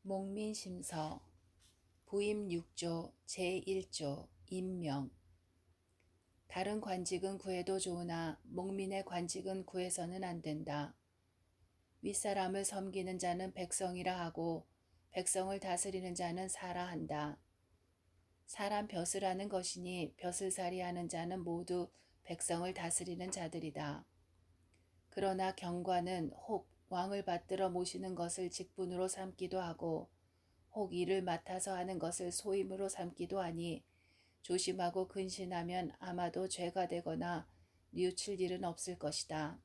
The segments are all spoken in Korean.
목민심서 부임 6조 제1조 임명. 다른 관직은 구해도 좋으나 목민의 관직은 구해서는 안 된다. 윗사람을 섬기는 자는 백성이라 하고 백성을 다스리는 자는 사라 한다. 사람 벼슬 하는 것이니 벼슬살이 하는 자는 모두 백성을 다스리는 자들이다. 그러나 경관은 혹 왕을 받들어 모시는 것을 직분으로 삼기도 하고 혹 일을 맡아서 하는 것을 소임으로 삼기도 하니 조심하고 근신하면 아마도 죄가 되거나 뉘우칠 일은 없을 것이다.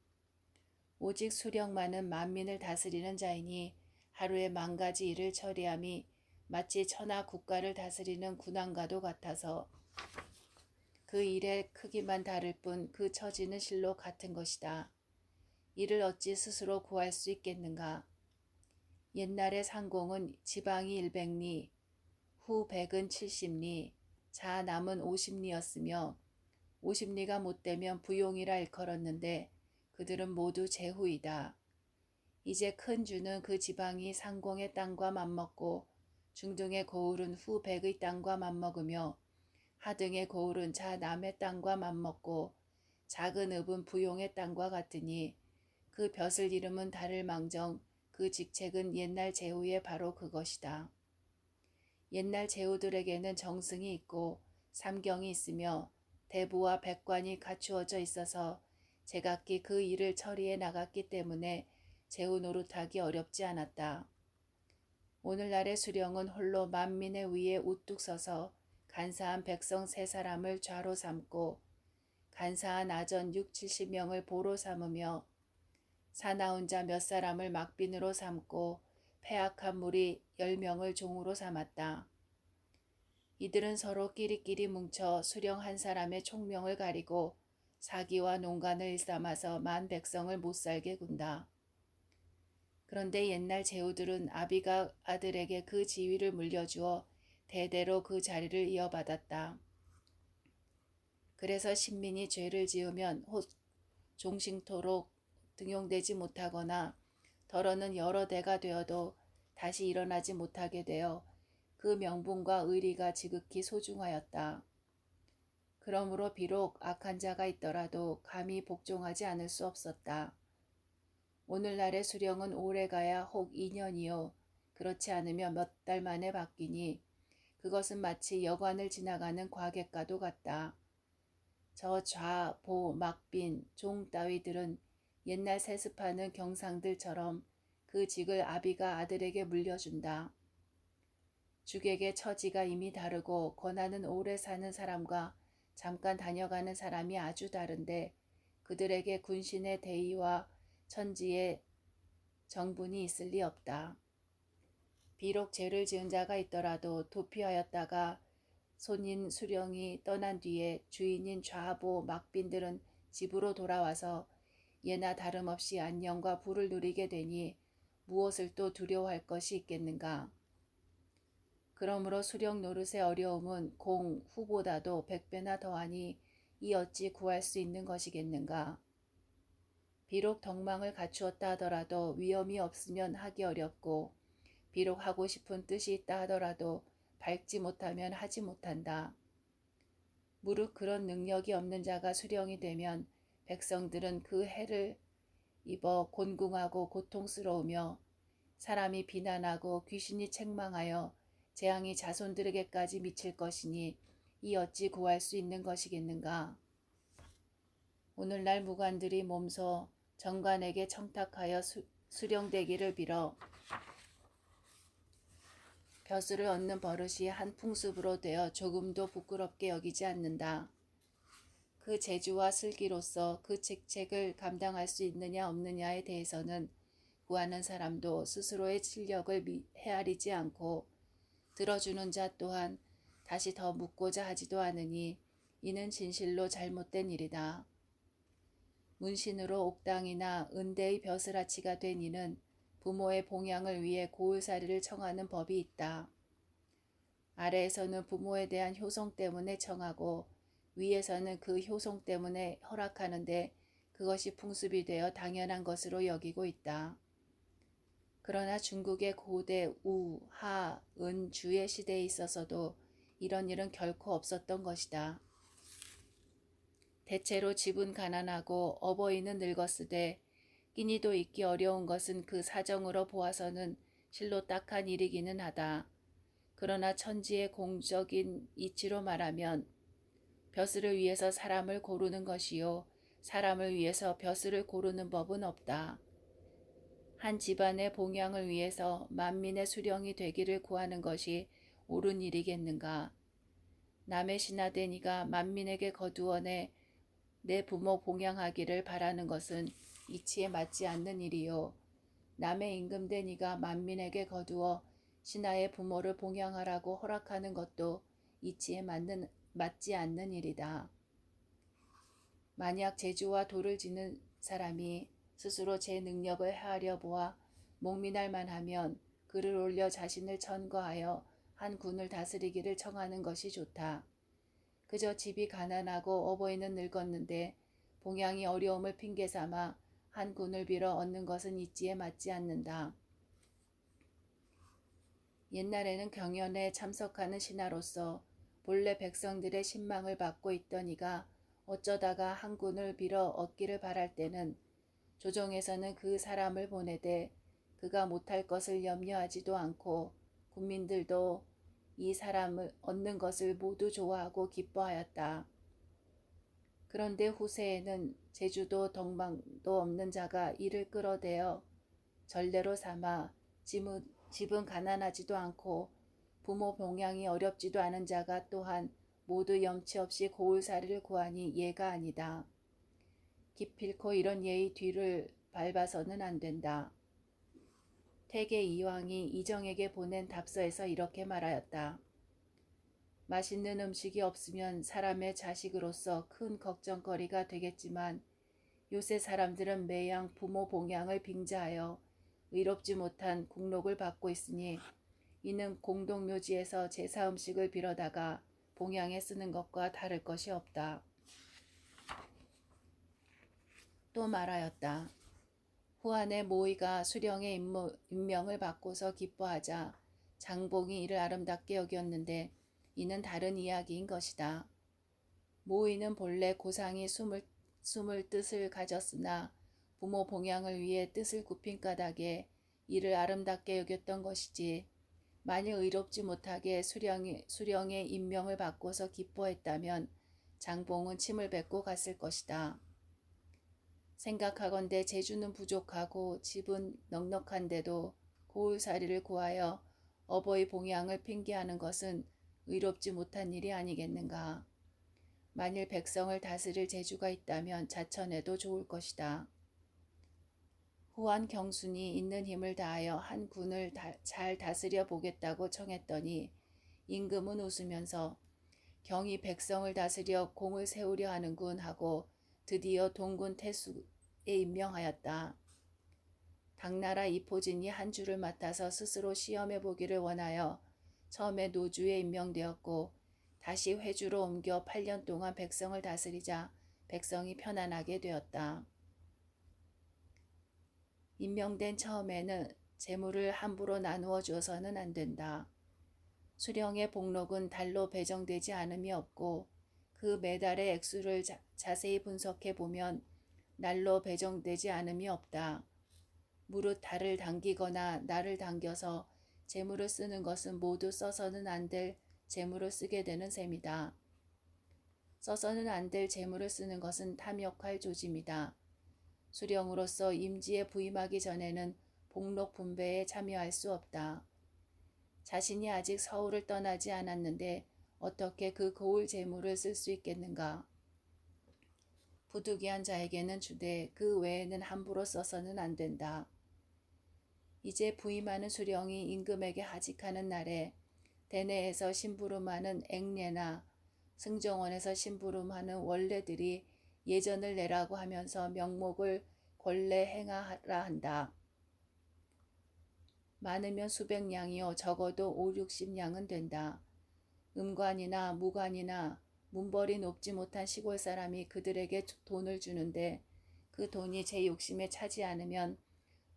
오직 수령만은 만민을 다스리는 자이니 하루에 10,000가지 일을 처리함이 마치 천하 국가를 다스리는 군왕과도 같아서 그 일의 크기만 다를 뿐 그 처지는 실로 같은 것이다. 이를 어찌 스스로 구할 수 있겠는가? 옛날의 상공은 지방이 100리, 후 100은 70리, 자 남은 50리였으며 50리가 못되면 부용이라 일컬었는데 그들은 모두 제후이다. 이제 큰 주는 그 지방이 상공의 땅과 맞먹고 중등의 고을은 후 100의 땅과 맞먹으며 하등의 고을은 자 남의 땅과 맞먹고 작은 읍은 부용의 땅과 같으니 그 벼슬 이름은 다를 망정 그 직책은 옛날 제후의 바로 그것이다. 옛날 제후들에게는 정승이 있고 삼경이 있으며 대부와 백관이 갖추어져 있어서 제각기 그 일을 처리해 나갔기 때문에 제후 노릇하기 어렵지 않았다. 오늘날의 수령은 홀로 만민의 위에 우뚝 서서 간사한 백성 3사람을 좌로 삼고 간사한 아전 60-70명을 보로 삼으며 사나운 자 몇 사람을 막빈으로 삼고 패악한 무리 10명을 종으로 삼았다. 이들은 서로 끼리끼리 뭉쳐 수령 한 사람의 총명을 가리고 사기와 농간을 일삼아서 만 백성을 못살게 군다. 그런데 옛날 제후들은 아비가 아들에게 그 지위를 물려주어 대대로 그 자리를 이어받았다. 그래서 신민이 죄를 지으면 혹 종신토록 등용되지 못하거나 더러는 여러 대가 되어도 다시 일어나지 못하게 되어 그 명분과 의리가 지극히 소중하였다. 그러므로 비록 악한 자가 있더라도 감히 복종하지 않을 수 없었다. 오늘날의 수령은 오래가야 혹 2년이요. 그렇지 않으면 몇 달 만에 바뀌니 그것은 마치 여관을 지나가는 과객과도 같다. 저 좌, 보, 막빈, 종 따위들은 옛날 세습하는 경상들처럼 그 직을 아비가 아들에게 물려준다. 주객의 처지가 이미 다르고 권한은 오래 사는 사람과 잠깐 다녀가는 사람이 아주 다른데 그들에게 군신의 대의와 천지의 정분이 있을 리 없다. 비록 죄를 지은 자가 있더라도 도피하였다가 손인 수령이 떠난 뒤에 주인인 좌보 막빈들은 집으로 돌아와서 예나 다름없이 안녕과 부를 누리게 되니 무엇을 또 두려워할 것이 있겠는가. 그러므로 수령 노릇의 어려움은 공, 후보다도 100배나 더하니 이 어찌 구할 수 있는 것이겠는가. 비록 덕망을 갖추었다 하더라도 위험이 없으면 하기 어렵고 비록 하고 싶은 뜻이 있다 하더라도 밟지 못하면 하지 못한다. 무릇 그런 능력이 없는 자가 수령이 되면 백성들은 그 해를 입어 곤궁하고 고통스러우며 사람이 비난하고 귀신이 책망하여 재앙이 자손들에게까지 미칠 것이니 이 어찌 구할 수 있는 것이겠는가. 오늘날 무관들이 몸소 정관에게 청탁하여 수령되기를 빌어 벼슬을 얻는 버릇이 한 풍습으로 되어 조금도 부끄럽게 여기지 않는다. 그 재주와 슬기로서 그 직책을 감당할 수 있느냐 없느냐에 대해서는 구하는 사람도 스스로의 실력을 헤아리지 않고 들어주는 자 또한 다시 더 묻고자 하지도 않으니 이는 진실로 잘못된 일이다. 문신으로 옥당이나 은대의 벼슬아치가 된 이는 부모의 봉양을 위해 고을살이를 청하는 법이 있다. 아래에서는 부모에 대한 효성 때문에 청하고 위에서는 그 효성 때문에 허락하는데 그것이 풍습이 되어 당연한 것으로 여기고 있다. 그러나 중국의 고대 우, 하, 은, 주의 시대에 있어서도 이런 일은 결코 없었던 것이다. 대체로 집은 가난하고 어버이는 늙었으되 끼니도 있기 어려운 것은 그 사정으로 보아서는 실로 딱한 일이기는 하다. 그러나 천지의 공적인 이치로 말하면 벼슬을 위해서 사람을 고르는 것이요 사람을 위해서 벼슬을 고르는 법은 없다. 한 집안의 봉양을 위해서 만민의 수령이 되기를 구하는 것이 옳은 일이겠는가. 남의 신하되니가 만민에게 거두어내 내 부모 봉양하기를 바라는 것은 이치에 맞지 않는 일이요 남의 임금되니가 만민에게 거두어 신하의 부모를 봉양하라고 허락하는 것도 이치에 맞지 않는 일이다. 만약 재주와 도를 지는 사람이 스스로 제 능력을 헤아려 보아 목민할 만하면 글을 올려 자신을 천거하여 한 군을 다스리기를 청하는 것이 좋다. 그저 집이 가난하고 어버이는 늙었는데 봉양이 어려움을 핑계삼아 한 군을 빌어 얻는 것은 이치에 맞지 않는다. 옛날에는 경연에 참석하는 신하로서 본래 백성들의 신망을 받고 있던 이가 어쩌다가 한 군을 빌어 얻기를 바랄 때는 조정에서는 그 사람을 보내되 그가 못할 것을 염려하지도 않고 국민들도 이 사람을 얻는 것을 모두 좋아하고 기뻐하였다. 그런데 후세에는 제주도 덕망도 없는 자가 이를 끌어대어 전례로 삼아 집은 가난하지도 않고 부모 봉양이 어렵지도 않은 자가 또한 모두 염치 없이 고울살이를 구하니 예가 아니다. 기필코 이런 예의 뒤를 밟아서는 안 된다. 태계 이왕이 이정에게 보낸 답서에서 이렇게 말하였다. 맛있는 음식이 없으면 사람의 자식으로서 큰 걱정거리가 되겠지만 요새 사람들은 매양 부모 봉양을 빙자하여 의롭지 못한 국록을 받고 있으니 이는 공동묘지에서 제사 음식을 빌어다가 봉양에 쓰는 것과 다를 것이 없다. 또 말하였다. 후안의 모의가 수령의 임명을 받고서 기뻐하자 장봉이 이를 아름답게 여겼는데 이는 다른 이야기인 것이다. 모의는 본래 고상이 숨을 뜻을 가졌으나 부모 봉양을 위해 뜻을 굽힌 까닭에 이를 아름답게 여겼던 것이지 만일 의롭지 못하게 수령의 임명을 받고서 기뻐했다면 장봉은 침을 뱉고 갔을 것이다. 생각하건대 재주는 부족하고 집은 넉넉한데도 고울살이를 구하여 어버이 봉양을 핑계하는 것은 의롭지 못한 일이 아니겠는가. 만일 백성을 다스릴 재주가 있다면 자천해도 좋을 것이다. 후한 경순이 있는 힘을 다하여 한 군을 잘 다스려 보겠다고 청했더니 임금은 웃으면서 경이 백성을 다스려 공을 세우려 하는군 하고 드디어 동군 태수에 임명하였다. 당나라 이포진이 한 주를 맡아서 스스로 시험해 보기를 원하여 처음에 노주에 임명되었고 다시 회주로 옮겨 8년 동안 백성을 다스리자 백성이 편안하게 되었다. 임명된 처음에는 재물을 함부로 나누어 주어서는 안 된다. 수령의 복록은 달로 배정되지 않음이 없고 그 매달의 액수를 자세히 분석해 보면 날로 배정되지 않음이 없다. 무릇 달을 당기거나 날을 당겨서 재물을 쓰는 것은 모두 써서는 안 될 재물을 쓰게 되는 셈이다. 써서는 안 될 재물을 쓰는 것은 탐욕할 조짐이다. 수령으로서 임지에 부임하기 전에는 복록 분배에 참여할 수 없다. 자신이 아직 서울을 떠나지 않았는데 어떻게 그 고울 재물을 쓸 수 있겠는가. 부득이한 자에게는 주되 그 외에는 함부로 써서는 안 된다. 이제 부임하는 수령이 임금에게 하직하는 날에 대내에서 심부름하는 앵례나 승정원에서 심부름하는 원례들이 예전을 내라고 하면서 명목을 권례 행하라 한다. 많으면 수백 냥이요 적어도 5, 60냥은 된다. 음관이나 무관이나 문벌이 높지 못한 시골 사람이 그들에게 돈을 주는데 그 돈이 제 욕심에 차지 않으면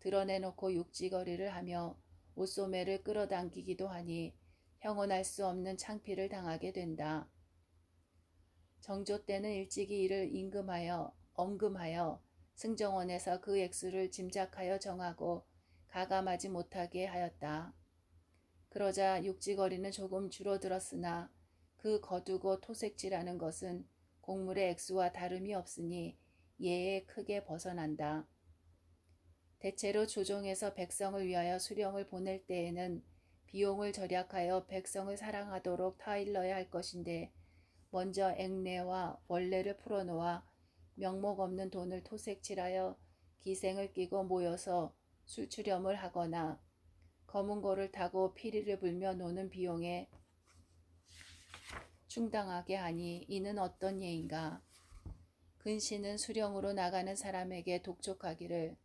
드러내놓고 육지거리를 하며 옷소매를 끌어당기기도 하니 형언할 수 없는 창피를 당하게 된다. 정조 때는 일찍이 이를 엄금하여 승정원에서 그 액수를 짐작하여 정하고 가감하지 못하게 하였다. 그러자 육지거리는 조금 줄어들었으나 그 거두고 토색질하는 것은 곡물의 액수와 다름이 없으니 예에 크게 벗어난다. 대체로 조정에서 백성을 위하여 수령을 보낼 때에는 비용을 절약하여 백성을 사랑하도록 타일러야 할 것인데 먼저 액례와 원례를 풀어놓아 명목 없는 돈을 토색칠하여 기생을 끼고 모여서 술추렴을 하거나 검은 고를 타고 피리를 불며 노는 비용에 충당하게 하니 이는 어떤 예인가. 근시는 수령으로 나가는 사람에게 독촉하기를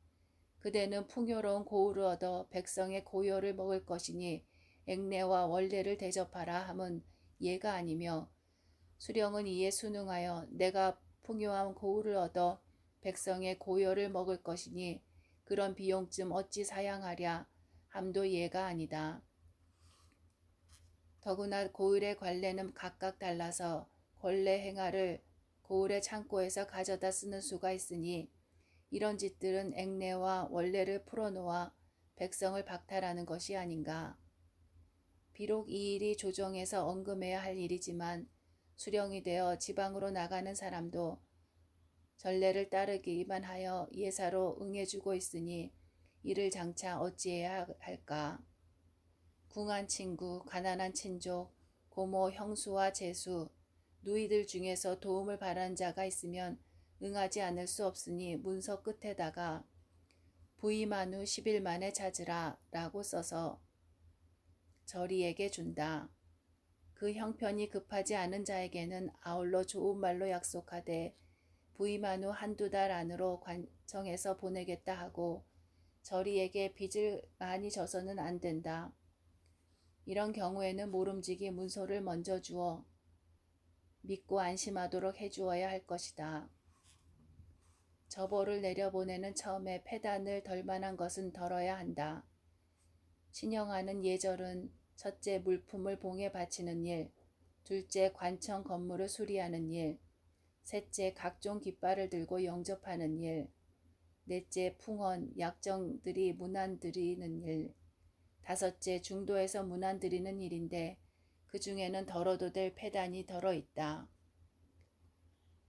그대는 풍요로운 고을을 얻어 백성의 고요를 먹을 것이니 액례와 원례를 대접하라 함은 예가 아니며 수령은 이에 순응하여 내가 풍요한 고을을 얻어 백성의 고요를 먹을 것이니 그런 비용쯤 어찌 사양하랴 함도 예가 아니다. 더구나 고을의 관례는 각각 달라서 권례 행하를 고을의 창고에서 가져다 쓰는 수가 있으니 이런 짓들은 액례와 원례를 풀어놓아 백성을 박탈하는 것이 아닌가. 비록 이 일이 조정에서 언금해야 할 일이지만 수령이 되어 지방으로 나가는 사람도 전례를 따르기만 하여 예사로 응해주고 있으니 이를 장차 어찌해야 할까. 궁한 친구, 가난한 친족, 고모, 형수와 제수, 누이들 중에서 도움을 바라는 자가 있으면 응하지 않을 수 없으니 문서 끝에다가 부임한 후 10일 만에 찾으라 라고 써서 저리에게 준다. 그 형편이 급하지 않은 자에게는 아울러 좋은 말로 약속하되 부임한 후 한두 달 안으로 관청에서 보내겠다 하고 저리에게 빚을 많이 져서는 안 된다. 이런 경우에는 모름지기 문서를 먼저 주어 믿고 안심하도록 해주어야 할 것이다. 저보를 내려보내는 처음에 폐단을 덜 만한 것은 덜어야 한다. 신형하는 예절은 첫째 물품을 봉에 바치는 일, 둘째 관청 건물을 수리하는 일, 셋째 각종 깃발을 들고 영접하는 일, 넷째 풍원, 약정들이 문안 드리는 일, 다섯째 중도에서 문안 드리는 일인데 그 중에는 덜어도 될 폐단이 덜어 있다.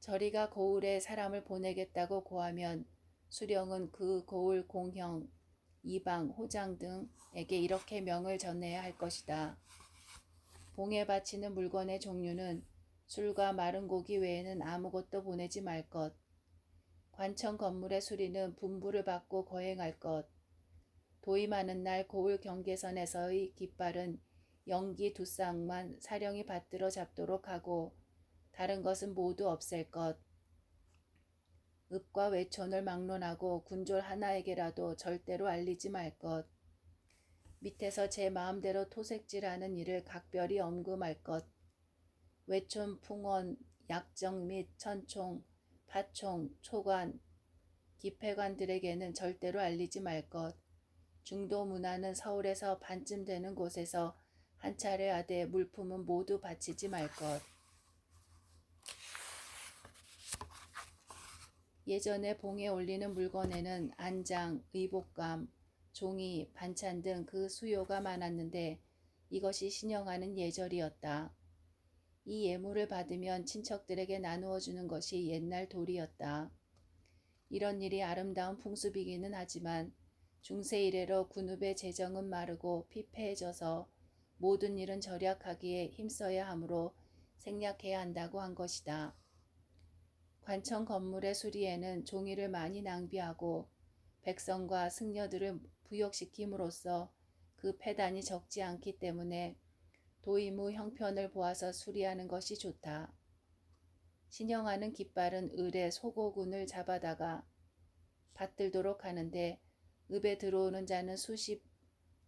저리가 고을에 사람을 보내겠다고 고하면 수령은 그 고을 공형, 이방, 호장 등에게 이렇게 명을 전해야 할 것이다. 봉에 바치는 물건의 종류는 술과 마른 고기 외에는 아무것도 보내지 말 것. 관청 건물의 수리는 분부를 받고 거행할 것. 도임하는 날 고을 경계선에서의 깃발은 연기 두 쌍만 사령이 받들어 잡도록 하고 다른 것은 모두 없앨 것. 읍과 외촌을 막론하고 군졸 하나에게라도 절대로 알리지 말 것. 밑에서 제 마음대로 토색질하는 일을 각별히 엄금할 것. 외촌 풍원, 약정 및 천총, 파총, 초관, 기패관들에게는 절대로 알리지 말 것. 중도 문화는 서울에서 반쯤 되는 곳에서 한 차례 하되 물품은 모두 바치지 말 것. 예전에 봉에 올리는 물건에는 안장, 의복감, 종이, 반찬 등 그 수요가 많았는데 이것이 신형하는 예절이었다. 이 예물을 받으면 친척들에게 나누어 주는 것이 옛날 도리였다. 이런 일이 아름다운 풍습이기는 하지만 중세 이래로 군읍의 재정은 마르고 피폐해져서 모든 일은 절약하기에 힘써야 하므로 생략해야 한다고 한 것이다. 관청 건물의 수리에는 종이를 많이 낭비하고 백성과 승려들을 부역시킴으로써 그 폐단이 적지 않기 때문에 도임 후 형편을 보아서 수리하는 것이 좋다. 신형하는 깃발은 을의 소고군을 잡아다가 받들도록 하는데 읍에 들어오는 자는 수십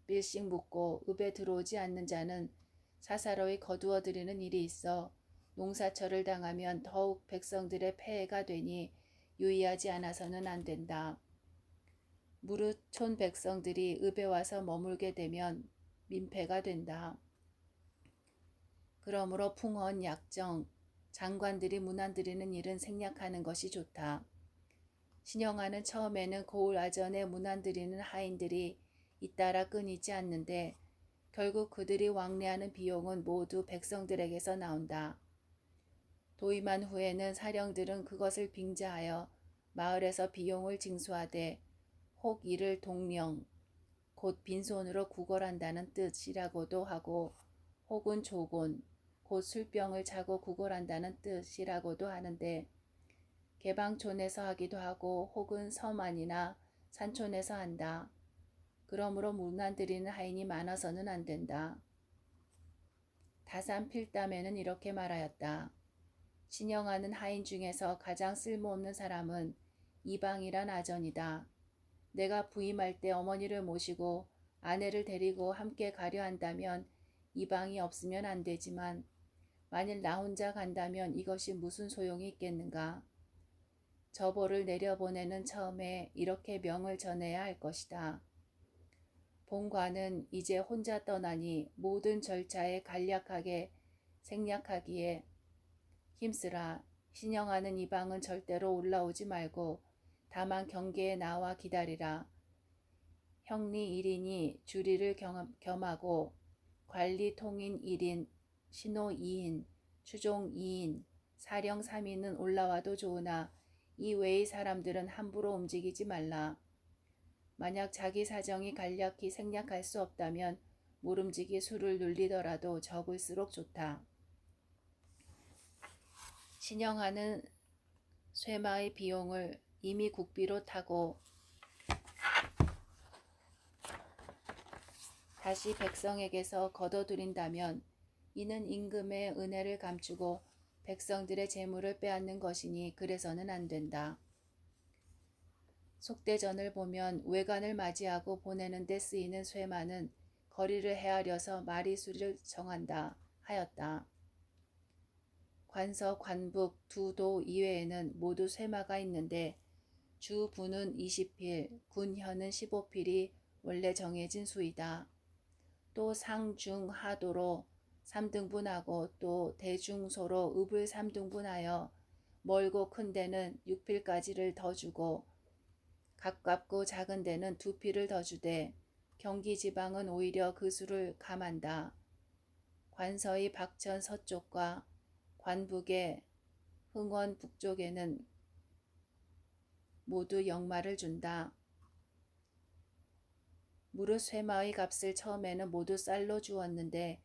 일씩 묻고 읍에 들어오지 않는 자는 사사로이 거두어 드리는 일이 있어 농사철을 당하면 더욱 백성들의 폐해가 되니 유의하지 않아서는 안 된다. 무릇 촌 백성들이 읍에 와서 머물게 되면 민폐가 된다. 그러므로 풍헌, 약정, 장관들이 문안드리는 일은 생략하는 것이 좋다. 신영하는 처음에는 고을 아전에 문안드리는 하인들이 잇따라 끊이지 않는데 결국 그들이 왕래하는 비용은 모두 백성들에게서 나온다. 도임한 후에는 사령들은 그것을 빙자하여 마을에서 비용을 징수하되 혹 이를 동명, 곧 빈손으로 구걸한다는 뜻이라고도 하고 혹은 조곤, 곧 술병을 차고 구걸한다는 뜻이라고도 하는데 개방촌에서 하기도 하고 혹은 섬 안이나 산촌에서 한다. 그러므로 문안드리는 하인이 많아서는 안 된다. 다산 필담에는 이렇게 말하였다. 신영하는 하인 중에서 가장 쓸모없는 사람은 이방이란 아전이다. 내가 부임할 때 어머니를 모시고 아내를 데리고 함께 가려 한다면 이방이 없으면 안 되지만 만일 나 혼자 간다면 이것이 무슨 소용이 있겠는가. 저보를 내려보내는 처음에 이렇게 명을 전해야 할 것이다. 본관은 이제 혼자 떠나니 모든 절차에 간략하게 생략하기에 힘쓰라. 신영하는 이방은 절대로 올라오지 말고 다만 경계에 나와 기다리라. 형리 1인이 주리를 겸하고 관리 통인 1인, 신호 2인, 추종 2인, 사령 3인은 올라와도 좋으나 이 외의 사람들은 함부로 움직이지 말라. 만약 자기 사정이 간략히 생략할 수 없다면 모름지기 수를 눌리더라도 적을수록 좋다. 신영하는 쇠마의 비용을 이미 국비로 타고 다시 백성에게서 거둬들인다면 이는 임금의 은혜를 감추고 백성들의 재물을 빼앗는 것이니 그래서는 안 된다. 속대전을 보면 외관을 맞이하고 보내는 데 쓰이는 쇠마는 거리를 헤아려서 마리수를 정한다 하였다. 관서, 관북, 두 도 이외에는 모두 쇠마가 있는데 주부는 20필, 군현은 15필이 원래 정해진 수이다. 또 상, 중, 하도로 3등분하고 또 대중소로 읍을 3등분하여 멀고 큰 데는 6필까지를 더 주고 가깝고 작은 데는 2필을 더 주되 경기지방은 오히려 그 수를 감한다. 관서의 박천 서쪽과 관북의 흥원 북쪽에는 모두 영마를 준다. 무릇 쇠마의 값을 처음에는 모두 쌀로 주었는데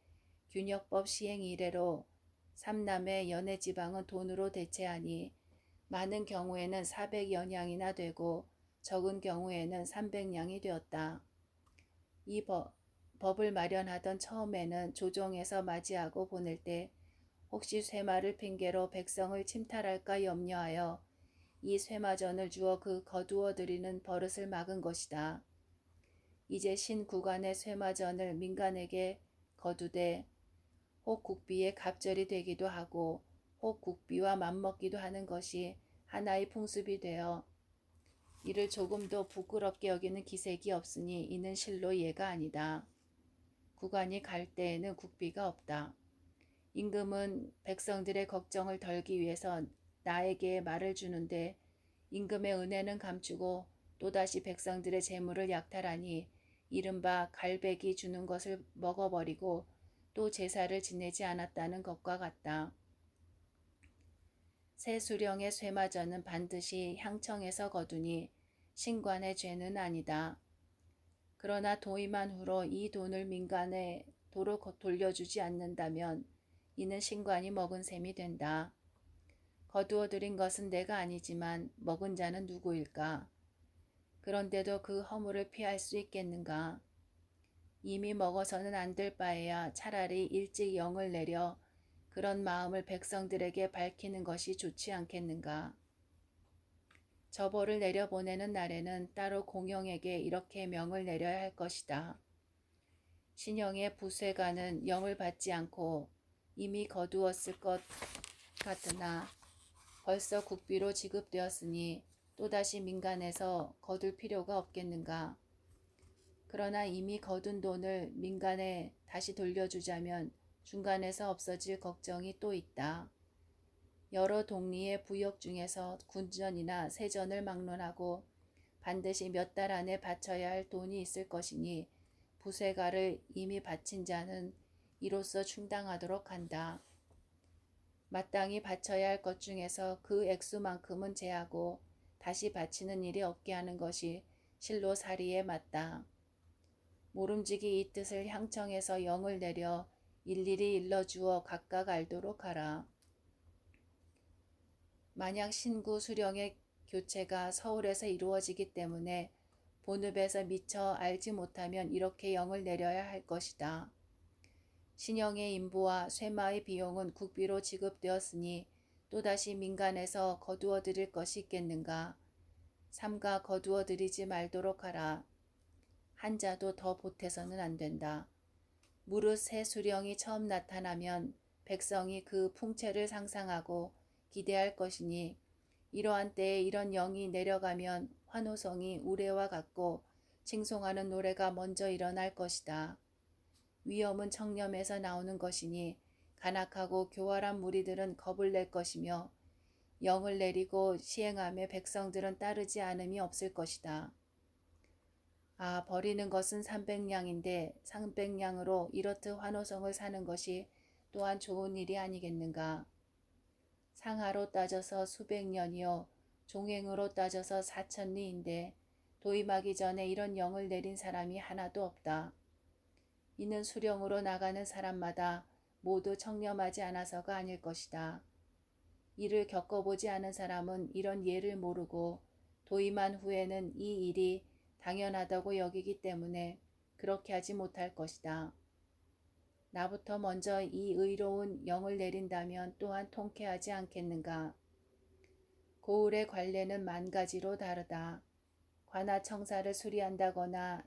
균역법 시행 이래로 삼남의 연해지방은 돈으로 대체하니 많은 경우에는 400연양이나 되고 적은 경우에는 300냥이 되었다. 이 법을 마련하던 처음에는 조정에서 맞이하고 보낼 때 혹시 쇠마를 핑계로 백성을 침탈할까 염려하여 이 쇠마전을 주어 그 거두어 들이는 버릇을 막은 것이다. 이제 신구간의 쇠마전을 민간에게 거두되 혹 국비에 갑절이 되기도 하고 혹 국비와 맞먹기도 하는 것이 하나의 풍습이 되어 이를 조금도 부끄럽게 여기는 기색이 없으니 이는 실로 예가 아니다. 구간이 갈 때에는 국비가 없다. 임금은 백성들의 걱정을 덜기 위해서 나에게 말을 주는데 임금의 은혜는 감추고 또다시 백성들의 재물을 약탈하니 이른바 갈백이 주는 것을 먹어버리고 또 제사를 지내지 않았다는 것과 같다. 새 수령의 쇠마전은 반드시 향청에서 거두니 신관의 죄는 아니다. 그러나 도임한 후로 이 돈을 민간에 도로 돌려주지 않는다면 이는 신관이 먹은 셈이 된다. 거두어 들인 것은 내가 아니지만 먹은 자는 누구일까? 그런데도 그 허물을 피할 수 있겠는가? 이미 먹어서는 안 될 바에야 차라리 일찍 영을 내려 그런 마음을 백성들에게 밝히는 것이 좋지 않겠는가? 저보를 내려보내는 날에는 따로 공영에게 이렇게 명을 내려야 할 것이다. 신영의 부쇄가는 영을 받지 않고 이미 거두었을 것 같으나 벌써 국비로 지급되었으니 또다시 민간에서 거둘 필요가 없겠는가. 그러나 이미 거둔 돈을 민간에 다시 돌려주자면 중간에서 없어질 걱정이 또 있다. 여러 독리의 부역 중에서 군전이나 세전을 막론하고 반드시 몇 달 안에 바쳐야 할 돈이 있을 것이니 부세가를 이미 바친 자는 이로써 충당하도록 한다. 마땅히 바쳐야 할 것 중에서 그 액수만큼은 제하고 다시 바치는 일이 없게 하는 것이 실로 사리에 맞다. 모름지기 이 뜻을 향청해서 영을 내려 일일이 일러주어 각각 알도록 하라. 만약 신구 수령의 교체가 서울에서 이루어지기 때문에 본읍에서 미처 알지 못하면 이렇게 영을 내려야 할 것이다. 신형의 인부와 쇠마의 비용은 국비로 지급되었으니 또다시 민간에서 거두어 드릴 것이 있겠는가. 삼가 거두어 드리지 말도록 하라. 한 자도 더 보태서는 안 된다. 무릇 새 수령이 처음 나타나면 백성이 그 풍채를 상상하고 기대할 것이니 이러한 때에 이런 영이 내려가면 환호성이 우레와 같고 칭송하는 노래가 먼저 일어날 것이다. 위험은 청렴에서 나오는 것이니 간악하고 교활한 무리들은 겁을 낼 것이며 영을 내리고 시행함에 백성들은 따르지 않음이 없을 것이다. 아, 버리는 것은 300냥인데 300냥으로 이렇듯 환호성을 사는 것이 또한 좋은 일이 아니겠는가. 상하로 따져서 수백 년이요 종행으로 따져서 4,000리인데 도임하기 전에 이런 영을 내린 사람이 하나도 없다. 이는 수령으로 나가는 사람마다 모두 청렴하지 않아서가 아닐 것이다. 이를 겪어보지 않은 사람은 이런 예를 모르고 도임한 후에는 이 일이 당연하다고 여기기 때문에 그렇게 하지 못할 것이다. 나부터 먼저 이 의로운 영을 내린다면 또한 통쾌하지 않겠는가. 고을의 관례는 만 가지로 다르다. 관아청사를 수리한다거나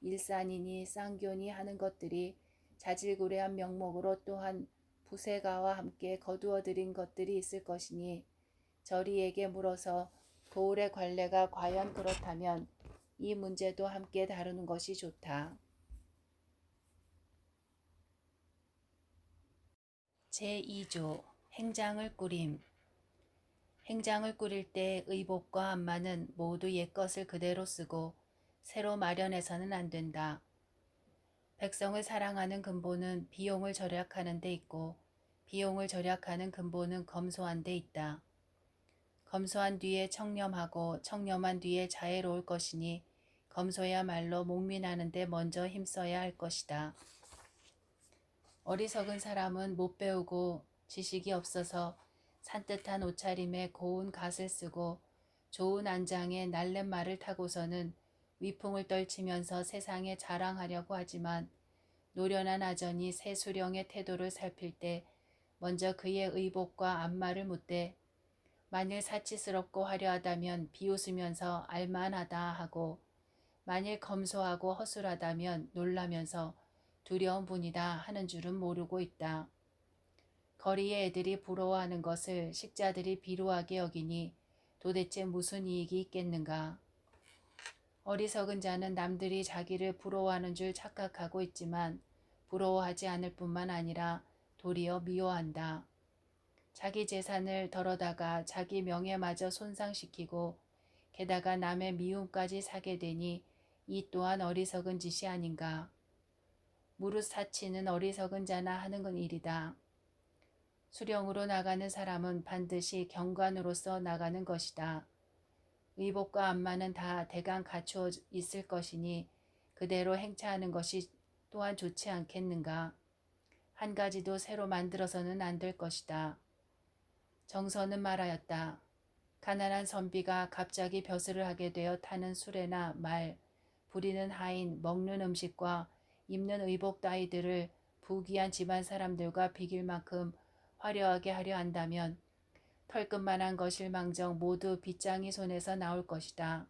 일산이니 쌍교니 하는 것들이 자질구레한 명목으로 또한 부세가와 함께 거두어 들인 것들이 있을 것이니 저리에게 물어서 고을의 관례가 과연 그렇다면 이 문제도 함께 다루는 것이 좋다. 제2조 행장을 꾸림. 행장을 꾸릴 때 의복과 안마는 모두 옛것을 그대로 쓰고 새로 마련해서는 안 된다. 백성을 사랑하는 근본은 비용을 절약하는 데 있고 비용을 절약하는 근본은 검소한 데 있다. 검소한 뒤에 청렴하고 청렴한 뒤에 자애로울 것이니 검소야말로 목민하는 데 먼저 힘써야 할 것이다. 어리석은 사람은 못 배우고 지식이 없어서 산뜻한 옷차림에 고운 갓을 쓰고 좋은 안장에 날랜 말을 타고서는 위풍을 떨치면서 세상에 자랑하려고 하지만 노련한 아전이 새 수령의 태도를 살필 때 먼저 그의 의복과 안마를 묻되 만일 사치스럽고 화려하다면 비웃으면서 알만하다 하고 만일 검소하고 허술하다면 놀라면서 두려운 분이다 하는 줄은 모르고 있다. 거리의 애들이 부러워하는 것을 식자들이 비루하게 여기니 도대체 무슨 이익이 있겠는가. 어리석은 자는 남들이 자기를 부러워하는 줄 착각하고 있지만 부러워하지 않을 뿐만 아니라 도리어 미워한다. 자기 재산을 덜어다가 자기 명예마저 손상시키고 게다가 남의 미움까지 사게 되니 이 또한 어리석은 짓이 아닌가. 무릇 사치는 어리석은 자나 하는 건 일이다. 수령으로 나가는 사람은 반드시 경관으로서 나가는 것이다. 의복과 안마는 다 대강 갖추어 있을 것이니 그대로 행차하는 것이 또한 좋지 않겠는가. 한 가지도 새로 만들어서는 안 될 것이다. 정서는 말하였다. 가난한 선비가 갑자기 벼슬을 하게 되어 타는 수레나 말, 부리는 하인, 먹는 음식과 입는 의복 따위들을 부귀한 집안 사람들과 비길 만큼 화려하게 하려 한다면 털끝만한 것일망정 모두 빗장이 손에서 나올 것이다.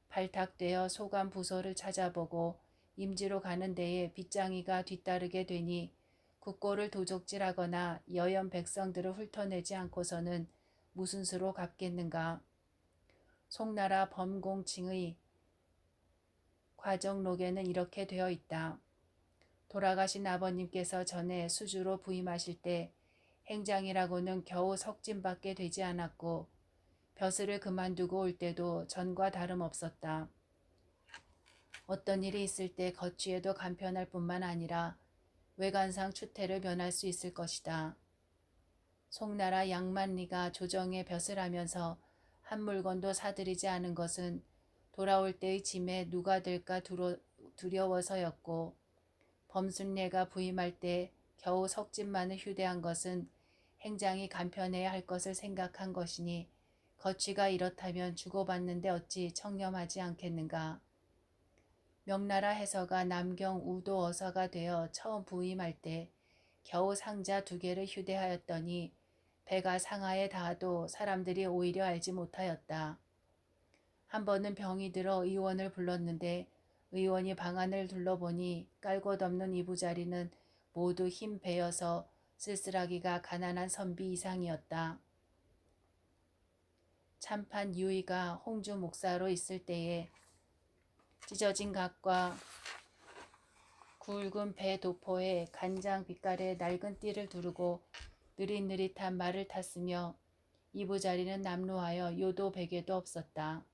발탁되어 소관 부서를 찾아보고 임지로 가는 데에 빗장이가 뒤따르게 되니 국고를 도적질하거나 여연 백성들을 훑어내지 않고서는 무슨 수로 갚겠는가. 송나라 범공칭의 과정록에는 이렇게 되어 있다. 돌아가신 아버님께서 전에 수주로 부임하실 때 행장이라고는 겨우 석진밖에 되지 않았고 벼슬을 그만두고 올 때도 전과 다름없었다. 어떤 일이 있을 때 거취해도 간편할 뿐만 아니라 외관상 추태를 면할 수 있을 것이다. 송나라 양만리가 조정에 벼슬 하면서 한 물건도 사들이지 않은 것은 돌아올 때의 짐에 누가 될까 두려워서였고 범순례가 부임할 때 겨우 석진만을 휴대한 것은 행장이 간편해야 할 것을 생각한 것이니 거취가 이렇다면 주고받는데 어찌 청렴하지 않겠는가. 명나라 해서가 남경 우도 어사가 되어 처음 부임할 때 겨우 상자 2개를 휴대하였더니 배가 상하에 닿아도 사람들이 오히려 알지 못하였다. 한 번은 병이 들어 의원을 불렀는데 의원이 방안을 둘러보니 깔고 덮는 이부자리는 모두 흰 배여서 쓸쓸하기가 가난한 선비 이상이었다. 참판 유의가 홍주 목사로 있을 때에 찢어진 각과 굵은 배 도포에 간장 빛깔의 낡은 띠를 두르고 느릿느릿한 말을 탔으며 이부자리는 남루하여 요도 베개도 없었다.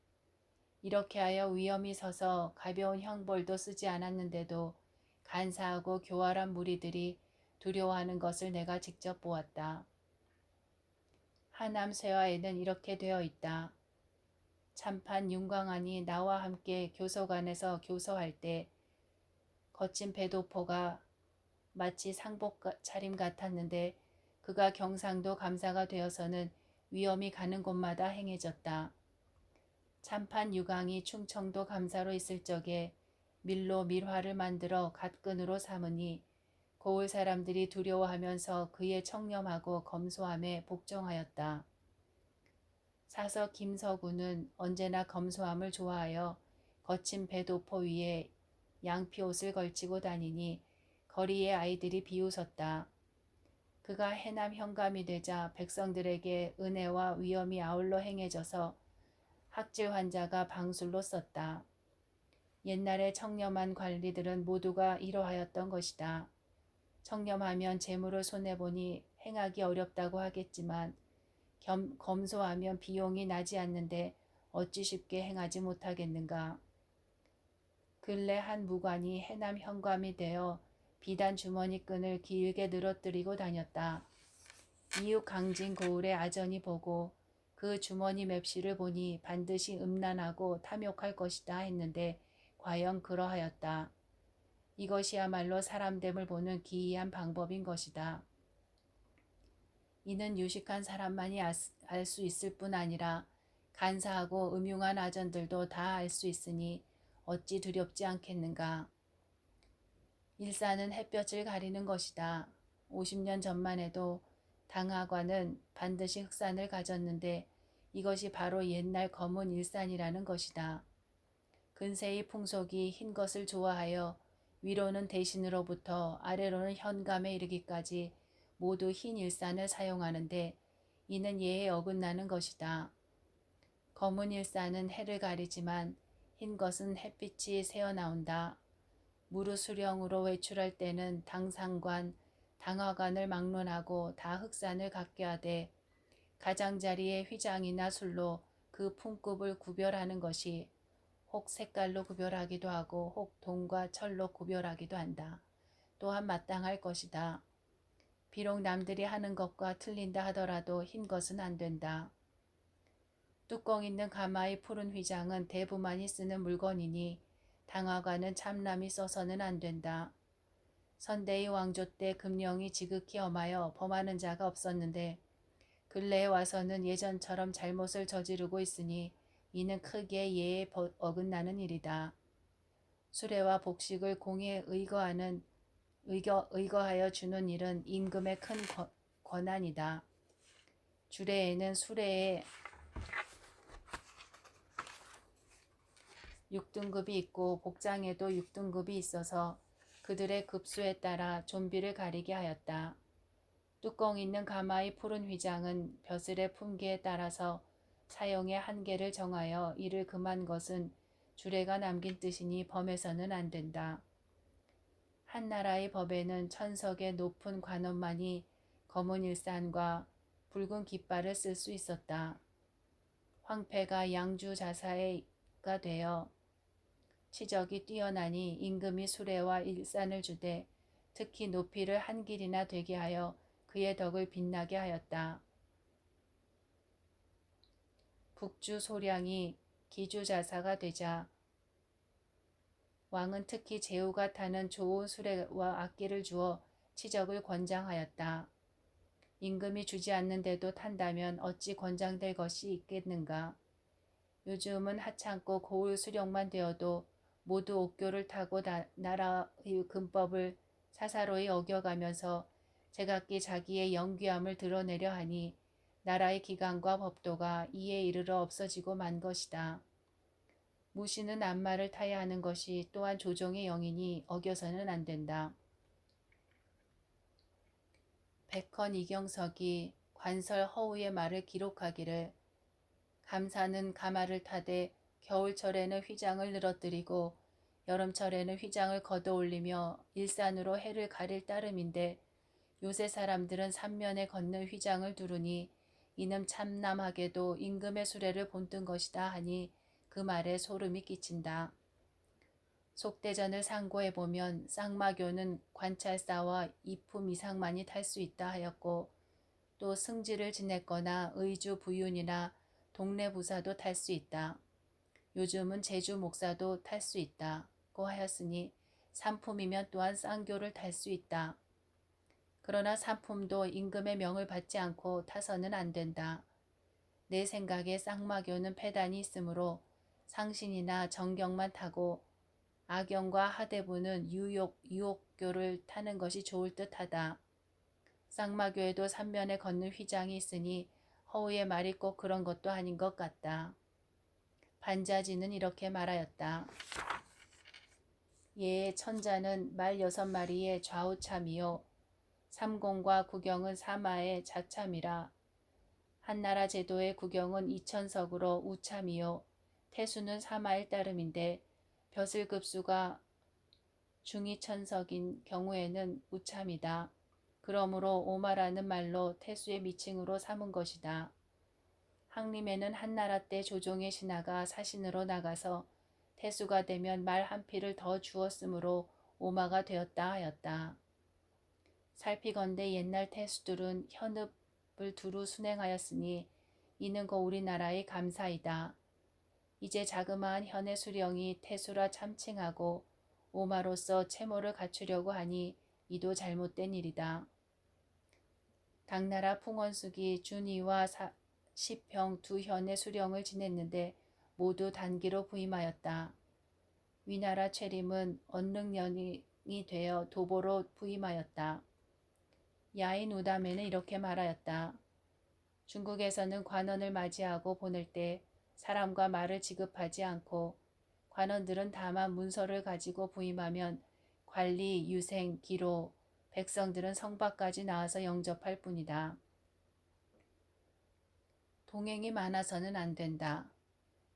이렇게 하여 위험이 서서 가벼운 형벌도 쓰지 않았는데도 간사하고 교활한 무리들이 두려워하는 것을 내가 직접 보았다. 하남 쇠화에는 이렇게 되어 있다. 참판 윤광환이 나와 함께 교서관에서 교서할 때 거친 배도포가 마치 상복 차림 같았는데 그가 경상도 감사가 되어서는 위험이 가는 곳마다 행해졌다. 참판 유광이 충청도 감사로 있을 적에 밀로 밀화를 만들어 갓근으로 삼으니 고을 사람들이 두려워하면서 그의 청렴하고 검소함에 복종하였다. 사서 김서구는 언제나 검소함을 좋아하여 거친 배도포 위에 양피옷을 걸치고 다니니 거리의 아이들이 비웃었다. 그가 해남 현감이 되자 백성들에게 은혜와 위엄이 아울러 행해져서 학질 환자가 방술로 썼다. 옛날에 청렴한 관리들은 모두가 이러하였던 것이다. 청렴하면 재물을 손해보니 행하기 어렵다고 하겠지만 검소하면 비용이 나지 않는데 어찌 쉽게 행하지 못하겠는가. 근래 한 무관이 해남 현감이 되어 비단 주머니 끈을 길게 늘어뜨리고 다녔다. 이웃 강진 고을의 아전이 보고 그 주머니 맵시를 보니 반드시 음란하고 탐욕할 것이다 했는데 과연 그러하였다. 이것이야말로 사람됨을 보는 기이한 방법인 것이다. 이는 유식한 사람만이 알 수 있을 뿐 아니라 간사하고 음흉한 아전들도 다 알 수 있으니 어찌 두렵지 않겠는가. 일사는 햇볕을 가리는 것이다. 50년 전만 해도 당하관은 반드시 흑산을 가졌는데 이것이 바로 옛날 검은 일산이라는 것이다. 근세의 풍속이 흰 것을 좋아하여 위로는 대신으로부터 아래로는 현감에 이르기까지 모두 흰 일산을 사용하는데 이는 예에 어긋나는 것이다. 검은 일산은 해를 가리지만 흰 것은 햇빛이 새어나온다. 무르수령으로 외출할 때는 당상관, 당화관을 막론하고 다 흑산을 갖게 하되 가장자리의 휘장이나 술로 그 품급을 구별하는 것이 혹 색깔로 구별하기도 하고 혹 동과 철로 구별하기도 한다. 또한 마땅할 것이다. 비록 남들이 하는 것과 틀린다 하더라도 흰 것은 안 된다. 뚜껑 있는 가마의 푸른 휘장은 대부만이 쓰는 물건이니 당화관은 참남이 써서는 안 된다. 선대의 왕조 때 금령이 지극히 엄하여 범하는 자가 없었는데 근래에 와서는 예전처럼 잘못을 저지르고 있으니 이는 크게 예에 어긋나는 일이다. 수레와 복식을 공에 의거하여 주는 일은 임금의 큰 권한이다. 주례에는 수레에 6등급이 있고 복장에도 6등급이 있어서 그들의 급수에 따라 좀비를 가리게 하였다. 뚜껑 있는 가마의 푸른 휘장은 벼슬의 품기에 따라서 사용의 한계를 정하여 이를 금한 것은 주례가 남긴 뜻이니 범해서는 안 된다. 한 나라의 법에는 천석의 높은 관원만이 검은 일산과 붉은 깃발을 쓸 수 있었다. 황폐가 양주자사가 되어 치적이 뛰어나니 임금이 수레와 일산을 주되 특히 높이를 한 길이나 되게 하여 그의 덕을 빛나게 하였다. 북주 소량이 기주자사가 되자 왕은 특히 제후가 타는 좋은 수레와 악기를 주어 치적을 권장하였다. 임금이 주지 않는데도 탄다면 어찌 권장될 것이 있겠는가. 요즘은 하찮고 고울 수령만 되어도 모두 옥교를 타고 나라의 금법을 사사로이 어겨가면서 제각기 자기의 영귀함을 드러내려 하니 나라의 기강과 법도가 이에 이르러 없어지고 만 것이다. 무시는 앞말을 타야 하는 것이 또한 조정의 영이니 어겨서는 안 된다. 백헌 이경석이 관설 허우의 말을 기록하기를 감사는 가마를 타되 겨울철에는 휘장을 늘어뜨리고 여름철에는 휘장을 걷어올리며 일산으로 해를 가릴 따름인데 요새 사람들은 삼면에 걷는 휘장을 두르니 이는 참남하게도 임금의 수레를 본뜬 것이다 하니 그 말에 소름이 끼친다. 속대전을 상고해보면 쌍마교는 관찰사와 이품 이상만이 탈 수 있다 하였고 또 승지를 지냈거나 의주 부윤이나 동네 부사도 탈 수 있다. 요즘은 제주 목사도 탈 수 있다고 하였으니 산품이면 또한 쌍교를 탈 수 있다. 그러나 산품도 임금의 명을 받지 않고 타서는 안 된다. 내 생각에 쌍마교는 폐단이 있으므로 상신이나 정경만 타고 악영과 하대부는 유옥교를 타는 것이 좋을 듯하다. 쌍마교에도 삼면에 걷는 휘장이 있으니 허우의 말이 꼭 그런 것도 아닌 것 같다. 반자지는 이렇게 말하였다. 예의 천자는 말 6마리의 좌우참이요 삼공과 구경은 사마의 자참이라. 한나라 제도의 구경은 이천석으로 우참이요 태수는 사마일 따름인데 벼슬급수가 중이천석인 경우에는 우참이다. 그러므로 오마라는 말로 태수의 미칭으로 삼은 것이다. 항림에는 한나라 때 조종의 신하가 사신으로 나가서 태수가 되면 말 한 피를 더 주었으므로 오마가 되었다 하였다. 살피건대 옛날 태수들은 현읍을 두루 순행하였으니 이는 거 우리나라의 감사이다. 이제 자그마한 현의 수령이 태수라 참칭하고 오마로서 채모를 갖추려고 하니 이도 잘못된 일이다. 당나라 풍원숙이 준이와 시평 두 현의 수령을 지냈는데 모두 단기로 부임하였다. 위나라 최림은 언릉년이 되어 도보로 부임하였다. 야인 우담에는 이렇게 말하였다. 중국에서는 관원을 맞이하고 보낼 때 사람과 말을 지급하지 않고 관원들은 다만 문서를 가지고 부임하면 관리, 유생, 기로, 백성들은 성밖까지 나와서 영접할 뿐이다. 동행이 많아서는 안 된다.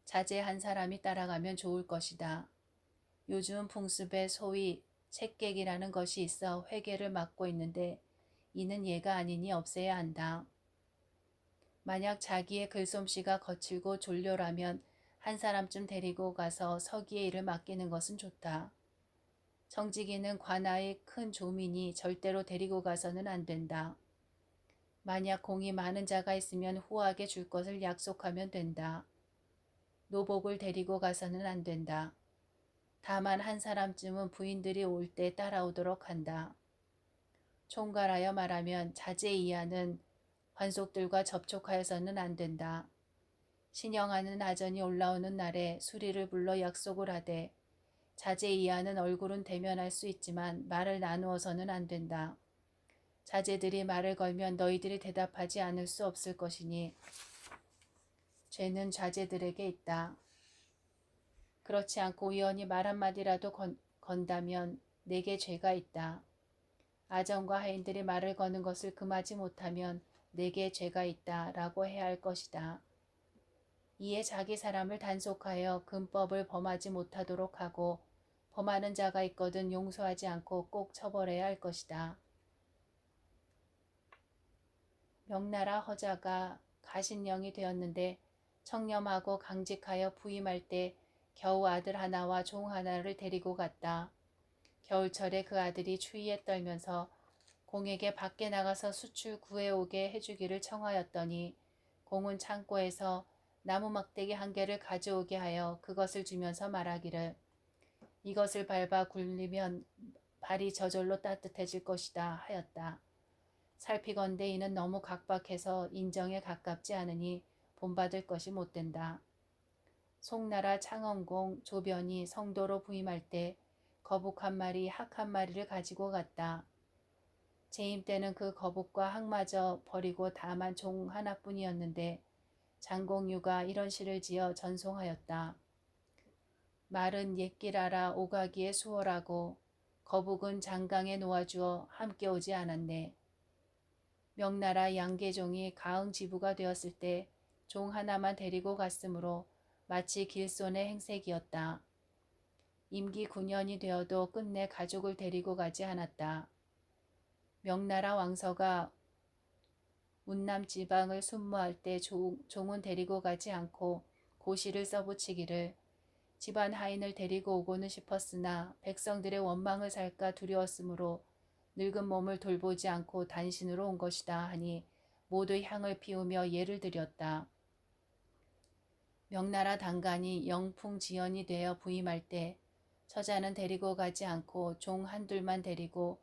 자제 한 사람이 따라가면 좋을 것이다. 요즘 풍습에 소위 책객이라는 것이 있어 회계를 맡고 있는데 이는 예가 아니니 없애야 한다. 만약 자기의 글솜씨가 거칠고 졸렬하면 한 사람쯤 데리고 가서 서기의 일을 맡기는 것은 좋다. 정직이는 관아의 큰 조민이 절대로 데리고 가서는 안 된다. 만약 공이 많은 자가 있으면 후하게 줄 것을 약속하면 된다. 노복을 데리고 가서는 안 된다. 다만 한 사람쯤은 부인들이 올 때 따라오도록 한다. 총괄하여 말하면 자제이하는 관속들과 접촉하여서는 안 된다. 신영하는 아전이 올라오는 날에 수리를 불러 약속을 하되 자제이하는 얼굴은 대면할 수 있지만 말을 나누어서는 안 된다. 자제들이 말을 걸면 너희들이 대답하지 않을 수 없을 것이니 죄는 자제들에게 있다. 그렇지 않고 우연히 말 한마디라도 건다면 내게 죄가 있다. 아전과 하인들이 말을 거는 것을 금하지 못하면 내게 죄가 있다 라고 해야 할 것이다. 이에 자기 사람을 단속하여 금법을 범하지 못하도록 하고 범하는 자가 있거든 용서하지 않고 꼭 처벌해야 할 것이다. 명나라 허자가 가신령이 되었는데 청렴하고 강직하여 부임할 때 겨우 아들 하나와 종 하나를 데리고 갔다. 겨울철에 그 아들이 추위에 떨면서 공에게 밖에 나가서 수출 구해오게 해주기를 청하였더니 공은 창고에서 나무 막대기 한 개를 가져오게 하여 그것을 주면서 말하기를 이것을 밟아 굴리면 발이 저절로 따뜻해질 것이다 하였다. 살피건대 이는 너무 각박해서 인정에 가깝지 않으니 본받을 것이 못된다. 송나라 창원공 조변이 성도로 부임할 때 거북 한 마리, 학 한 마리를 가지고 갔다. 재임 때는 그 거북과 학마저 버리고 다만 종 하나뿐이었는데 장공유가 이런 시를 지어 전송하였다. 말은 옛길 알아 오가기에 수월하고 거북은 장강에 놓아주어 함께 오지 않았네. 명나라 양계종이 가흥지부가 되었을 때 종 하나만 데리고 갔으므로 마치 길손의 행색이었다. 임기 9년이 되어도 끝내 가족을 데리고 가지 않았다. 명나라 왕서가 운남 지방을 순무할 때 종은 데리고 가지 않고 고시를 써붙이기를 집안 하인을 데리고 오고는 싶었으나 백성들의 원망을 살까 두려웠으므로 늙은 몸을 돌보지 않고 단신으로 온 것이다 하니 모두 향을 피우며 예를 드렸다. 명나라 당간이 영풍지연이 되어 부임할 때 처자는 데리고 가지 않고 종 한둘만 데리고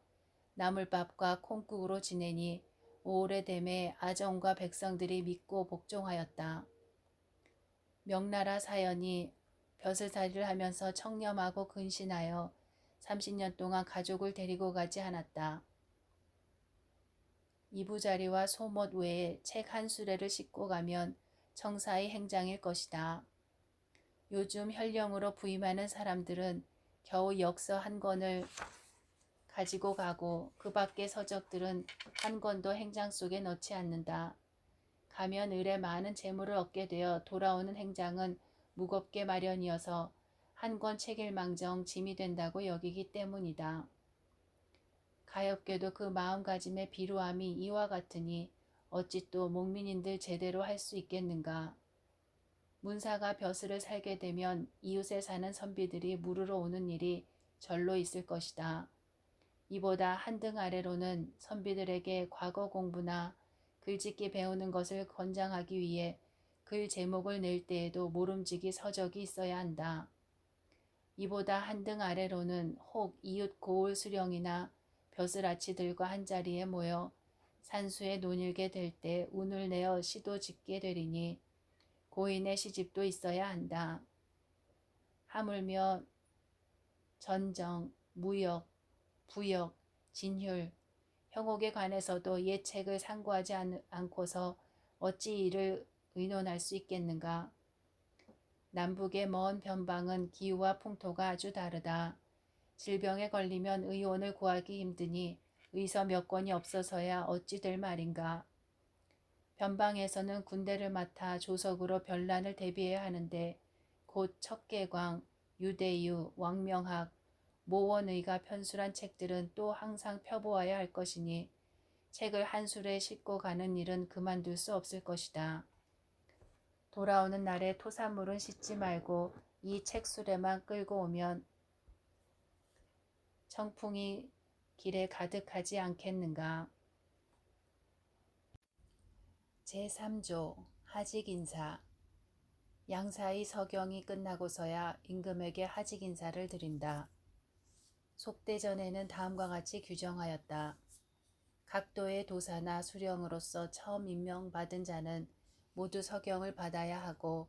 나물밥과 콩국으로 지내니 오래됨에 아정과 백성들이 믿고 복종하였다. 명나라 사연이 벼슬살이를 하면서 청렴하고 근신하여 30년 동안 가족을 데리고 가지 않았다. 이부자리와 소못 외에 책 한 수레를 싣고 가면 청사의 행장일 것이다. 요즘 현령으로 부임하는 사람들은 겨우 역서 한 권을 가지고 가고 그 밖의 서적들은 한 권도 행장 속에 넣지 않는다. 가면 을에 많은 재물을 얻게 되어 돌아오는 행장은 무겁게 마련이어서 한 권 책일망정 짐이 된다고 여기기 때문이다. 가엾게도 그 마음가짐의 비루함이 이와 같으니 어찌 또 목민인들 제대로 할 수 있겠는가. 문사가 벼슬을 살게 되면 이웃에 사는 선비들이 물으러 오는 일이 절로 있을 것이다. 이보다 한등 아래로는 선비들에게 과거 공부나 글짓기 배우는 것을 권장하기 위해 글 제목을 낼 때에도 모름지기 서적이 있어야 한다. 이보다 한등 아래로는 혹 이웃 고을 수령이나 벼슬아치들과 한자리에 모여 산수에 논일게 될 때 운을 내어 시도 짓게 되리니 고인의 시집도 있어야 한다. 하물며 전정, 무역, 부역, 진율, 형옥에 관해서도 옛 책을 상고하지 않고서 어찌 이를 의논할 수 있겠는가. 남북의 먼 변방은 기후와 풍토가 아주 다르다. 질병에 걸리면 의원을 구하기 힘드니 의서 몇 권이 없어서야 어찌 될 말인가. 변방에서는 군대를 맡아 조석으로 변란을 대비해야 하는데 곧 척계광, 유대유, 왕명학, 모원의가 편술한 책들은 또 항상 펴보아야 할 것이니 책을 한 술에 싣고 가는 일은 그만둘 수 없을 것이다. 돌아오는 날에 토사물은 싣지 말고 이 책수레만 끌고 오면 청풍이 길에 가득하지 않겠는가. 제3조 하직인사. 양사의 서경이 끝나고서야 임금에게 하직인사를 드린다. 속대전에는 다음과 같이 규정하였다. 각도의 도사나 수령으로서 처음 임명받은 자는 모두 서경을 받아야 하고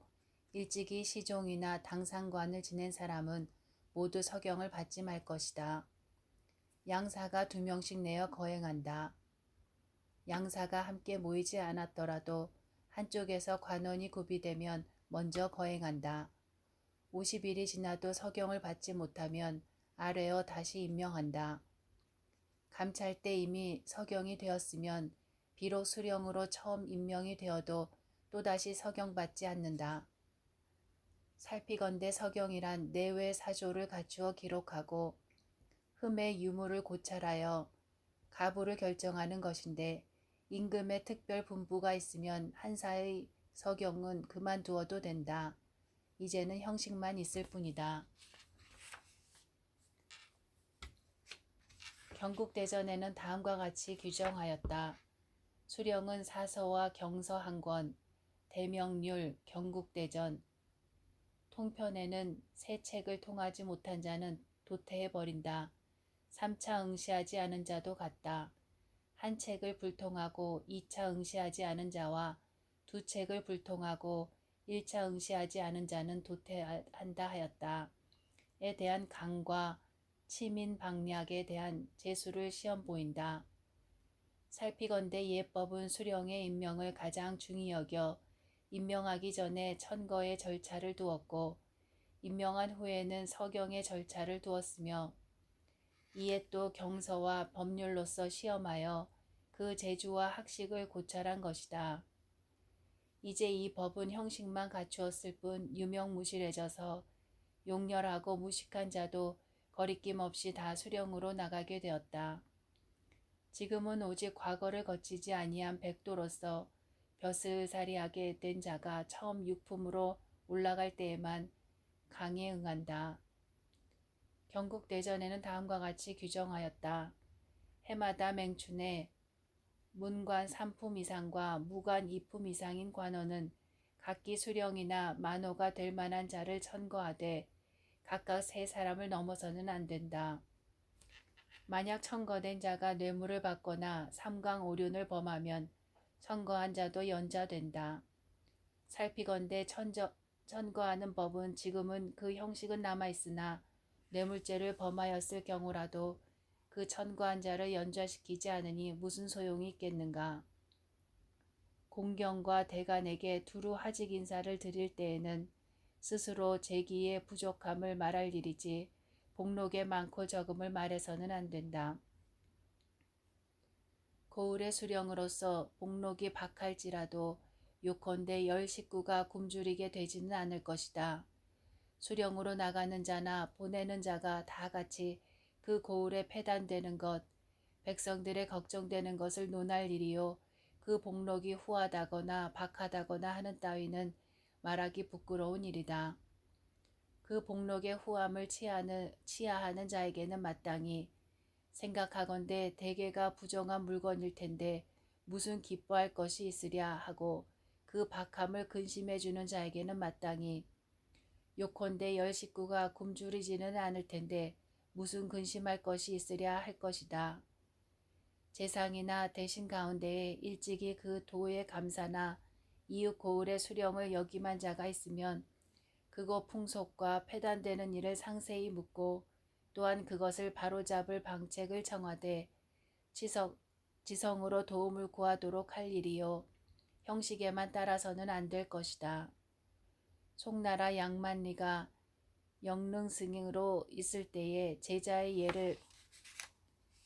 일찍이 시종이나 당상관을 지낸 사람은 모두 서경을 받지 말 것이다. 양사가 2명씩 내어 거행한다. 양사가 함께 모이지 않았더라도 한쪽에서 관원이 구비되면 먼저 거행한다. 50일이 지나도 서경을 받지 못하면 아뢰어 다시 임명한다. 감찰 때 이미 서경이 되었으면 비록 수령으로 처음 임명이 되어도 또다시 서경받지 않는다. 살피건대 서경이란 내외 사조를 갖추어 기록하고 흠의 유무를 고찰하여 가부를 결정하는 것인데 임금의 특별 분부가 있으면 한사의 서경은 그만두어도 된다. 이제는 형식만 있을 뿐이다. 경국대전에는 다음과 같이 규정하였다. 수령은 사서와 경서 한 권, 대명률, 경국대전. 통편에는 새 책을 통하지 못한 자는 도태해버린다. 3차 응시하지 않은 자도 같다. 한 책을 불통하고 2차 응시하지 않은 자와 두 책을 불통하고 1차 응시하지 않은 자는 도태한다 하였다. 에 대한 강과 치민 방략에 대한 재수를 시험 보인다. 살피건대 예법은 수령의 임명을 가장 중히 여겨 임명하기 전에 천거의 절차를 두었고 임명한 후에는 서경의 절차를 두었으며 이에 또 경서와 법률로서 시험하여 그 재주와 학식을 고찰한 것이다. 이제 이 법은 형식만 갖추었을 뿐 유명무실해져서 용렬하고 무식한 자도 거리낌 없이 다 수령으로 나가게 되었다. 지금은 오직 과거를 거치지 아니한 백도로서 벼슬살이하게 된 자가 처음 육품으로 올라갈 때에만 강에 응한다. 경국대전에는 다음과 같이 규정하였다. 해마다 맹춘에 문관 3품 이상과 무관 2품 이상인 관원은 각기 수령이나 만호가 될 만한 자를 천거하되 각각 3사람을 넘어서는 안 된다. 만약 천거된 자가 뇌물을 받거나 삼강오륜을 범하면 천거한 자도 연자된다. 살피건대 천거하는 법은 지금은 그 형식은 남아있으나 뇌물죄를 범하였을 경우라도 그 천거한 자를 연좌시키지 않으니 무슨 소용이 있겠는가. 공경과 대간에게 두루 하직 인사를 드릴 때에는 스스로 재기의 부족함을 말할 일이지 복록의 많고 적음을 말해서는 안 된다. 고을의 수령으로서 복록이 박할지라도 요컨대 10식구가 굶주리게 되지는 않을 것이다. 수령으로 나가는 자나 보내는 자가 다 같이 그 고을에 폐단되는 것, 백성들의 걱정되는 것을 논할 일이요 그 복록이 후하다거나 박하다거나 하는 따위는 말하기 부끄러운 일이다. 그 복록의 후함을 치하하는 자에게는 마땅히 생각하건대 대개가 부정한 물건일 텐데 무슨 기뻐할 것이 있으랴 하고 그 박함을 근심해 주는 자에게는 마땅히 요컨대 10식구가 굶주리지는 않을 텐데 무슨 근심할 것이 있으랴 할 것이다. 재상이나 대신 가운데에 일찍이 그 도의 감사나 이웃 고을의 수령을 역임한 자가 있으면 그거 풍속과 폐단되는 일을 상세히 묻고 또한 그것을 바로잡을 방책을 청하되 지성으로 도움을 구하도록 할 일이요 형식에만 따라서는 안 될 것이다. 송나라 양만리가 영릉승으로 있을 때에 제자의 예를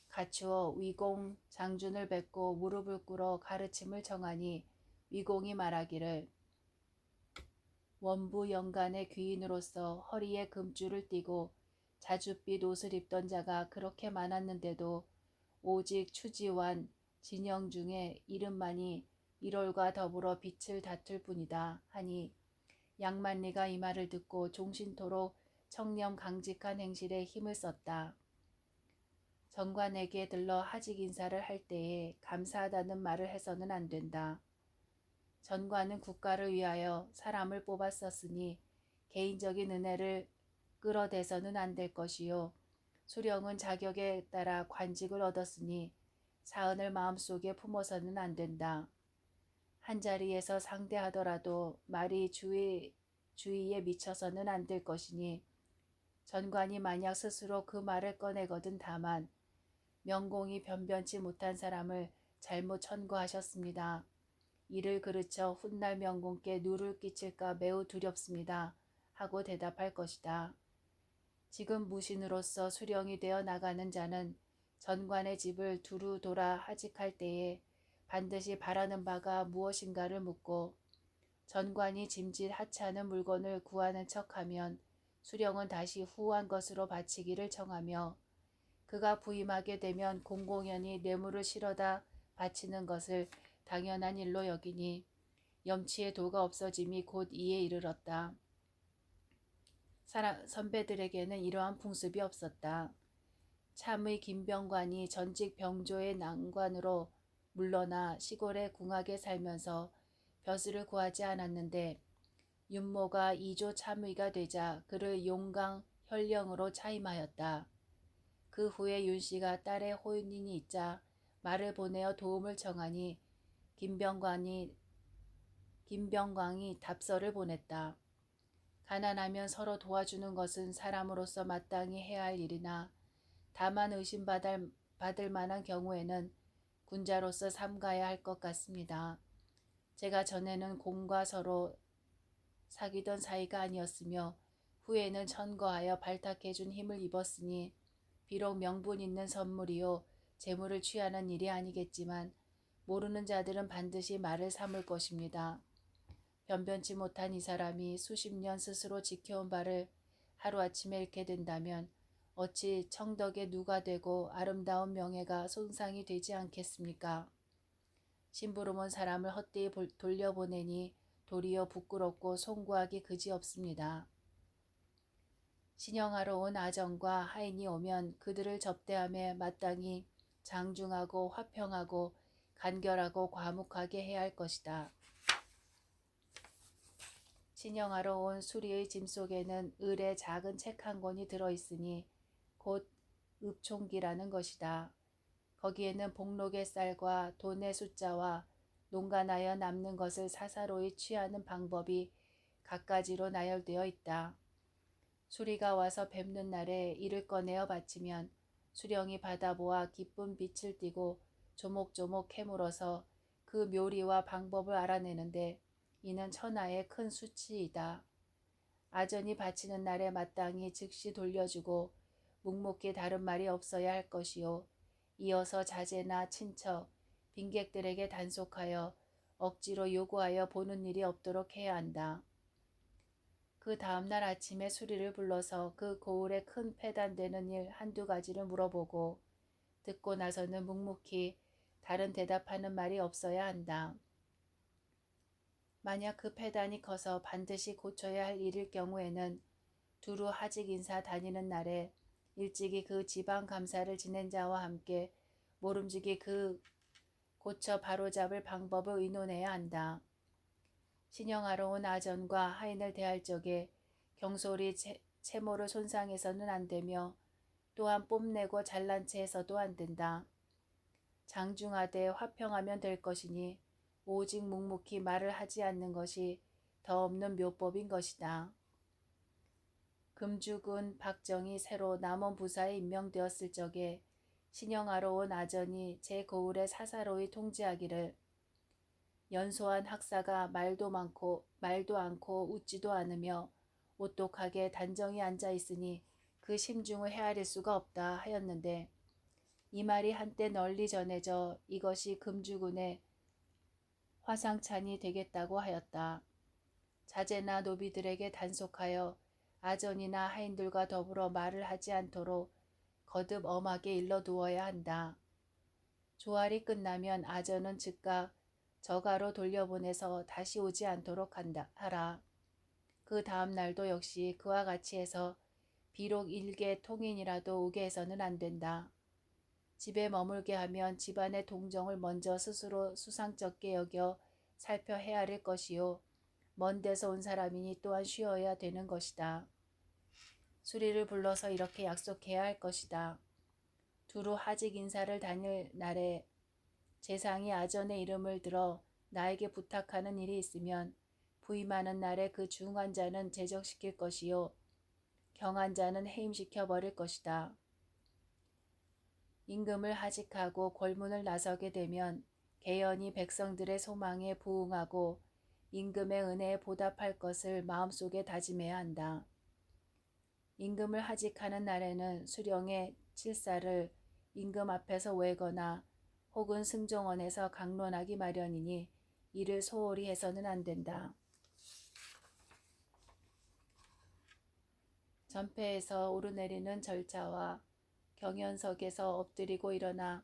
갖추어 위공 장준을 뵙고 무릎을 꿇어 가르침을 청하니 위공이 말하기를 원부 영간의 귀인으로서 허리에 금줄을 띠고 자줏빛 옷을 입던 자가 그렇게 많았는데도 오직 추지완, 진영 중에 이름만이 1월과 더불어 빛을 다툴 뿐이다 하니 양만리가 이 말을 듣고 종신토록 청렴 강직한 행실에 힘을 썼다. 정관에게 들러 하직 인사를 할 때에 감사하다는 말을 해서는 안 된다. 전관은 국가를 위하여 사람을 뽑았었으니 개인적인 은혜를 끌어대서는 안 될 것이요. 수령은 자격에 따라 관직을 얻었으니 사은을 마음속에 품어서는 안 된다. 한자리에서 상대하더라도 말이 주의에 미쳐서는 안 될 것이니 전관이 만약 스스로 그 말을 꺼내거든 다만 명공이 변변치 못한 사람을 잘못 천거하셨습니다. 이를 그르쳐 훗날 명공께 누를 끼칠까 매우 두렵습니다. 하고 대답할 것이다. 지금 무신으로서 수령이 되어 나가는 자는 전관의 집을 두루 돌아 하직할 때에 반드시 바라는 바가 무엇인가를 묻고 전관이 짐짓 하찮은 물건을 구하는 척하면 수령은 다시 후한 것으로 바치기를 청하며 그가 부임하게 되면 공공연히 뇌물을 실어다 바치는 것을 당연한 일로 여기니 염치의 도가 없어짐이 곧 이에 이르렀다. 선배들에게는 이러한 풍습이 없었다. 참의 김병관이 전직 병조의 난관으로 물러나 시골에 궁하게 살면서 벼슬을 구하지 않았는데 윤모가 2조 참의가 되자 그를 용강 현령으로 차임하였다. 그 후에 윤씨가 딸의 혼인이 있자 말을 보내어 도움을 청하니 김병광이 답서를 보냈다. 가난하면 서로 도와주는 것은 사람으로서 마땅히 해야 할 일이나 다만 의심받을 만한 경우에는 군자로서 삼가야 할 것 같습니다. 제가 전에는 공과 서로 사귀던 사이가 아니었으며 후에는 천거하여 발탁해준 힘을 입었으니 비록 명분 있는 선물이요 재물을 취하는 일이 아니겠지만 모르는 자들은 반드시 말을 삼을 것입니다. 변변치 못한 이 사람이 수십 년 스스로 지켜온 바를 하루아침에 잃게 된다면 어찌 청덕의 누가 되고 아름다운 명예가 손상이 되지 않겠습니까? 심부름온 사람을 헛되이 돌려보내니 도리어 부끄럽고 송구하기 그지없습니다. 신영하러 온 아정과 하인이 오면 그들을 접대함에 마땅히 장중하고 화평하고 간결하고 과묵하게 해야 할 것이다. 신영하러 온 수리의 짐 속에는 을의 작은 책 한 권이 들어있으니 곧 읍총기라는 것이다. 거기에는 복록의 쌀과 돈의 숫자와 농간하여 남는 것을 사사로이 취하는 방법이 갖가지로 나열되어 있다. 수리가 와서 뵙는 날에 이를 꺼내어 바치면 수령이 받아보아 기쁜 빛을 띠고 조목조목 캐물어서 그 묘리와 방법을 알아내는데 이는 천하의 큰 수치이다. 아전이 바치는 날에 마땅히 즉시 돌려주고 묵묵히 다른 말이 없어야 할 것이요. 이어서 자제나 친척, 빈객들에게 단속하여 억지로 요구하여 보는 일이 없도록 해야 한다. 그 다음날 아침에 수리를 불러서 그 고을에 큰 패단되는 일 한두 가지를 물어보고 듣고 나서는 묵묵히 다른 대답하는 말이 없어야 한다. 만약 그 패단이 커서 반드시 고쳐야 할 일일 경우에는 두루 하직 인사 다니는 날에 일찍이 그 지방 감사를 지낸 자와 함께 모름지기 그 고쳐 바로잡을 방법을 의논해야 한다. 신영하러 온 아전과 하인을 대할 적에 경솔히 채모를 손상해서는 안 되며 또한 뽐내고 잘난 채 해서도 안 된다. 장중하되 화평하면 될 것이니 오직 묵묵히 말을 하지 않는 것이 더 없는 묘법인 것이다. 금주군 박정이 새로 남원부사에 임명되었을 적에 신영하러 온 아전이 제 고을에 사사로이 통지하기를 연소한 학사가 말도 않고 웃지도 않으며 오똑하게 단정히 앉아 있으니 그 심중을 헤아릴 수가 없다 하였는데 이 말이 한때 널리 전해져 이것이 금주군의 화상찬이 되겠다고 하였다. 자제나 노비들에게 단속하여 아전이나 하인들과 더불어 말을 하지 않도록 거듭 엄하게 일러두어야 한다. 조활이 끝나면 아전은 즉각 저가로 돌려보내서 다시 오지 않도록 하라. 그 다음 날도 역시 그와 같이 해서 비록 일개 통인이라도 오게 해서는 안 된다. 집에 머물게 하면 집안의 동정을 먼저 스스로 수상쩍게 여겨 살펴 헤아릴 것이요. 먼 데서 온 사람이니 또한 쉬어야 되는 것이다. 수리를 불러서 이렇게 약속해야 할 것이다. 두루 하직 인사를 다닐 날에 재상이 아전의 이름을 들어 나에게 부탁하는 일이 있으면 부임하는 날에 그 중한 자는 제적시킬 것이요. 경한 자는 해임시켜 버릴 것이다. 임금을 하직하고 골문을 나서게 되면 개연히 백성들의 소망에 부응하고 임금의 은혜에 보답할 것을 마음속에 다짐해야 한다. 임금을 하직하는 날에는 수령의 칠사를 임금 앞에서 외거나 혹은 승정원에서 강론하기 마련이니 이를 소홀히 해서는 안 된다. 전폐에서 오르내리는 절차와 경연석에서 엎드리고 일어나는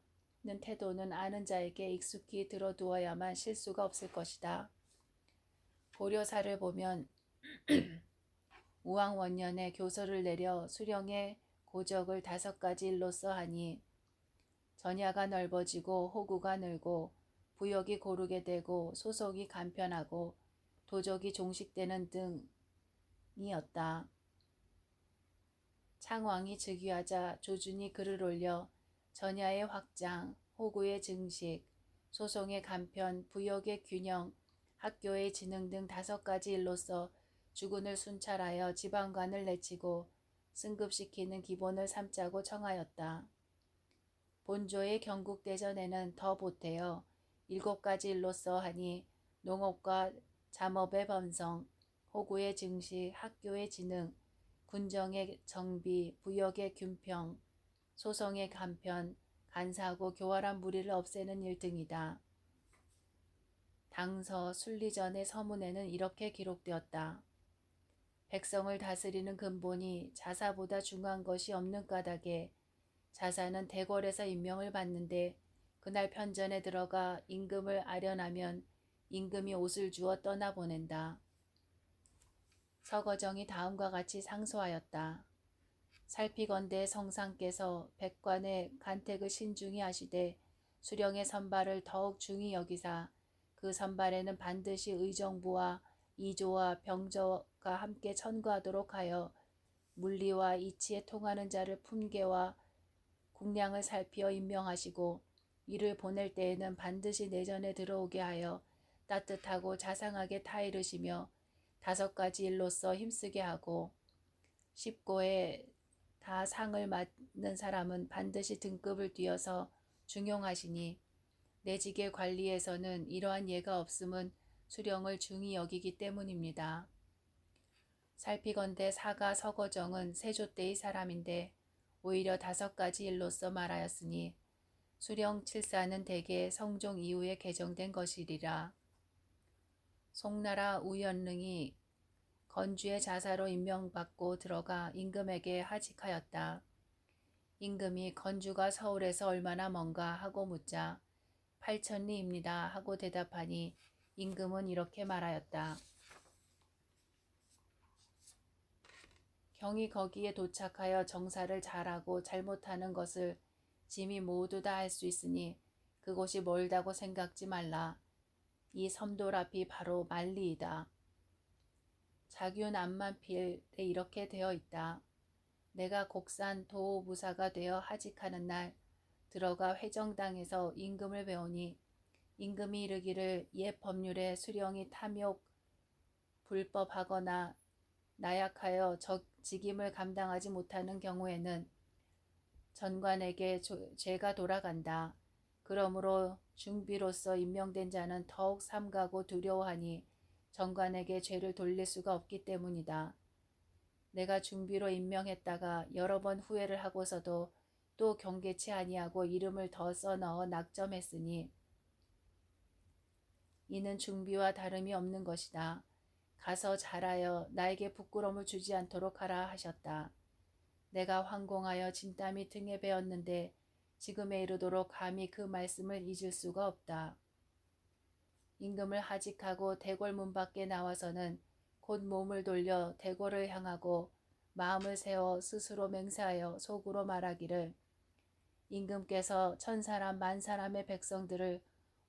태도는 아는 자에게 익숙히 들어두어야만 실수가 없을 것이다. 고려사를 보면 우왕원년에 교서를 내려 수령의 고적을 5가지 일로써 하니 전야가 넓어지고 호구가 늘고 부역이 고르게 되고 소송이 간편하고 도적이 종식되는 등이었다. 창왕이 즉위하자 조준이 글을 올려 전야의 확장, 호구의 증식, 소송의 간편, 부역의 균형, 학교의 진흥 등 5가지 일로써 주군을 순찰하여 지방관을 내치고 승급시키는 기본을 삼자고 청하였다. 본조의 경국대전에는 더 보태어 7가지 일로써 하니 농업과 잠업의 번성, 호구의 증식, 학교의 진흥, 군정의 정비, 부역의 균평, 소송의 간편, 간사하고 교활한 무리를 없애는 일 등이다. 당서 순리전의 서문에는 이렇게 기록되었다. 백성을 다스리는 근본이 자사보다 중요한 것이 없는 까닭에 자사는 대궐에서 임명을 받는데 그날 편전에 들어가 임금을 아련하면 임금이 옷을 주어 떠나보낸다. 서거정이 다음과 같이 상소하였다. 살피건대 성상께서 백관의 간택을 신중히 하시되 수령의 선발을 더욱 중히 여기사 그 선발에는 반드시 의정부와 이조와 병저가 함께 천거하도록 하여 물리와 이치에 통하는 자를 품계와 국량을 살피어 임명하시고 이를 보낼 때에는 반드시 내전에 들어오게 하여 따뜻하고 자상하게 타이르시며 5가지 일로써 힘쓰게 하고 10고에 다 상을 맡는 사람은 반드시 등급을 뛰어서 중용하시니 내직의 관리에서는 이러한 예가 없음은 수령을 중히 여기기 때문입니다. 살피건대 사가 서거정은 세조 때의 사람인데 오히려 5가지 일로써 말하였으니 수령 칠사는 대개 성종 이후에 개정된 것이리라. 송나라 우연릉이 건주의 자사로 임명받고 들어가 임금에게 하직하였다. 임금이 건주가 서울에서 얼마나 먼가 하고 묻자 8천리입니다 하고 대답하니 임금은 이렇게 말하였다. 경이 거기에 도착하여 정사를 잘하고 잘못하는 것을 짐이 모두 다 할 수 있으니 그곳이 멀다고 생각지 말라. 이 섬돌 앞이 바로 만리이다. 자균 암만필에 이렇게 되어 있다. 내가 곡산 도무사가 되어 하직하는 날 들어가 회정당에서 임금을 배우니 임금이 이르기를 옛 법률에 수령이 탐욕 불법하거나 나약하여 직임을 감당하지 못하는 경우에는 전관에게 죄가 돌아간다. 그러므로 중비로서 임명된 자는 더욱 삼가고 두려워하니 전관에게 죄를 돌릴 수가 없기 때문이다. 내가 중비로 임명했다가 여러 번 후회를 하고서도 또 경계치 아니하고 이름을 더 써넣어 낙점했으니 이는 중비와 다름이 없는 것이다. 가서 잘하여 나에게 부끄러움을 주지 않도록 하라 하셨다. 내가 황공하여 진땀이 등에 베었는데 지금에 이르도록 감히 그 말씀을 잊을 수가 없다. 임금을 하직하고 대궐 문 밖에 나와서는 곧 몸을 돌려 대궐을 향하고 마음을 세워 스스로 맹세하여 속으로 말하기를 임금께서 1000사람 10,000사람의 백성들을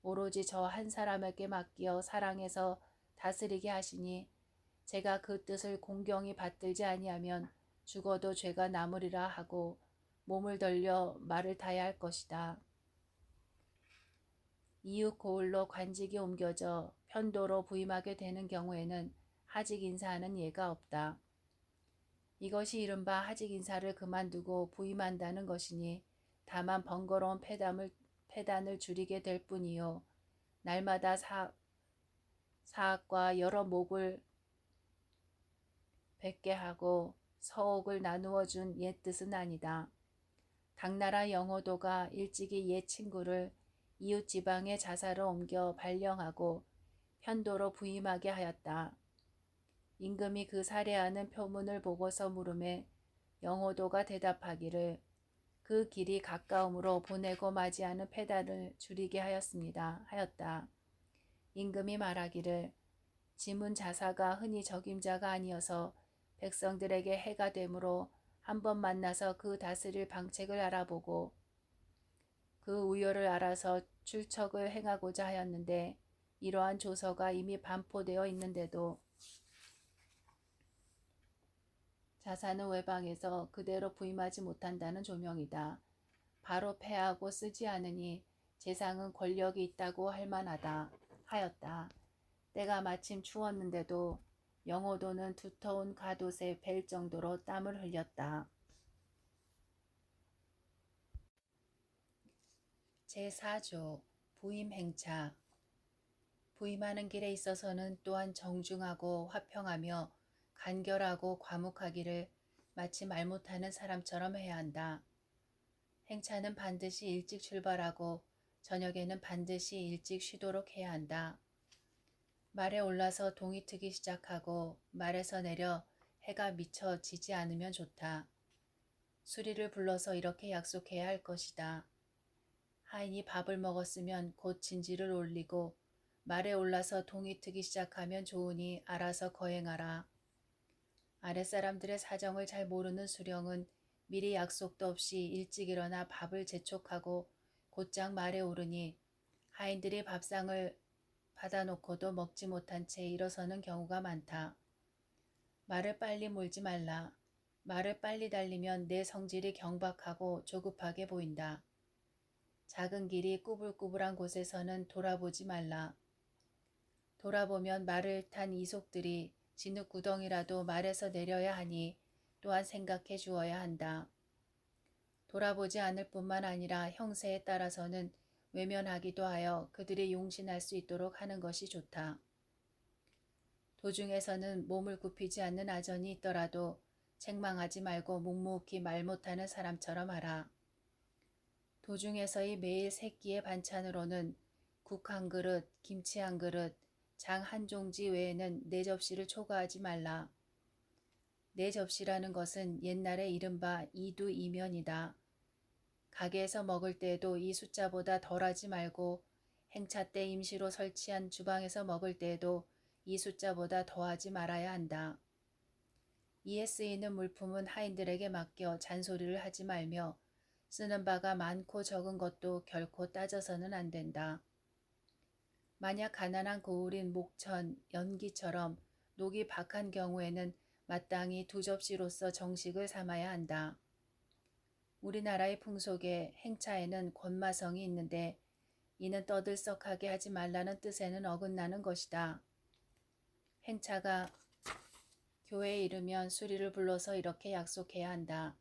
오로지 저 한 사람에게 맡기어 사랑해서 다스리게 하시니 제가 그 뜻을 공경히 받들지 아니하면 죽어도 죄가 남으리라 하고 몸을 돌려 말을 다해야 할 것이다. 이후 고을로 관직이 옮겨져 편도로 부임하게 되는 경우에는 하직 인사하는 예가 없다. 이것이 이른바 하직 인사를 그만두고 부임한다는 것이니 다만 번거로운 폐단을 줄이게 될 뿐이요. 날마다 사학과 여러 목을 뵙게 하고 서옥을 나누어 준 옛 뜻은 아니다. 당나라 영호도가 일찍이 옛 친구를 이웃 지방의 자사로 옮겨 발령하고 편도로 부임하게 하였다. 임금이 그 살해하는 표문을 보고서 물음에 영호도가 대답하기를 그 길이 가까움으로 보내고 맞이하는 패단을 줄이게 하였다. 임금이 말하기를 지문 자사가 흔히 적임자가 아니어서 백성들에게 해가 되므로 한번 만나서 그 다스릴 방책을 알아보고 그 우열을 알아서 출척을 행하고자 하였는데 이러한 조서가 이미 반포되어 있는데도 자사는 외방에서 그대로 부임하지 못한다는 조명이다. 바로 패하고 쓰지 않으니 재상은 권력이 있다고 할 만하다 하였다. 때가 마침 추웠는데도 영호도는 두터운 갓옷에 벨 정도로 땀을 흘렸다. 제4조 부임 행차. 부임하는 길에 있어서는 또한 정중하고 화평하며 간결하고 과묵하기를 마치 말 못하는 사람처럼 해야 한다. 행차는 반드시 일찍 출발하고 저녁에는 반드시 일찍 쉬도록 해야 한다. 말에 올라서 동이 트기 시작하고 말에서 내려 해가 미쳐 지지 않으면 좋다. 수리를 불러서 이렇게 약속해야 할 것이다. 하인이 밥을 먹었으면 곧 진지를 올리고 말에 올라서 동이 트기 시작하면 좋으니 알아서 거행하라. 아랫사람들의 사정을 잘 모르는 수령은 미리 약속도 없이 일찍 일어나 밥을 재촉하고 곧장 말에 오르니 하인들이 밥상을 받아놓고도 먹지 못한 채 일어서는 경우가 많다. 말을 빨리 몰지 말라. 말을 빨리 달리면 내 성질이 경박하고 조급하게 보인다. 작은 길이 꾸불꾸불한 곳에서는 돌아보지 말라. 돌아보면 말을 탄 이속들이 진흙구덩이라도 말에서 내려야 하니 또한 생각해 주어야 한다. 돌아보지 않을 뿐만 아니라 형세에 따라서는 외면하기도 하여 그들이 용신할 수 있도록 하는 것이 좋다. 도중에서는 몸을 굽히지 않는 아전이 있더라도 책망하지 말고 묵묵히 말 못하는 사람처럼 하라. 도중에서의 매일 세 끼의 반찬으로는 국 한 그릇, 김치 한 그릇, 장 한 종지 외에는 네 접시를 초과하지 말라. 네 접시라는 것은 옛날에 이른바 이두이면이다. 가게에서 먹을 때에도 이 숫자보다 덜하지 말고 행차 때 임시로 설치한 주방에서 먹을 때에도 이 숫자보다 더하지 말아야 한다. 이에 쓰이는 물품은 하인들에게 맡겨 잔소리를 하지 말며 쓰는 바가 많고 적은 것도 결코 따져서는 안 된다. 만약 가난한 고을인 목천, 연기처럼 녹이 박한 경우에는 마땅히 두 접시로서 정식을 삼아야 한다. 우리나라의 풍속에 행차에는 권마성이 있는데 이는 떠들썩하게 하지 말라는 뜻에는 어긋나는 것이다. 행차가 교회에 이르면 수리를 불러서 이렇게 약속해야 한다.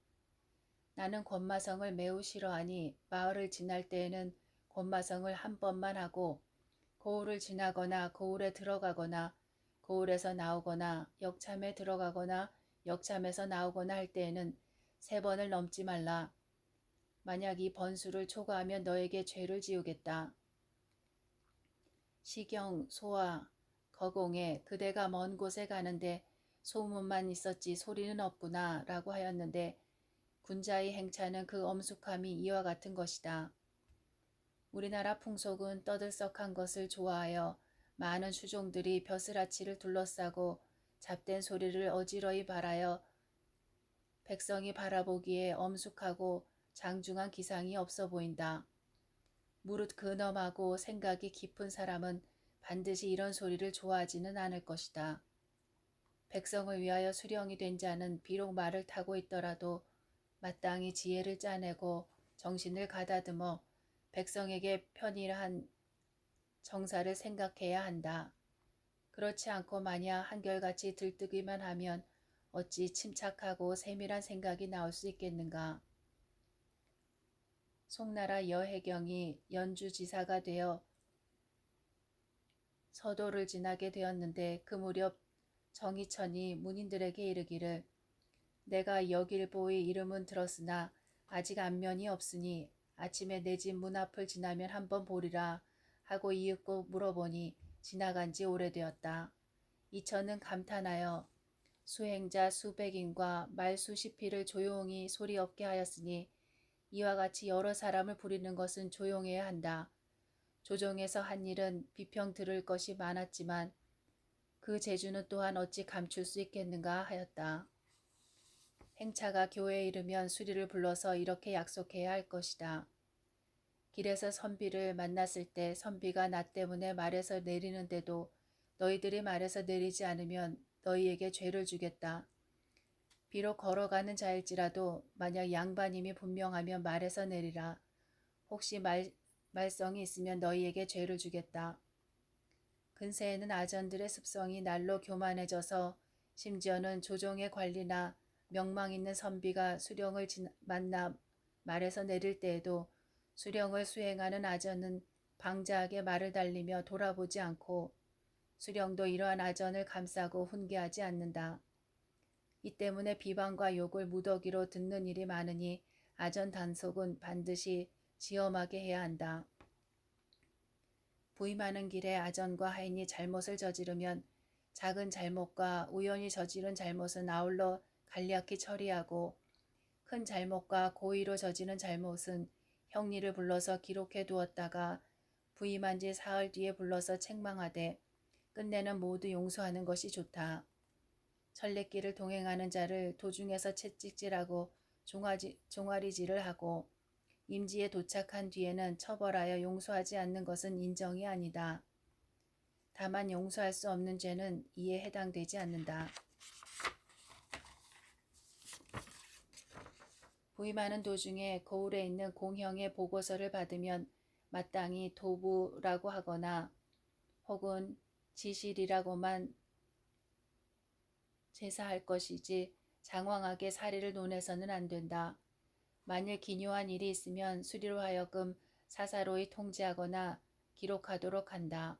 나는 권마성을 매우 싫어하니 마을을 지날 때에는 권마성을 한 번만 하고 고을을 지나거나 고을에 들어가거나 고을에서 나오거나 역참에 들어가거나 역참에서 나오거나 할 때에는 3번을 넘지 말라. 만약 이 번수를 초과하면 너에게 죄를 지우겠다. 시경, 소아, 거공에 그대가 먼 곳에 가는데 소문만 있었지 소리는 없구나 라고 하였는데 군자의 행차는 그 엄숙함이 이와 같은 것이다. 우리나라 풍속은 떠들썩한 것을 좋아하여 많은 수종들이 벼슬아치를 둘러싸고 잡된 소리를 어지러이 바라여 백성이 바라보기에 엄숙하고 장중한 기상이 없어 보인다. 무릇 근엄하고 생각이 깊은 사람은 반드시 이런 소리를 좋아하지는 않을 것이다. 백성을 위하여 수령이 된 자는 비록 말을 타고 있더라도 마땅히 지혜를 짜내고 정신을 가다듬어 백성에게 편일한 정사를 생각해야 한다. 그렇지 않고 마냥 한결같이 들뜨기만 하면 어찌 침착하고 세밀한 생각이 나올 수 있겠는가. 송나라 여해경이 연주지사가 되어 서도를 지나게 되었는데 그 무렵 정희천이 문인들에게 이르기를 내가 여길보의 이름은 들었으나 아직 안면이 없으니 아침에 내 집 문 앞을 지나면 한번 보리라 하고 이윽고 물어보니 지나간 지 오래되었다. 이천은 감탄하여 수행자 수백인과 말 수십 피를 조용히 소리 없게 하였으니 이와 같이 여러 사람을 부리는 것은 조용해야 한다. 조정에서 한 일은 비평 들을 것이 많았지만 그 재주는 또한 어찌 감출 수 있겠는가 하였다. 행차가 교회에 이르면 수리를 불러서 이렇게 약속해야 할 것이다. 길에서 선비를 만났을 때 선비가 나 때문에 말에서 내리는데도 너희들이 말에서 내리지 않으면 너희에게 죄를 주겠다. 비록 걸어가는 자일지라도 만약 양반임이 분명하면 말에서 내리라. 혹시 말썽이 있으면 너희에게 죄를 주겠다. 근세에는 아전들의 습성이 날로 교만해져서 심지어는 조정의 관리나 명망 있는 선비가 수령을 만나 말에서 내릴 때에도 수령을 수행하는 아전은 방자하게 말을 달리며 돌아보지 않고 수령도 이러한 아전을 감싸고 훈계하지 않는다. 이 때문에 비방과 욕을 무더기로 듣는 일이 많으니 아전 단속은 반드시 지엄하게 해야 한다. 부임하는 길에 아전과 하인이 잘못을 저지르면 작은 잘못과 우연히 저지른 잘못은 아울러 간략히 처리하고 큰 잘못과 고의로 저지른 잘못은 형리를 불러서 기록해 두었다가 부임한 지 사흘 뒤에 불러서 책망하되 끝내는 모두 용서하는 것이 좋다. 천례길을 동행하는 자를 도중에서 채찍질하고 종아리질을 하고 임지에 도착한 뒤에는 처벌하여 용서하지 않는 것은 인정이 아니다. 다만 용서할 수 없는 죄는 이에 해당되지 않는다. 부임하는 도중에 거울에 있는 공형의 보고서를 받으면 마땅히 도부라고 하거나 혹은 지실이라고만 제사할 것이지 장황하게 사리를 논해서는 안 된다. 만일 기묘한 일이 있으면 수리로 하여금 사사로이 통지하거나 기록하도록 한다.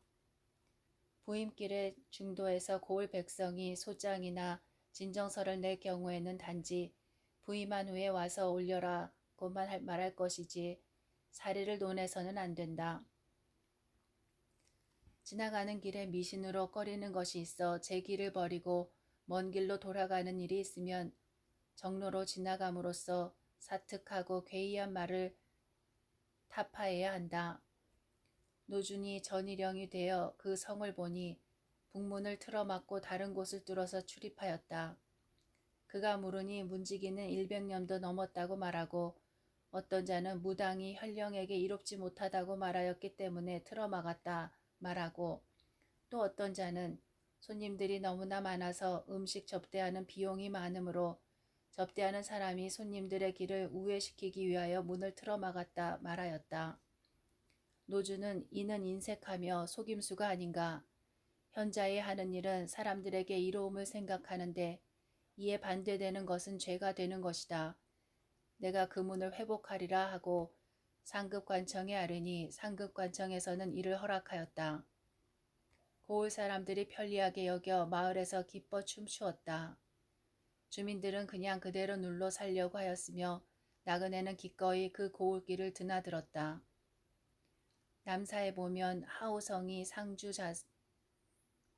부임길의 중도에서 고을 백성이 소장이나 진정서를 낼 경우에는 단지 부임한 후에 와서 올려라고만 말할 것이지 사리를 논해서는 안 된다. 지나가는 길에 미신으로 꺼리는 것이 있어 제 길을 버리고 먼 길로 돌아가는 일이 있으면 정로로 지나감으로써 사특하고 괴이한 말을 타파해야 한다. 노준이 전일령이 되어 그 성을 보니 북문을 틀어막고 다른 곳을 뚫어서 출입하였다. 그가 물으니 문지기는 100년도 넘었다고 말하고 어떤 자는 무당이 현령에게 이롭지 못하다고 말하였기 때문에 틀어막았다 말하고 또 어떤 자는 손님들이 너무나 많아서 음식 접대하는 비용이 많으므로 접대하는 사람이 손님들의 길을 우회시키기 위하여 문을 틀어막았다 말하였다. 노주는 이는 인색하며 속임수가 아닌가. 현자의 하는 일은 사람들에게 이로움을 생각하는데 이에 반대되는 것은 죄가 되는 것이다. 내가 그 문을 회복하리라 하고 상급관청에 아뢰니 상급관청에서는 이를 허락하였다. 고을 사람들이 편리하게 여겨 마을에서 기뻐 춤추었다. 주민들은 그냥 그대로 눌러 살려고 하였으며 나그네는 기꺼이 그 고을길을 드나들었다. 남사에 보면 하우성이 상주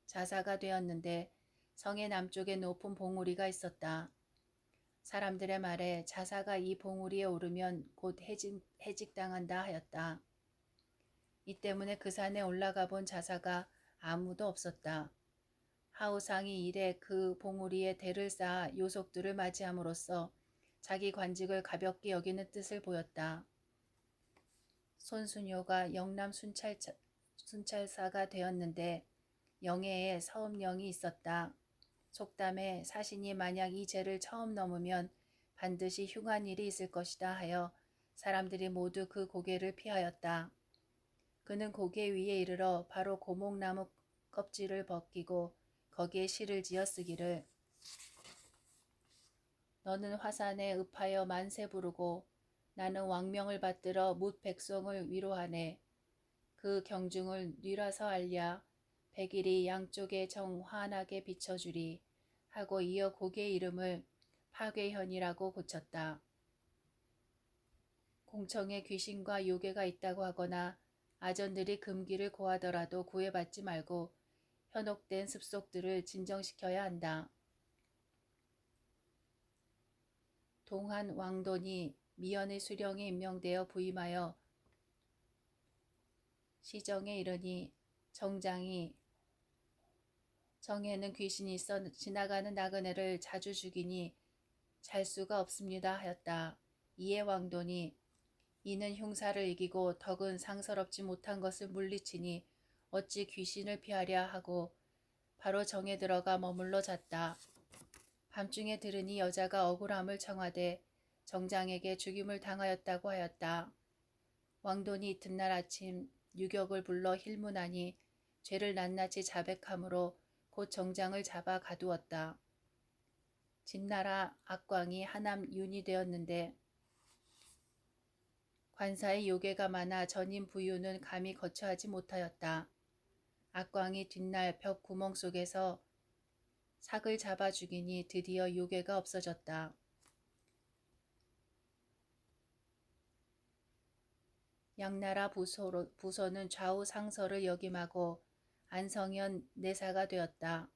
자사가 되었는데 성의 남쪽에 높은 봉우리가 있었다. 사람들의 말에 자사가 이 봉우리에 오르면 곧 해직당한다 하였다. 이 때문에 그 산에 올라가 본 자사가 아무도 없었다. 하우상이 이래 그 봉우리에 대를 쌓아 요속들을 맞이함으로써 자기 관직을 가볍게 여기는 뜻을 보였다. 손순효가 영남 순찰사가 되었는데 영해에 서음령이 있었다. 속담에 사신이 만약 이 죄를 처음 넘으면 반드시 흉한 일이 있을 것이다 하여 사람들이 모두 그 고개를 피하였다. 그는 고개 위에 이르러 바로 고목나무 껍질을 벗기고 거기에 시를 지어 쓰기를 너는 화산에 읍하여 만세 부르고 나는 왕명을 받들어 뭇 백성을 위로하네. 그 경중을 뉘라서 알랴 백일이 양쪽에 정환하게 비춰주리 하고 이어 고개의 이름을 파괴현이라고 고쳤다. 공청에 귀신과 요괴가 있다고 하거나 아전들이 금기를 고하더라도 구애받지 말고 현혹된 습속들을 진정시켜야 한다. 동한 왕돈이 미연의 수령에 임명되어 부임하여 시정에 이르니 정장이 정에는 귀신이 있어 지나가는 나그네를 자주 죽이니 잘 수가 없습니다 하였다. 이에 왕돈이 이는 흉사를 이기고 덕은 상서롭지 못한 것을 물리치니 어찌 귀신을 피하랴 하고 바로 정에 들어가 머물러 잤다. 밤중에 들으니 여자가 억울함을 청하되 정장에게 죽임을 당하였다고 하였다. 왕돈이 이튿날 아침 유격을 불러 힐문하니 죄를 낱낱이 자백함으로 곧 정장을 잡아 가두었다. 진나라 악광이 하남 윤이 되었는데 관사의 요괴가 많아 전임 부유는 감히 거처하지 못하였다. 악광이 뒷날 벽 구멍 속에서 삭을 잡아 죽이니 드디어 요괴가 없어졌다. 양나라 부소는 좌우 상서를 역임하고 안성현 내사가 되었다.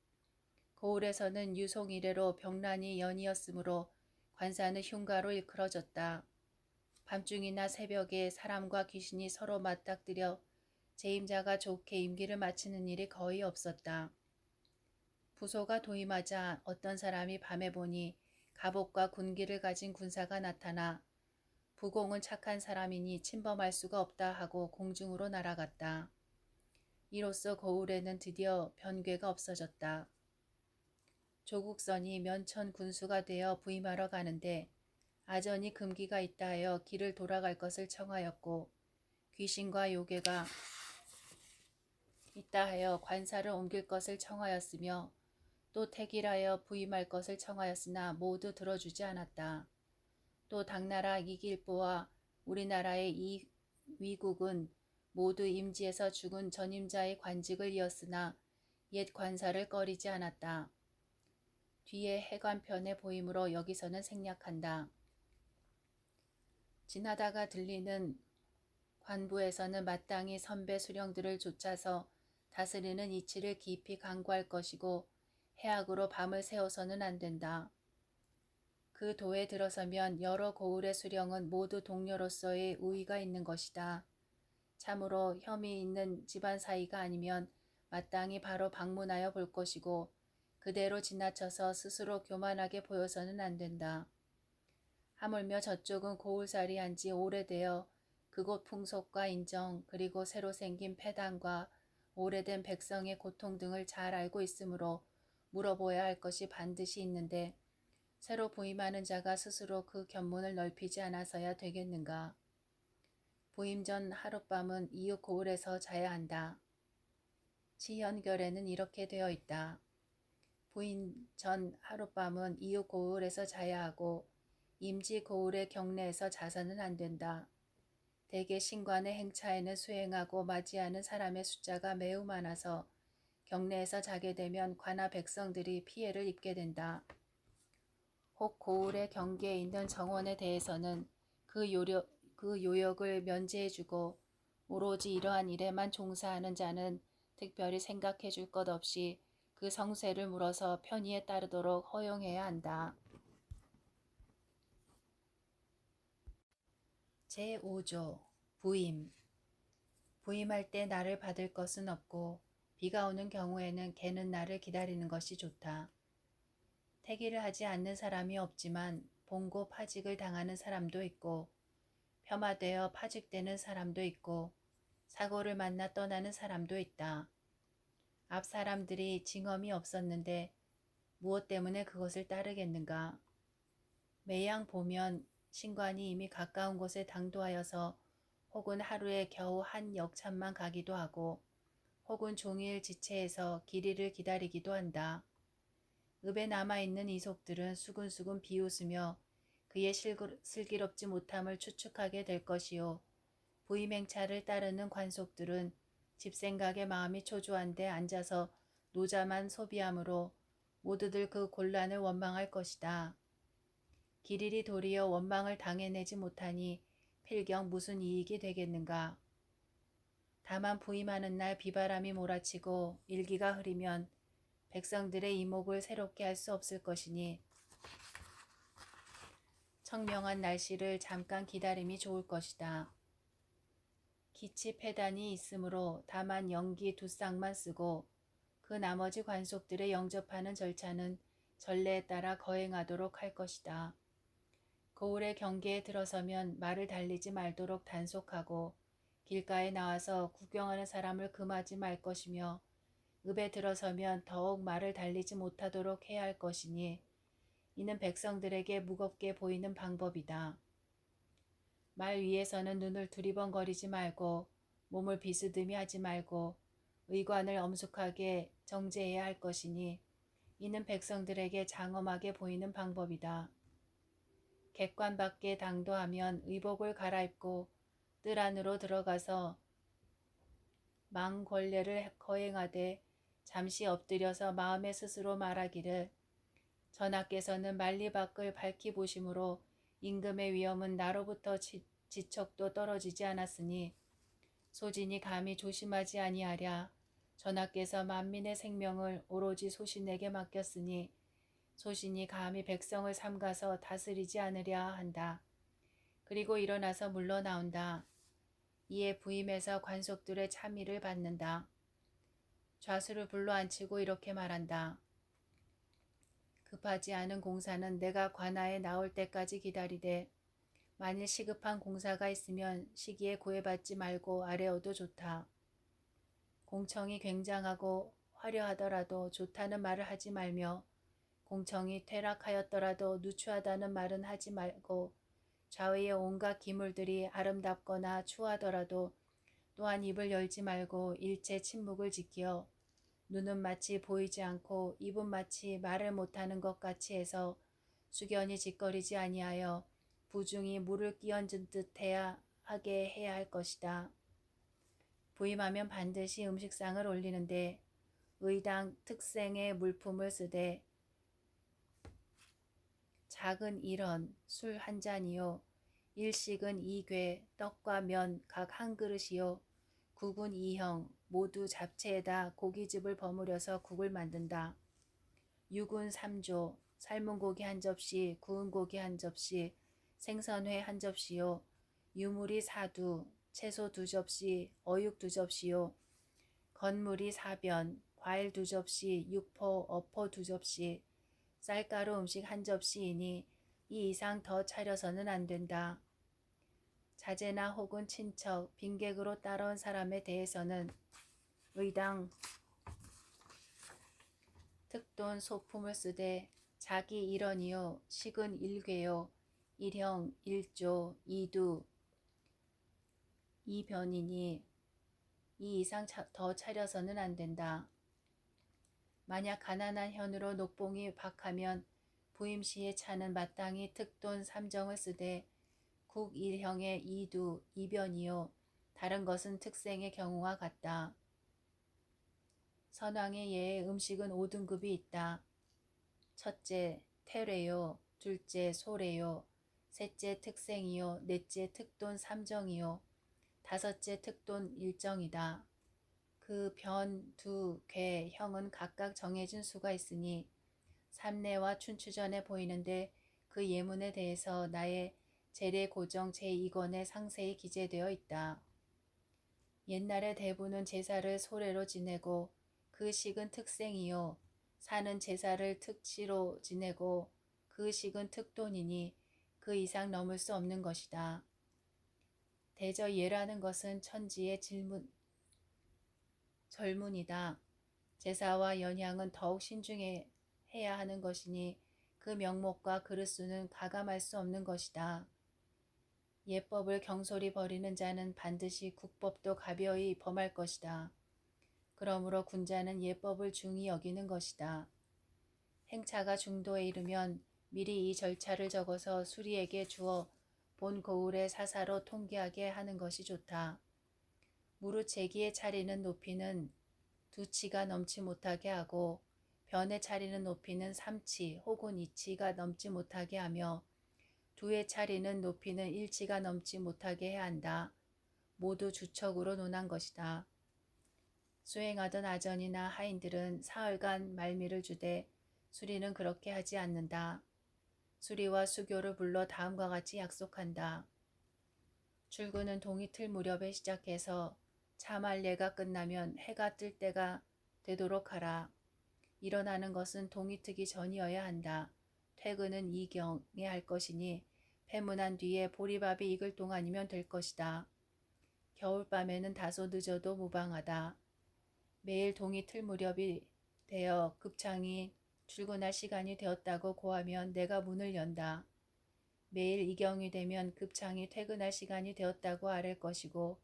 고을에서는 유송 이래로 병란이 연이었으므로 관사는 흉가로 일컬어졌다. 밤중이나 새벽에 사람과 귀신이 서로 맞닥뜨려 재임자가 좋게 임기를 마치는 일이 거의 없었다. 부소가 도임하자 어떤 사람이 밤에 보니 갑옷과 군기를 가진 군사가 나타나 부공은 착한 사람이니 침범할 수가 없다 하고 공중으로 날아갔다. 이로써 고을에는 드디어 변괴가 없어졌다. 조국선이 면천 군수가 되어 부임하러 가는데 아전이 금기가 있다 하여 길을 돌아갈 것을 청하였고 귀신과 요괴가 있다 하여 관사를 옮길 것을 청하였으며 또 택일하여 부임할 것을 청하였으나 모두 들어주지 않았다. 또 당나라 이길보와 우리나라의 이 위국은 모두 임지에서 죽은 전임자의 관직을 이었으나 옛 관사를 꺼리지 않았다. 뒤에 해관편의 보임으로 여기서는 생략한다. 지나다가 들리는 관부에서는 마땅히 선배 수령들을 쫓아서 다스리는 이치를 깊이 강구할 것이고 해악으로 밤을 새워서는 안 된다. 그 도에 들어서면 여러 고을의 수령은 모두 동료로서의 우위가 있는 것이다. 참으로 혐의 있는 집안 사이가 아니면 마땅히 바로 방문하여 볼 것이고 그대로 지나쳐서 스스로 교만하게 보여서는 안 된다. 하물며 저쪽은 고을살이 한 지 오래되어 그곳 풍속과 인정 그리고 새로 생긴 폐단과 오래된 백성의 고통 등을 잘 알고 있으므로 물어보아야 할 것이 반드시 있는데 새로 부임하는 자가 스스로 그 견문을 넓히지 않아서야 되겠는가. 부임 전 하룻밤은 이웃 고을에서 자야 한다. 시현결에는 이렇게 되어 있다. 부임 전 하룻밤은 이웃 고을에서 자야 하고 임지 고을의 경내에서 자서는 안 된다. 대개 신관의 행차에는 수행하고 맞이하는 사람의 숫자가 매우 많아서 경내에서 자게 되면 관아 백성들이 피해를 입게 된다. 혹 고을의 경계에 있는 정원에 대해서는 그 요역을 면제해주고 오로지 이러한 일에만 종사하는 자는 특별히 생각해 줄 것 없이 그 성세를 물어서 편의에 따르도록 허용해야 한다. 제5조 부임. 부임할 때 나를 받을 것은 없고 비가 오는 경우에는 개는 나를 기다리는 것이 좋다. 태기를 하지 않는 사람이 없지만 봉고 파직을 당하는 사람도 있고 폄하되어 파직되는 사람도 있고 사고를 만나 떠나는 사람도 있다. 앞 사람들이 징험이 없었는데 무엇 때문에 그것을 따르겠는가. 매양 보면 신관이 이미 가까운 곳에 당도하여서 혹은 하루에 겨우 한 역참만 가기도 하고 혹은 종일 지체해서 길이를 기다리기도 한다. 읍에 남아있는 이속들은 수근수근 비웃으며 그의 슬기롭지 못함을 추측하게 될 것이요. 부임행차를 따르는 관속들은 집생각에 마음이 초조한데 앉아서 노자만 소비하므로 모두들 그 곤란을 원망할 것이다. 길일이 도리어 원망을 당해내지 못하니 필경 무슨 이익이 되겠는가. 다만 부임하는 날 비바람이 몰아치고 일기가 흐리면 백성들의 이목을 새롭게 할 수 없을 것이니 청명한 날씨를 잠깐 기다림이 좋을 것이다. 기치 폐단이 있으므로 다만 연기 두 쌍만 쓰고 그 나머지 관속들의 영접하는 절차는 전례에 따라 거행하도록 할 것이다. 거울의 경계에 들어서면 말을 달리지 말도록 단속하고 길가에 나와서 구경하는 사람을 금하지 말 것이며 읍에 들어서면 더욱 말을 달리지 못하도록 해야 할 것이니 이는 백성들에게 무겁게 보이는 방법이다. 말 위에서는 눈을 두리번거리지 말고 몸을 비스듬히 하지 말고 의관을 엄숙하게 정제해야 할 것이니 이는 백성들에게 장엄하게 보이는 방법이다. 객관 밖에 당도하면 의복을 갈아입고 뜰 안으로 들어가서 망권례를 거행하되 잠시 엎드려서 마음에 스스로 말하기를 전하께서는 만리밖을 밝히 보심으로 임금의 위엄은 나로부터 지척도 떨어지지 않았으니 소진이 감히 조심하지 아니하랴. 전하께서 만민의 생명을 오로지 소신에게 맡겼으니 소신이 감히 백성을 삼가서 다스리지 않으랴 한다. 그리고 일어나서 물러나온다. 이에 부임해서 관속들의 참의를 받는다. 좌수를 불러앉히고 이렇게 말한다. 급하지 않은 공사는 내가 관하에 나올 때까지 기다리되 만일 시급한 공사가 있으면 시기에 구애받지 말고 아뢰어도 좋다. 공청이 굉장하고 화려하더라도 좋다는 말을 하지 말며 공청이 퇴락하였더라도 누추하다는 말은 하지 말고 좌우의 온갖 기물들이 아름답거나 추하더라도 또한 입을 열지 말고 일체 침묵을 지켜 눈은 마치 보이지 않고 입은 마치 말을 못하는 것 같이 해서 수견이 짓거리지 아니하여 부중이 물을 끼얹은 듯 하게 해야 할 것이다. 부임하면 반드시 음식상을 올리는데 의당 특생의 물품을 쓰되 작은 1원 술 한 잔이요 일식은 2궤 떡과 면 각 한 그릇이요 국은 2형 모두 잡채에다 고깃즙을 버무려서 국을 만든다. 육은 3조 삶은 고기 한 접시 구운 고기 한 접시 생선회 한 접시요 유물이 4두 채소 2접시 어육 2접시요 건물이 4변 과일 2접시 육포 어포 2접시 쌀가루 음식 한 접시이니 이 이상 더 차려서는 안 된다. 자제나 혹은 친척, 빈객으로 따라온 사람에 대해서는 의당 특돈 소품을 쓰되 자기 1원이요 식은 1궤요 1형 1조 2두 2변이니 이 이상 더 차려서는 안 된다. 만약 가난한 현으로 녹봉이 박하면 부임시에 차는 마땅히 특돈 3정을 쓰되 국 1형의 2두 2변이요 다른 것은 특생의 경우와 같다. 선왕의 예에 음식은 5등급이 있다. 첫째 태례요 둘째 소례요 셋째 특생이요 넷째 특돈 3정이요 다섯째 특돈 1정이다. 그 변, 두, 궤, 형은 각각 정해진 수가 있으니 삼례와 춘추전에 보이는데 그 예문에 대해서 나의 제례고정 제2권에 상세히 기재되어 있다. 옛날에 대부는 제사를 소례로 지내고 그 식은 특생이요 사는 제사를 특시로 지내고 그 식은 특돈이니 그 이상 넘을 수 없는 것이다. 대저 예라는 것은 천지의 절문이다. 제사와 연향은 더욱 신중해야 하는 것이니 그 명목과 그릇수는 가감할 수 없는 것이다. 예법을 경솔히 버리는 자는 반드시 국법도 가벼이 범할 것이다. 그러므로 군자는 예법을 중히 여기는 것이다. 행차가 중도에 이르면 미리 이 절차를 적어서 수리에게 주어 본 거울에 사사로 통계하게 하는 것이 좋다. 무릇 제기에 차리는 높이는 2치가 넘지 못하게 하고 변에 차리는 높이는 3치 혹은 2치가 넘지 못하게 하며 두에 차리는 높이는 1치가 넘지 못하게 해야 한다. 모두 주척으로 논한 것이다. 수행하던 아전이나 하인들은 사흘간 말미를 주되 수리는 그렇게 하지 않는다. 수리와 수교를 불러 다음과 같이 약속한다. 출근은 동이틀 무렵에 시작해서 차말례가 끝나면 해가 뜰 때가 되도록 하라. 일어나는 것은 동이 트기 전이어야 한다. 퇴근은 이경에 할 것이니 패문한 뒤에 보리밥이 익을 동안이면 될 것이다. 겨울밤에는 다소 늦어도 무방하다. 매일 동이 틀 무렵이 되어 급창이 출근할 시간이 되었다고 고하면 내가 문을 연다. 매일 이경이 되면 급창이 퇴근할 시간이 되었다고 아랠 것이고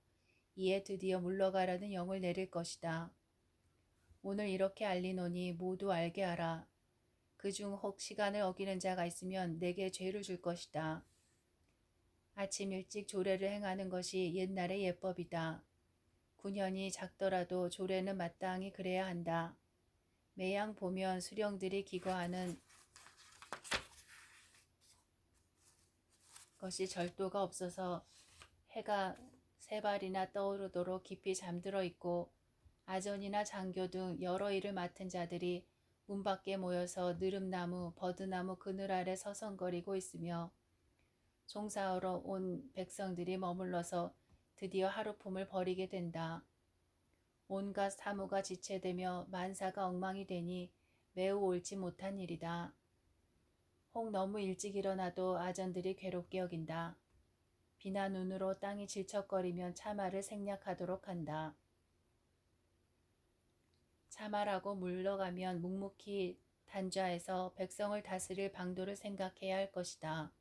이에 드디어 물러가라는 영을 내릴 것이다. 오늘 이렇게 알리노니 모두 알게 하라. 그중 혹 시간을 어기는 자가 있으면 내게 죄를 줄 것이다. 아침 일찍 조례를 행하는 것이 옛날의 예법이다. 9년이 작더라도 조례는 마땅히 그래야 한다. 매양 보면 수령들이 기거하는 것이 절도가 없어서 해가 세 발이나 떠오르도록 깊이 잠들어 있고 아전이나 장교 등 여러 일을 맡은 자들이 문 밖에 모여서 느릅나무, 버드나무 그늘 아래 서성거리고 있으며 송사하러 온 백성들이 머물러서 드디어 하루품을 벌이게 된다. 온갖 사무가 지체되며 만사가 엉망이 되니 매우 옳지 못한 일이다. 혹 너무 일찍 일어나도 아전들이 괴롭게 여긴다. 비나 눈으로 땅이 질척거리면 차마를 생략하도록 한다. 차말하고 물러가면 묵묵히 단좌해서 백성을 다스릴 방도를 생각해야 할 것이다.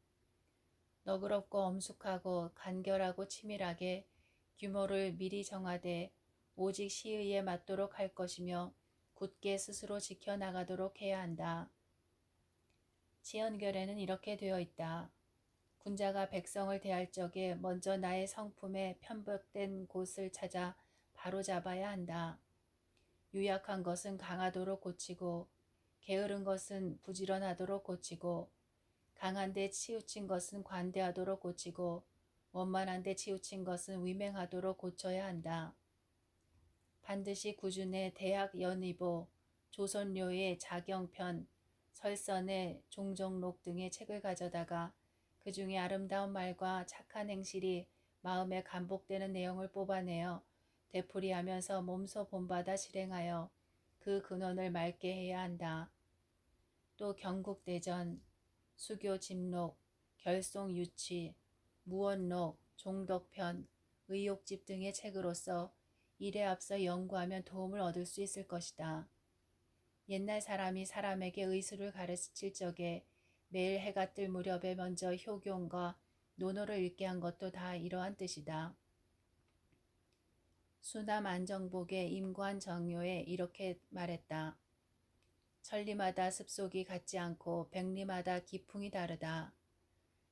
너그럽고 엄숙하고 간결하고 치밀하게 규모를 미리 정하되 오직 시의에 맞도록 할 것이며 굳게 스스로 지켜나가도록 해야 한다. 치연결에는 이렇게 되어 있다. 군자가 백성을 대할 적에 먼저 나의 성품에 편벽된 곳을 찾아 바로잡아야 한다. 유약한 것은 강하도록 고치고 게으른 것은 부지런하도록 고치고 강한데 치우친 것은 관대하도록 고치고 원만한데 치우친 것은 위맹하도록 고쳐야 한다. 반드시 구준의 대학 연의보, 조선료의 자경편, 설선의 종정록 등의 책을 가져다가 그 중에 아름다운 말과 착한 행실이 마음에 감복되는 내용을 뽑아내어 되풀이하면서 몸소 본받아 실행하여 그 근원을 맑게 해야 한다. 또 경국대전, 수교집록, 결송유치, 무언록, 종덕편, 의욕집 등의 책으로서 일에 앞서 연구하면 도움을 얻을 수 있을 것이다. 옛날 사람이 사람에게 의술을 가르칠 적에 매일 해가 뜰 무렵에 먼저 효경과 논어를 읽게 한 것도 다 이러한 뜻이다. 수남 안정복의 임관정요에 이렇게 말했다. 천리마다 습속이 같지 않고 백리마다 기풍이 다르다.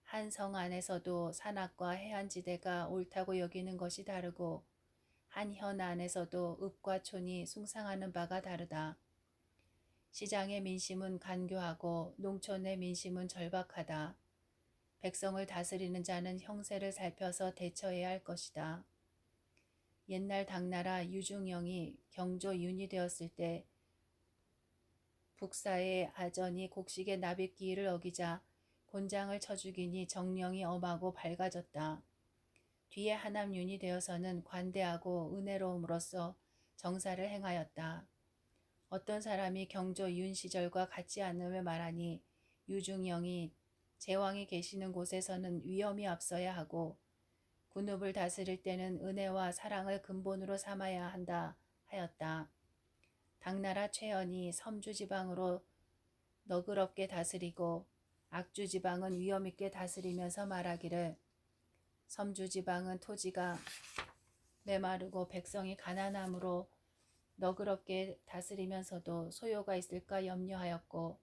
한 성 안에서도 산악과 해안지대가 옳다고 여기는 것이 다르고 한 현 안에서도 읍과 촌이 숭상하는 바가 다르다. 시장의 민심은 간교하고 농촌의 민심은 절박하다. 백성을 다스리는 자는 형세를 살펴서 대처해야 할 것이다. 옛날 당나라 유중영이 경조윤이 되었을 때 북사의 아전이 곡식의 납입기일을 어기자 곤장을 쳐 죽이니 정령이 엄하고 밝아졌다. 뒤에 하남윤이 되어서는 관대하고 은혜로움으로써 정사를 행하였다. 어떤 사람이 경조윤 시절과 같지 않음을 말하니 유중영이 제왕이 계시는 곳에서는 위엄이 앞서야 하고 군읍을 다스릴 때는 은혜와 사랑을 근본으로 삼아야 한다 하였다. 당나라 최연이 섬주지방으로 너그럽게 다스리고 악주지방은 위엄있게 다스리면서 말하기를 섬주지방은 토지가 메마르고 백성이 가난함으로 너그럽게 다스리면서도 소요가 있을까 염려하였고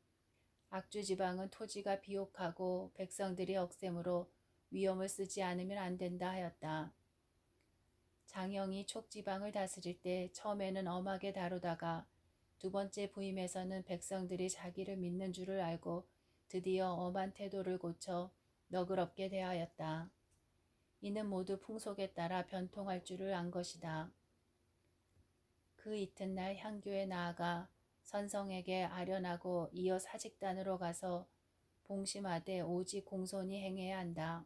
악주지방은 토지가 비옥하고 백성들이 억셈으로 위엄을 쓰지 않으면 안 된다 하였다. 장영이 촉지방을 다스릴 때 처음에는 엄하게 다루다가 두 번째 부임에서는 백성들이 자기를 믿는 줄을 알고 드디어 엄한 태도를 고쳐 너그럽게 대하였다. 이는 모두 풍속에 따라 변통할 줄을 안 것이다. 그 이튿날 향교에 나아가 선성에게 아련하고 이어 사직단으로 가서 봉심하되 오직 공손히 행해야 한다.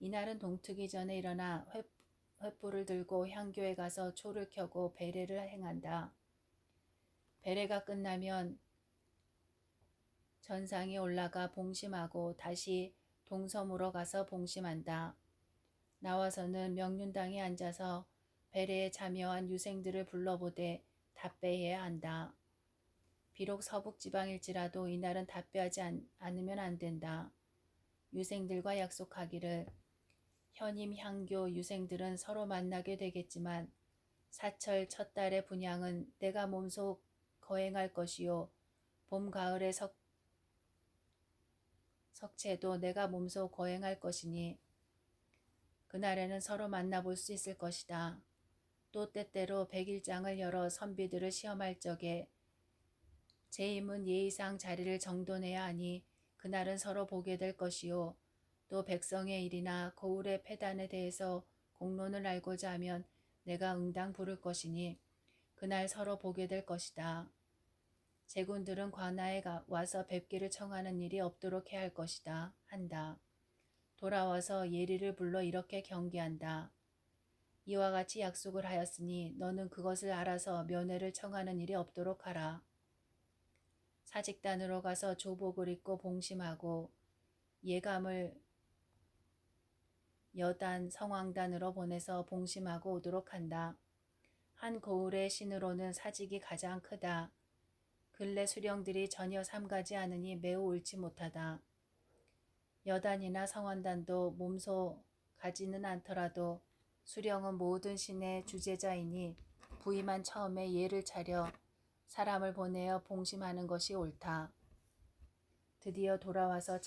이날은 동트기 전에 일어나 횃불을 들고 향교에 가서 초를 켜고 배례를 행한다. 배례가 끝나면 전상에 올라가 봉심하고 다시 동섬으로 가서 봉심한다. 나와서는 명륜당에 앉아서 배례에 참여한 유생들을 불러보되 답배해야 한다. 비록 서북지방일지라도 이날은 답배하지 않으면 안 된다. 유생들과 약속하기를 현임 향교 유생들은 서로 만나게 되겠지만 사철 첫 달의 분향은 내가 몸소 거행할 것이요 봄 가을의 석채도 내가 몸소 거행할 것이니 그날에는 서로 만나볼 수 있을 것이다. 또 때때로 백일장을 열어 선비들을 시험할 적에 재임은 예의상 자리를 정돈해야 하니 그날은 서로 보게 될 것이요 또 백성의 일이나 고을의 폐단에 대해서 공론을 알고자 하면 내가 응당 부를 것이니 그날 서로 보게 될 것이다. 제군들은 관아에 와서 뵙기를 청하는 일이 없도록 해야 할 것이다. 한다. 돌아와서 예리를 불러 이렇게 경계한다. 이와 같이 약속을 하였으니 너는 그것을 알아서 면회를 청하는 일이 없도록 하라. 사직단으로 가서 조복을 입고 봉심하고 예감을 여단 성황단으로 보내서 봉심하고 오도록 한다. 한 고을의 신으로는 사직이 가장 크다. 근래 수령들이 전혀 삼가지 않으니 매우 옳지 못하다. 여단이나 성원단도 몸소 가지는 않더라도 수령은 모든 신의 주제자이니 부임한 처음에 예를 차려 사람을 보내어 봉심하는 것이 옳다. 드디어 돌아와서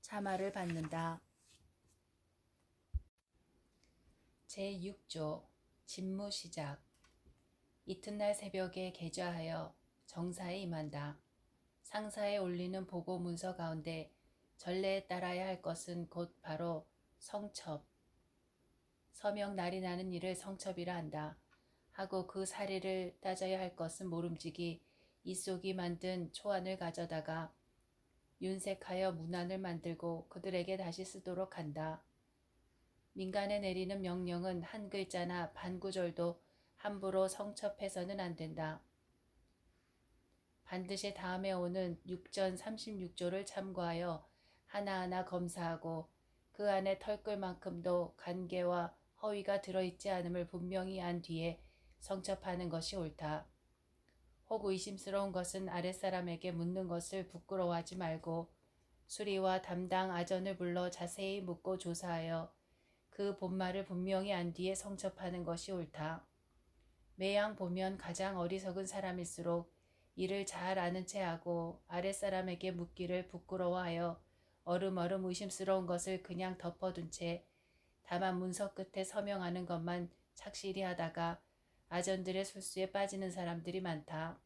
참화를 받는다. 제6조 진무 시작. 이튿날 새벽에 계좌하여 정사에 임한다. 상사에 올리는 보고 문서 가운데 전례에 따라야 할 것은 곧 바로 성첩, 서명 날이 나는 일을 성첩이라 한다. 하고 그 사례를 따져야 할 것은 모름지기 이속이 만든 초안을 가져다가 윤색하여 문안을 만들고 그들에게 다시 쓰도록 한다. 민간에 내리는 명령은 한 글자나 반구절도 함부로 성첩해서는 안 된다. 반드시 다음에 오는 6전 36조를 참고하여 하나하나 검사하고 그 안에 털끌만큼도 간계와 허위가 들어있지 않음을 분명히 안 뒤에 성첩하는 것이 옳다. 혹 의심스러운 것은 아랫사람에게 묻는 것을 부끄러워하지 말고 수리와 담당 아전을 불러 자세히 묻고 조사하여 그 본말을 분명히 안 뒤에 성첩하는 것이 옳다. 매양 보면 가장 어리석은 사람일수록 이를 잘 아는 체하고 아랫사람에게 묻기를 부끄러워하여 얼음얼음 의심스러운 것을 그냥 덮어둔 채 다만 문서 끝에 서명하는 것만 착실히 하다가 아전들의 술수에 빠지는 사람들이 많다.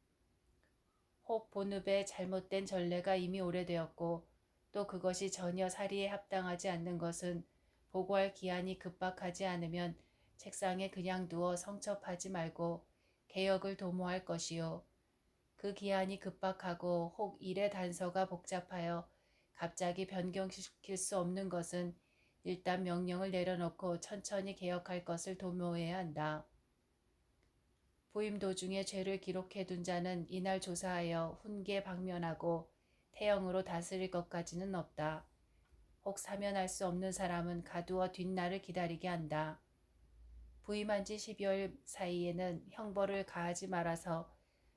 혹 본읍에 잘못된 전례가 이미 오래되었고 또 그것이 전혀 사리에 합당하지 않는 것은 보고할 기한이 급박하지 않으면 책상에 그냥 두어 성첩하지 말고 개역을 도모할 것이요. 그 기한이 급박하고 혹 일의 단서가 복잡하여 갑자기 변경시킬 수 없는 것은 일단 명령을 내려놓고 천천히 개혁할 것을 도모해야 한다. 부임 도중에 죄를 기록해둔 자는 이날 조사하여 훈계 방면하고 태형으로 다스릴 것까지는 없다. 혹 사면할 수 없는 사람은 가두어 뒷날을 기다리게 한다. 부임한 지 12월 사이에는 형벌을 가하지 말아서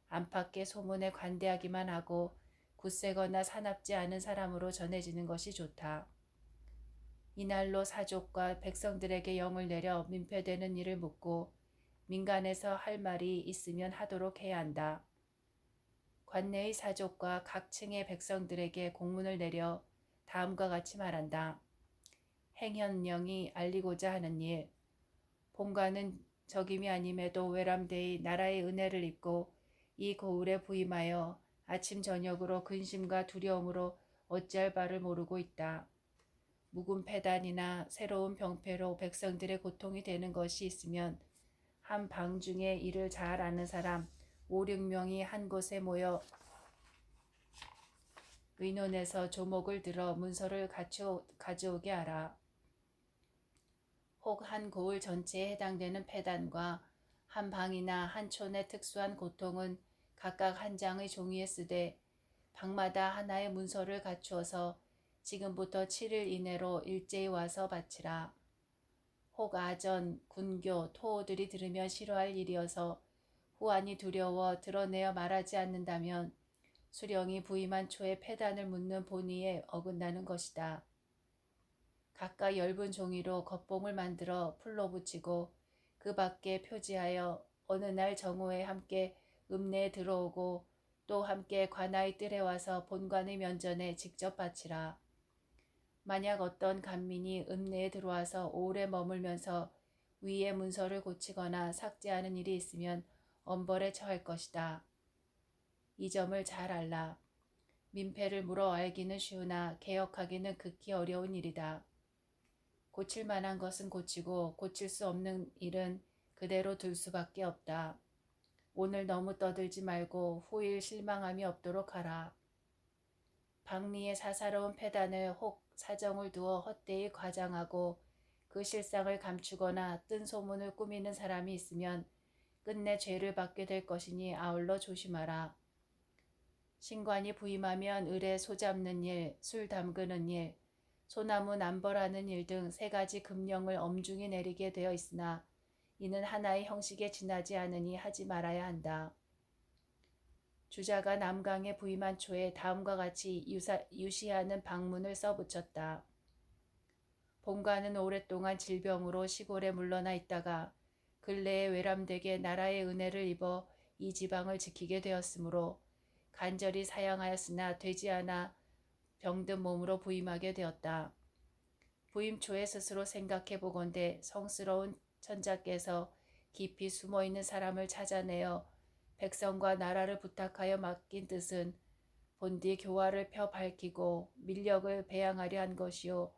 안팎의 소문에 관대하기만 하고 굳세거나 사납지 않은 사람으로 전해지는 것이 좋다. 이날로 사족과 백성들에게 영을 내려 민폐되는 일을 묻고 민간에서 할 말이 있으면 하도록 해야 한다. 관내의 사족과 각 층의 백성들에게 공문을 내려 다음과 같이 말한다. 행현령이 알리고자 하는 일. 본관은 적임이 아님에도 외람되이 나라의 은혜를 입고 이 고을에 부임하여 아침 저녁으로 근심과 두려움으로 어찌할 바를 모르고 있다. 묵은 패단이나 새로운 병폐로 백성들의 고통이 되는 것이 있으면 한 방 중에 이를 잘 아는 사람 5, 6명이 한 곳에 모여 의논해서 조목을 들어 문서를 가져오게 하라. 혹 한 고을 전체에 해당되는 패단과 한 방이나 한 촌의 특수한 고통은 각각 한 장의 종이에 쓰되 방마다 하나의 문서를 갖추어서 지금부터 7일 이내로 일제히 와서 바치라. 혹 아전, 군교, 토호들이 들으면 싫어할 일이어서 후안이 두려워 드러내어 말하지 않는다면 수령이 부임한 초에 패단을 묻는 본의에 어긋나는 것이다. 각각 엷은 종이로 겉봉을 만들어 풀로 붙이고 그 밖에 표지하여 어느 날 정오에 함께 읍내에 들어오고 또 함께 관아의 뜰에 와서 본관의 면전에 직접 바치라. 만약 어떤 간민이 읍내에 들어와서 오래 머물면서 위의 문서를 고치거나 삭제하는 일이 있으면 엄벌에 처할 것이다. 이 점을 잘 알라. 민폐를 물어 알기는 쉬우나 개혁하기는 극히 어려운 일이다. 고칠 만한 것은 고치고 고칠 수 없는 일은 그대로 둘 수밖에 없다. 오늘 너무 떠들지 말고 후일 실망함이 없도록 하라. 박리의 사사로운 패단을 혹 사정을 두어 헛되이 과장하고 그 실상을 감추거나 뜬 소문을 꾸미는 사람이 있으면 끝내 죄를 받게 될 것이니 아울러 조심하라. 신관이 부임하면 을에 소 잡는 일, 술 담그는 일, 소나무 남벌하는 일 등 3가지 금령을 엄중히 내리게 되어 있으나 이는 하나의 형식에 지나지 않으니 하지 말아야 한다. 주자가 남강에 부임한 초에 다음과 같이 유시하는 방문을 써붙였다. 본관은 오랫동안 질병으로 시골에 물러나 있다가 근래에 외람되게 나라의 은혜를 입어 이 지방을 지키게 되었으므로 간절히 사양하였으나 되지 않아 병든 몸으로 부임하게 되었다. 부임 초에 스스로 생각해 보건대 성스러운 천자께서 깊이 숨어있는 사람을 찾아내어 백성과 나라를 부탁하여 맡긴 뜻은 본디 교화를 펴 밝히고 민력을 배양하려 한 것이요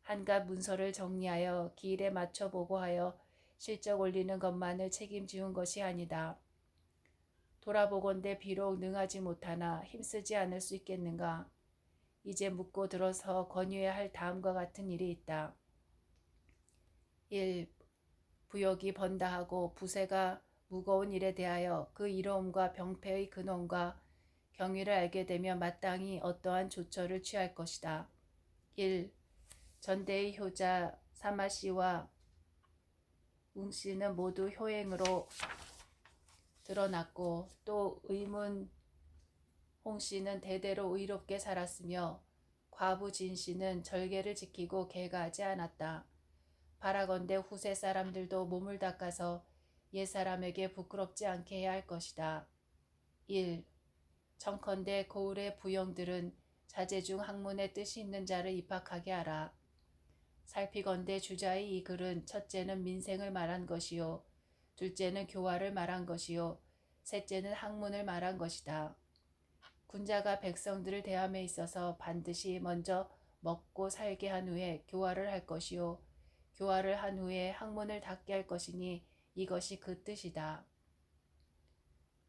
한갓 문서를 정리하여 기일에 맞춰 보고하여 실적 올리는 것만을 책임지운 것이 아니다. 돌아보건대 비록 능하지 못하나 힘쓰지 않을 수 있겠는가. 이제 묻고 들어서 권유해야 할 다음과 같은 일이 있다. 1. 부역이 번다하고 부세가 무거운 일에 대하여 그 이로움과 병폐의 근원과 경위를 알게 되면 마땅히 어떠한 조처를 취할 것이다. 1. 전대의 효자 사마씨와 웅씨는 모두 효행으로 드러났고 또 의문 홍씨는 대대로 의롭게 살았으며 과부 진씨는 절개를 지키고 계가하지 않았다. 바라건대 후세 사람들도 몸을 닦아서 옛사람에게 부끄럽지 않게 해야 할 것이다. 1. 청컨대 고을의 부영들은 자제 중 학문에 뜻이 있는 자를 입학하게 하라. 살피건대 주자의 이 글은 첫째는 민생을 말한 것이요 둘째는 교화를 말한 것이요 셋째는 학문을 말한 것이다. 군자가 백성들을 대함에 있어서 반드시 먼저 먹고 살게 한 후에 교화를 할 것이요 교화를 한 후에 학문을 닦게 할 것이니 이것이 그 뜻이다.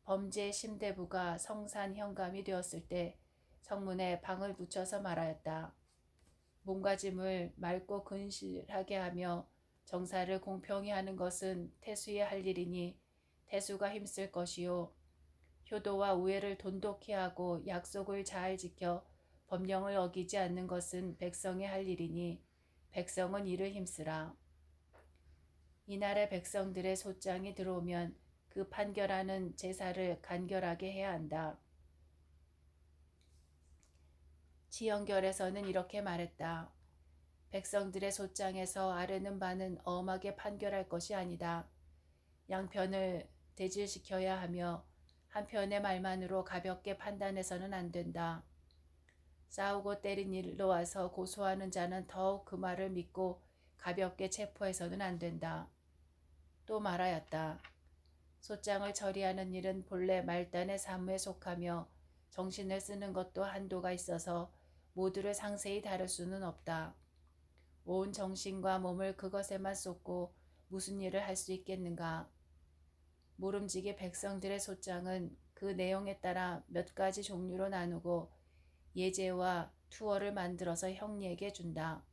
범제 심대부가 성산 현감이 되었을 때 성문에 방을 붙여서 말하였다. 몸가짐을 맑고 근실하게 하며 정사를 공평히 하는 것은 태수의 할 일이니 태수가 힘쓸 것이요 효도와 우애를 돈독히 하고 약속을 잘 지켜 법령을 어기지 않는 것은 백성의 할 일이니 백성은 이를 힘쓰라. 이날의 백성들의 소장이 들어오면 그 판결하는 제사를 간결하게 해야 한다. 지연결에서는 이렇게 말했다. 백성들의 소장에서 아뢰는 바는 엄하게 판결할 것이 아니다. 양편을 대질시켜야 하며 한편의 말만으로 가볍게 판단해서는 안 된다. 싸우고 때린 일로 와서 고소하는 자는 더욱 그 말을 믿고 가볍게 체포해서는 안 된다. 또 말하였다. 소장을 처리하는 일은 본래 말단의 사무에 속하며 정신을 쓰는 것도 한도가 있어서 모두를 상세히 다룰 수는 없다. 온 정신과 몸을 그것에만 쏟고 무슨 일을 할 수 있겠는가. 모름지기 백성들의 소장은 그 내용에 따라 몇 가지 종류로 나누고 예제와 투어를 만들어서 형리에게 준다.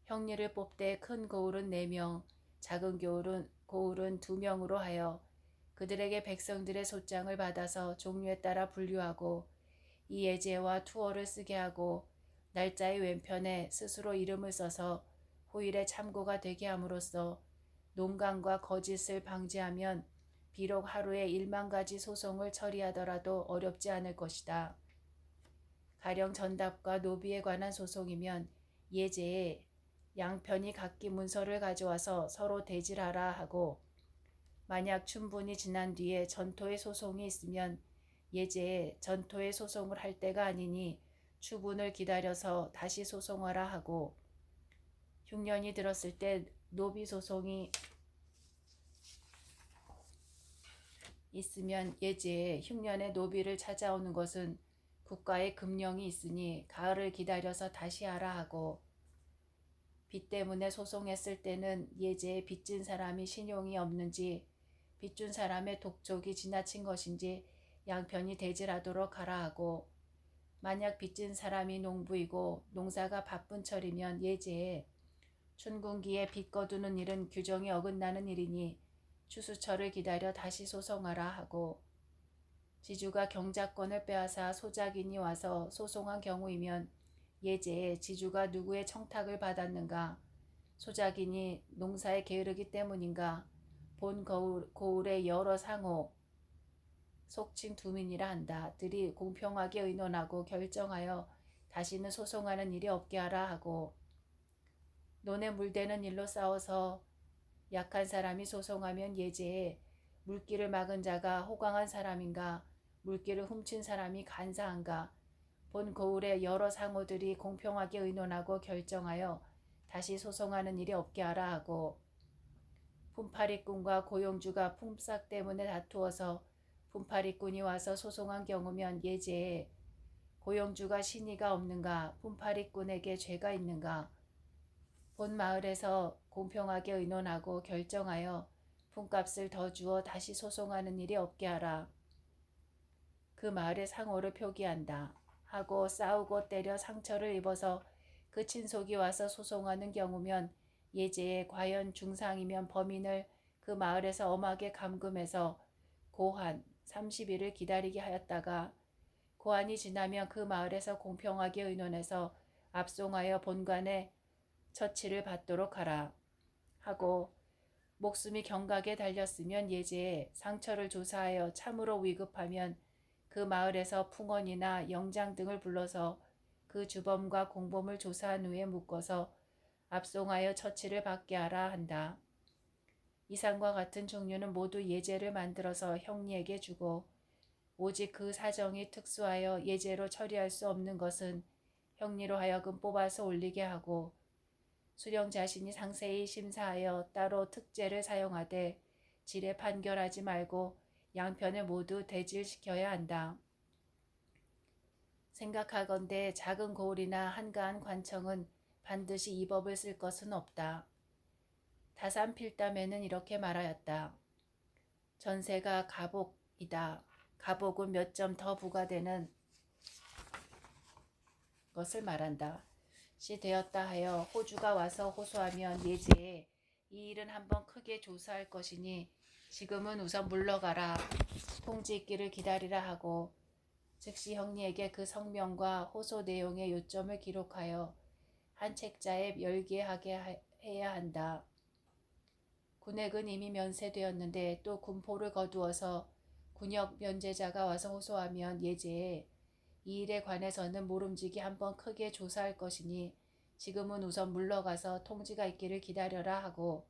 형리를 뽑되 큰 고울은 4명, 작은 고울은 2명으로 하여 그들에게 백성들의 소장을 받아서 종류에 따라 분류하고 이 예제와 투어를 쓰게 하고 날짜의 왼편에 스스로 이름을 써서 후일에 참고가 되게 함으로써 농간과 거짓을 방지하면 비록 하루에 1만 가지 소송을 처리하더라도 어렵지 않을 것이다. 가령 전답과 노비에 관한 소송이면 예제에 양편이 각기 문서를 가져와서 서로 대질하라 하고 만약 충분히 지난 뒤에 전토의 소송이 있으면 예제에 전토의 소송을 할 때가 아니니 추분을 기다려서 다시 소송하라 하고 흉년이 들었을 때 노비 소송이 있으면 예제에 흉년의 노비를 찾아오는 것은 국가의 금령이 있으니 가을을 기다려서 다시 하라 하고 빚 때문에 소송했을 때는 예제에 빚진 사람이 신용이 없는지 빚준 사람의 독촉이 지나친 것인지 양편이 대질하도록 하라 하고 만약 빚진 사람이 농부이고 농사가 바쁜 철이면 예제에 춘궁기에 빚 거두는 일은 규정이 어긋나는 일이니 추수철을 기다려 다시 소송하라 하고 지주가 경작권을 빼앗아 소작인이 와서 소송한 경우이면 예제에 지주가 누구의 청탁을 받았는가 소작인이 농사에 게으르기 때문인가 본 고을의 여러 상호 속칭 두민이라 한다. 들이 공평하게 의논하고 결정하여 다시는 소송하는 일이 없게 하라 하고 논에 물대는 일로 싸워서 약한 사람이 소송하면 예제에 물길을 막은 자가 호강한 사람인가 물길을 훔친 사람이 간사한가 본 고을의 여러 상호들이 공평하게 의논하고 결정하여 다시 소송하는 일이 없게 하라 하고 품팔이꾼과 고용주가 품삯 때문에 다투어서 품팔이꾼이 와서 소송한 경우면 예제에 고용주가 신의가 없는가 품팔이꾼에게 죄가 있는가 본 마을에서 공평하게 의논하고 결정하여 품값을 더 주어 다시 소송하는 일이 없게 하라. 그 마을의 상호를 표기한다. 하고 싸우고 때려 상처를 입어서 그 친속이 와서 소송하는 경우면 예제에 과연 중상이면 범인을 그 마을에서 엄하게 감금해서 고한 30일을 기다리게 하였다가 고한이 지나면 그 마을에서 공평하게 의논해서 압송하여 본관에 처치를 받도록 하라 하고 목숨이 경각에 달렸으면 예제에 상처를 조사하여 참으로 위급하면 그 마을에서 풍원이나 영장 등을 불러서 그 주범과 공범을 조사한 후에 묶어서 압송하여 처치를 받게 하라 한다. 이상과 같은 종류는 모두 예제를 만들어서 형리에게 주고 오직 그 사정이 특수하여 예제로 처리할 수 없는 것은 형리로 하여금 뽑아서 올리게 하고 수령 자신이 상세히 심사하여 따로 특제를 사용하되 질에 판결하지 말고 양편을 모두 대질시켜야 한다. 생각하건대 작은 고을이나 한가한 관청은 반드시 이 법을 쓸 것은 없다. 다산필담에는 이렇게 말하였다. 전세가 가복이다. 가복은 몇 점 더 부과되는 것을 말한다. 시 되었다 하여 호주가 와서 호소하면 예제에 이 일은 한번 크게 조사할 것이니 지금은 우선 물러가라. 통지 있기를 기다리라 하고 즉시 형리에게 그 성명과 호소 내용의 요점을 기록하여 한 책자에 열게하게 해야 한다. 군액은 이미 면세되었는데 또 군포를 거두어서 군역 면제자가 와서 호소하면 예제에 이 일에 관해서는 모름지기 한번 크게 조사할 것이니 지금은 우선 물러가서 통지가 있기를 기다려라 하고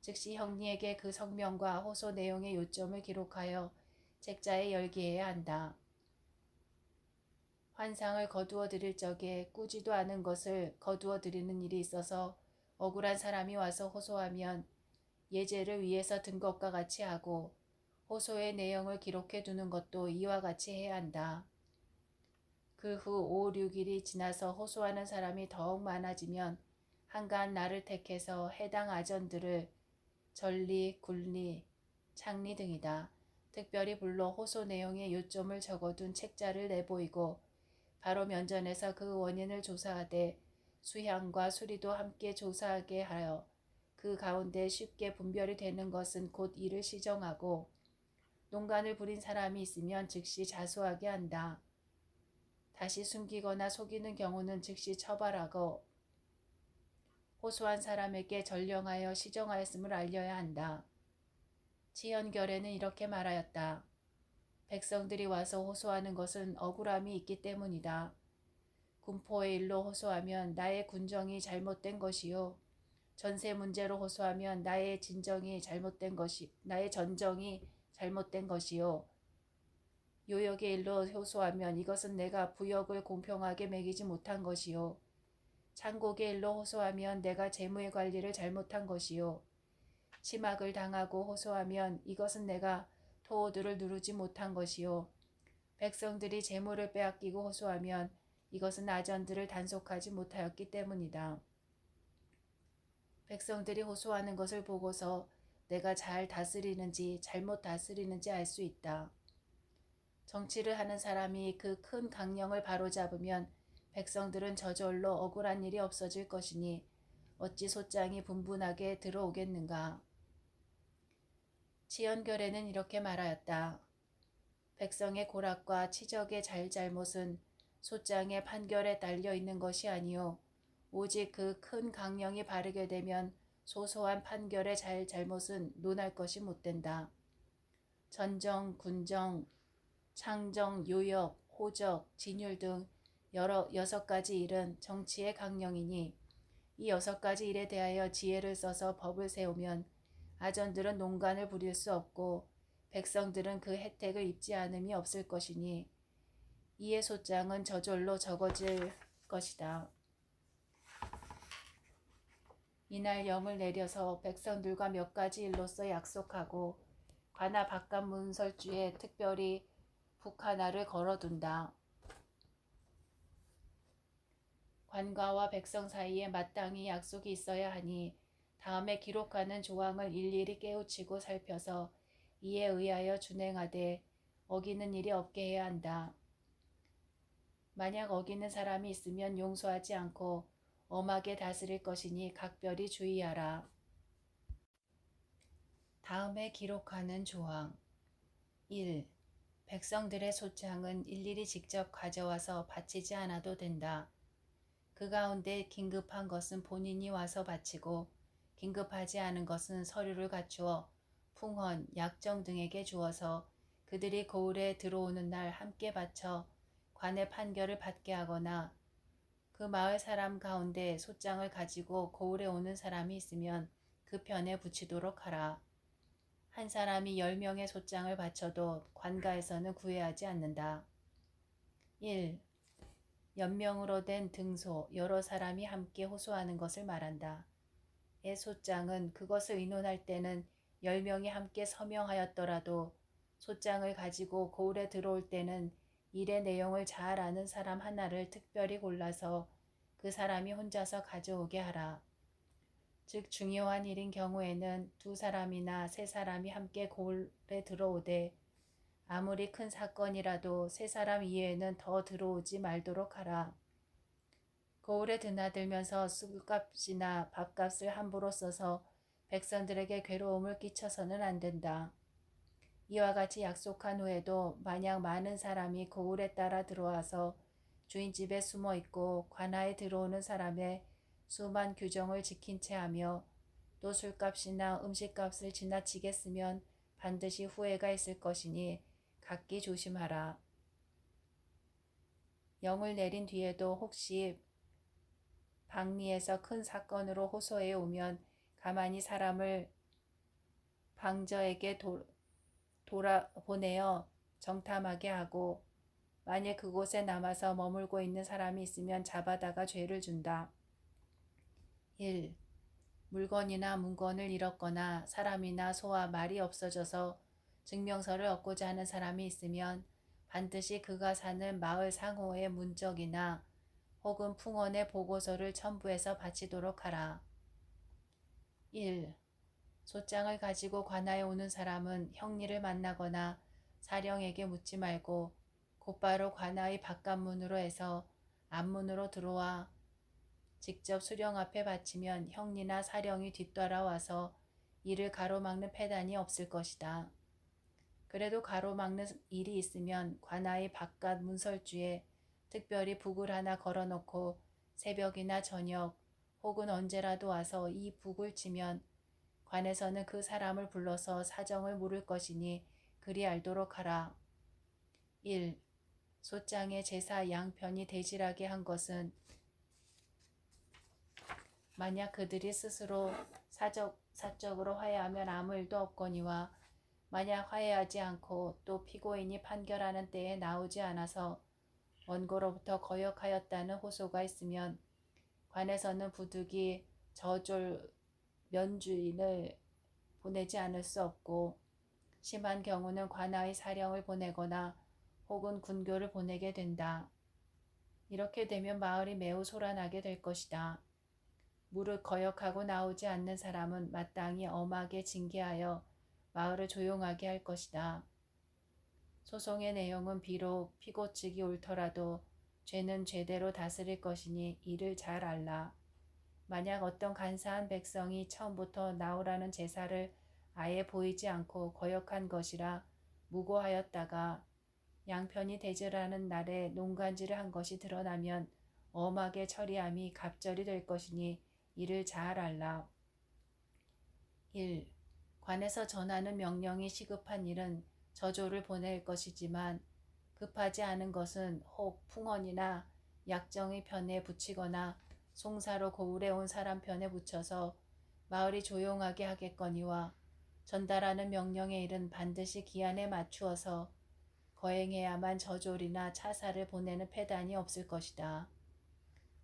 즉시 형리에게 그 성명과 호소 내용의 요점을 기록하여 책자에 열게해야 한다. 환상을 거두어 드릴 적에 꾸지도 않은 것을 거두어 드리는 일이 있어서 억울한 사람이 와서 호소하면 예제를 위해서 든 것과 같이 하고 호소의 내용을 기록해 두는 것도 이와 같이 해야 한다. 그 후 5, 6일이 지나서 호소하는 사람이 더욱 많아지면 한가한 날을 택해서 해당 아전들을 전리, 굴리, 창리 등이다. 특별히 불러 호소 내용의 요점을 적어둔 책자를 내보이고 바로 면전에서 그 원인을 조사하되 수향과 수리도 함께 조사하게 하여 그 가운데 쉽게 분별이 되는 것은 곧 이를 시정하고 농간을 부린 사람이 있으면 즉시 자수하게 한다. 다시 숨기거나 속이는 경우는 즉시 처벌하고 호소한 사람에게 전령하여 시정하였음을 알려야 한다. 지연결에는 이렇게 말하였다. 백성들이 와서 호소하는 것은 억울함이 있기 때문이다. 군포의 일로 호소하면 나의 군정이 잘못된 것이요. 전세 문제로 호소하면 나의 전정이 잘못된 것이요. 요역의 일로 호소하면 이것은 내가 부역을 공평하게 매기지 못한 것이요. 창곡의 일로 호소하면 내가 재무의 관리를 잘못한 것이요. 침학을 당하고 호소하면 이것은 내가 토호들을 누르지 못한 것이요. 백성들이 재물을 빼앗기고 호소하면 이것은 아전들을 단속하지 못하였기 때문이다. 백성들이 호소하는 것을 보고서 내가 잘 다스리는지 잘못 다스리는지 알 수 있다. 정치를 하는 사람이 그 큰 강령을 바로잡으면 백성들은 저절로 억울한 일이 없어질 것이니 어찌 소장이 분분하게 들어오겠는가. 지연결에는 이렇게 말하였다. 백성의 고락과 치적의 잘잘못은 소장의 판결에 달려 있는 것이 아니요 오직 그 큰 강령이 바르게 되면 소소한 판결의 잘잘못은 논할 것이 못된다. 전정, 군정, 창정, 요역, 호적, 진율 등 여러 6가지 일은 정치의 강령이니 이 6가지 일에 대하여 지혜를 써서 법을 세우면 아전들은 농간을 부릴 수 없고 백성들은 그 혜택을 입지 않음이 없을 것이니 이의 소장은 저절로 적어질 것이다. 이날 영을 내려서 백성들과 몇 가지 일로서 약속하고 관아 바깥 문설주에 특별히 북 하나를 걸어둔다. 관가와 백성 사이에 마땅히 약속이 있어야 하니 다음에 기록하는 조항을 일일이 깨우치고 살펴서 이에 의하여 준행하되 어기는 일이 없게 해야 한다. 만약 어기는 사람이 있으면 용서하지 않고 엄하게 다스릴 것이니 각별히 주의하라. 다음에 기록하는 조항 1. 백성들의 소장은 일일이 직접 가져와서 바치지 않아도 된다. 그 가운데 긴급한 것은 본인이 와서 바치고 긴급하지 않은 것은 서류를 갖추어 풍헌, 약정 등에게 주어서 그들이 고을에 들어오는 날 함께 바쳐 관의 판결을 받게 하거나 그 마을 사람 가운데 소장을 가지고 고을에 오는 사람이 있으면 그 편에 붙이도록 하라. 한 사람이 10명의 소장을 바쳐도 관가에서는 구애하지 않는다. 1. 연명으로 된 등소 여러 사람이 함께 호소하는 것을 말한다. 의 소장은 그것을 의논할 때는 10명이 함께 서명하였더라도 소장을 가지고 고을에 들어올 때는 일의 내용을 잘 아는 사람 하나를 특별히 골라서 그 사람이 혼자서 가져오게 하라. 즉 중요한 일인 경우에는 2사람이나 3사람이 함께 고을에 들어오되 아무리 큰 사건이라도 3사람 이외에는 더 들어오지 말도록 하라. 고을에 드나들면서 술값이나 밥값을 함부로 써서 백성들에게 괴로움을 끼쳐서는 안 된다. 이와 같이 약속한 후에도 만약 많은 사람이 고을에 따라 들어와서 주인집에 숨어 있고 관하에 들어오는 사람의 수만 규정을 지킨 채 하며 또 술값이나 음식값을 지나치게 쓰면 반드시 후회가 있을 것이니 각기 조심하라. 영을 내린 뒤에도 혹시 방리에서 큰 사건으로 호소해 오면 가만히 사람을 방저에게 보내어 정탐하게 하고 만일 그곳에 남아서 머물고 있는 사람이 있으면 잡아다가 죄를 준다. 1. 물건이나 문건을 잃었거나 사람이나 소와 말이 없어져서 증명서를 얻고자 하는 사람이 있으면 반드시 그가 사는 마을 상호의 문적이나 혹은 풍원에 보고서를 첨부해서 바치도록 하라. 1. 소장을 가지고 관하에 오는 사람은 형리를 만나거나 사령에게 묻지 말고 곧바로 관하의 바깥문으로 해서 앞문으로 들어와 직접 수령 앞에 바치면 형리나 사령이 뒤따라와서 이를 가로막는 패단이 없을 것이다. 그래도 가로막는 일이 있으면 관하의 바깥 문설주에 특별히 북을 하나 걸어놓고 새벽이나 저녁 혹은 언제라도 와서 이 북을 치면 관에서는 그 사람을 불러서 사정을 물을 것이니 그리 알도록 하라. 1. 소장의 제사 양편이 대질하게 한 것은 만약 그들이 스스로 사적으로 화해하면 아무 일도 없거니와 만약 화해하지 않고 또 피고인이 판결하는 때에 나오지 않아서 원고로부터 거역하였다는 호소가 있으면 관에서는 부득이 저졸 면주인을 보내지 않을 수 없고 심한 경우는 관하의 사령을 보내거나 혹은 군교를 보내게 된다. 이렇게 되면 마을이 매우 소란하게 될 것이다. 무릇 거역하고 나오지 않는 사람은 마땅히 엄하게 징계하여 마을을 조용하게 할 것이다. 소송의 내용은 비록 피고 측이 옳더라도 죄는 죄대로 다스릴 것이니 이를 잘 알라. 만약 어떤 간사한 백성이 처음부터 나오라는 제사를 아예 보이지 않고 거역한 것이라 무고하였다가 양편이 대절하는 날에 농간질을 한 것이 드러나면 엄하게 처리함이 갑절이 될 것이니 이를 잘 알라. 1. 관에서 전하는 명령이 시급한 일은 저조를 보낼 것이지만 급하지 않은 것은 혹 풍언이나 약정의 편에 붙이거나 송사로 고을에 온 사람 편에 붙여서 마을이 조용하게 하겠거니와 전달하는 명령의 일은 반드시 기한에 맞추어서 거행해야만 저졸이나 차사를 보내는 패단이 없을 것이다.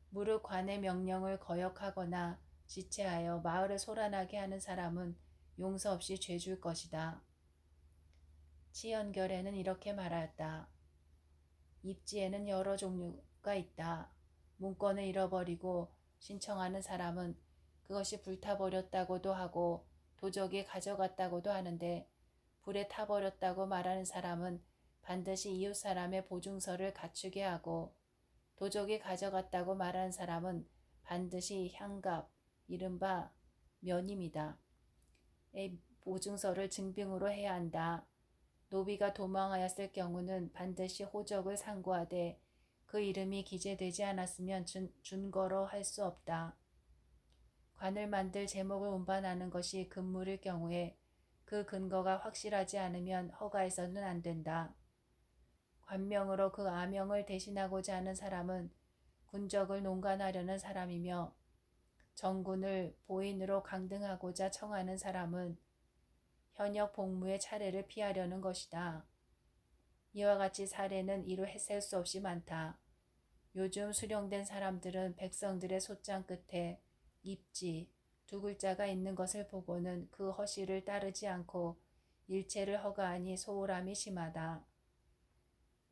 무릇 관의 명령을 거역하거나 지체하여 마을을 소란하게 하는 사람은 용서 없이 죄줄 것이다. 치연결에는 이렇게 말하였다. 입지에는 여러 종류가 있다. 문건을 잃어버리고 신청하는 사람은 그것이 불타버렸다고도 하고 도적이 가져갔다고도 하는데 불에 타버렸다고 말하는 사람은 반드시 이웃 사람의 보증서를 갖추게 하고 도적이 가져갔다고 말하는 사람은 반드시 향갑, 이른바 면임이다. 보증서를 증빙으로 해야 한다. 노비가 도망하였을 경우는 반드시 호적을 상고하되 그 이름이 기재되지 않았으면 준거로 할 수 없다. 관을 만들 제목을 운반하는 것이 금물일 경우에 그 근거가 확실하지 않으면 허가해서는 안 된다. 관명으로 그 아명을 대신하고자 하는 사람은 군적을 농간하려는 사람이며 정군을 보인으로 강등하고자 청하는 사람은 현역 복무의 차례를 피하려는 것이다. 이와 같이 사례는 이루 셀 수 없이 많다. 요즘 수령된 사람들은 백성들의 소장 끝에 입지 두 글자가 있는 것을 보고는 그 허실을 따르지 않고 일체를 허가하니 소홀함이 심하다.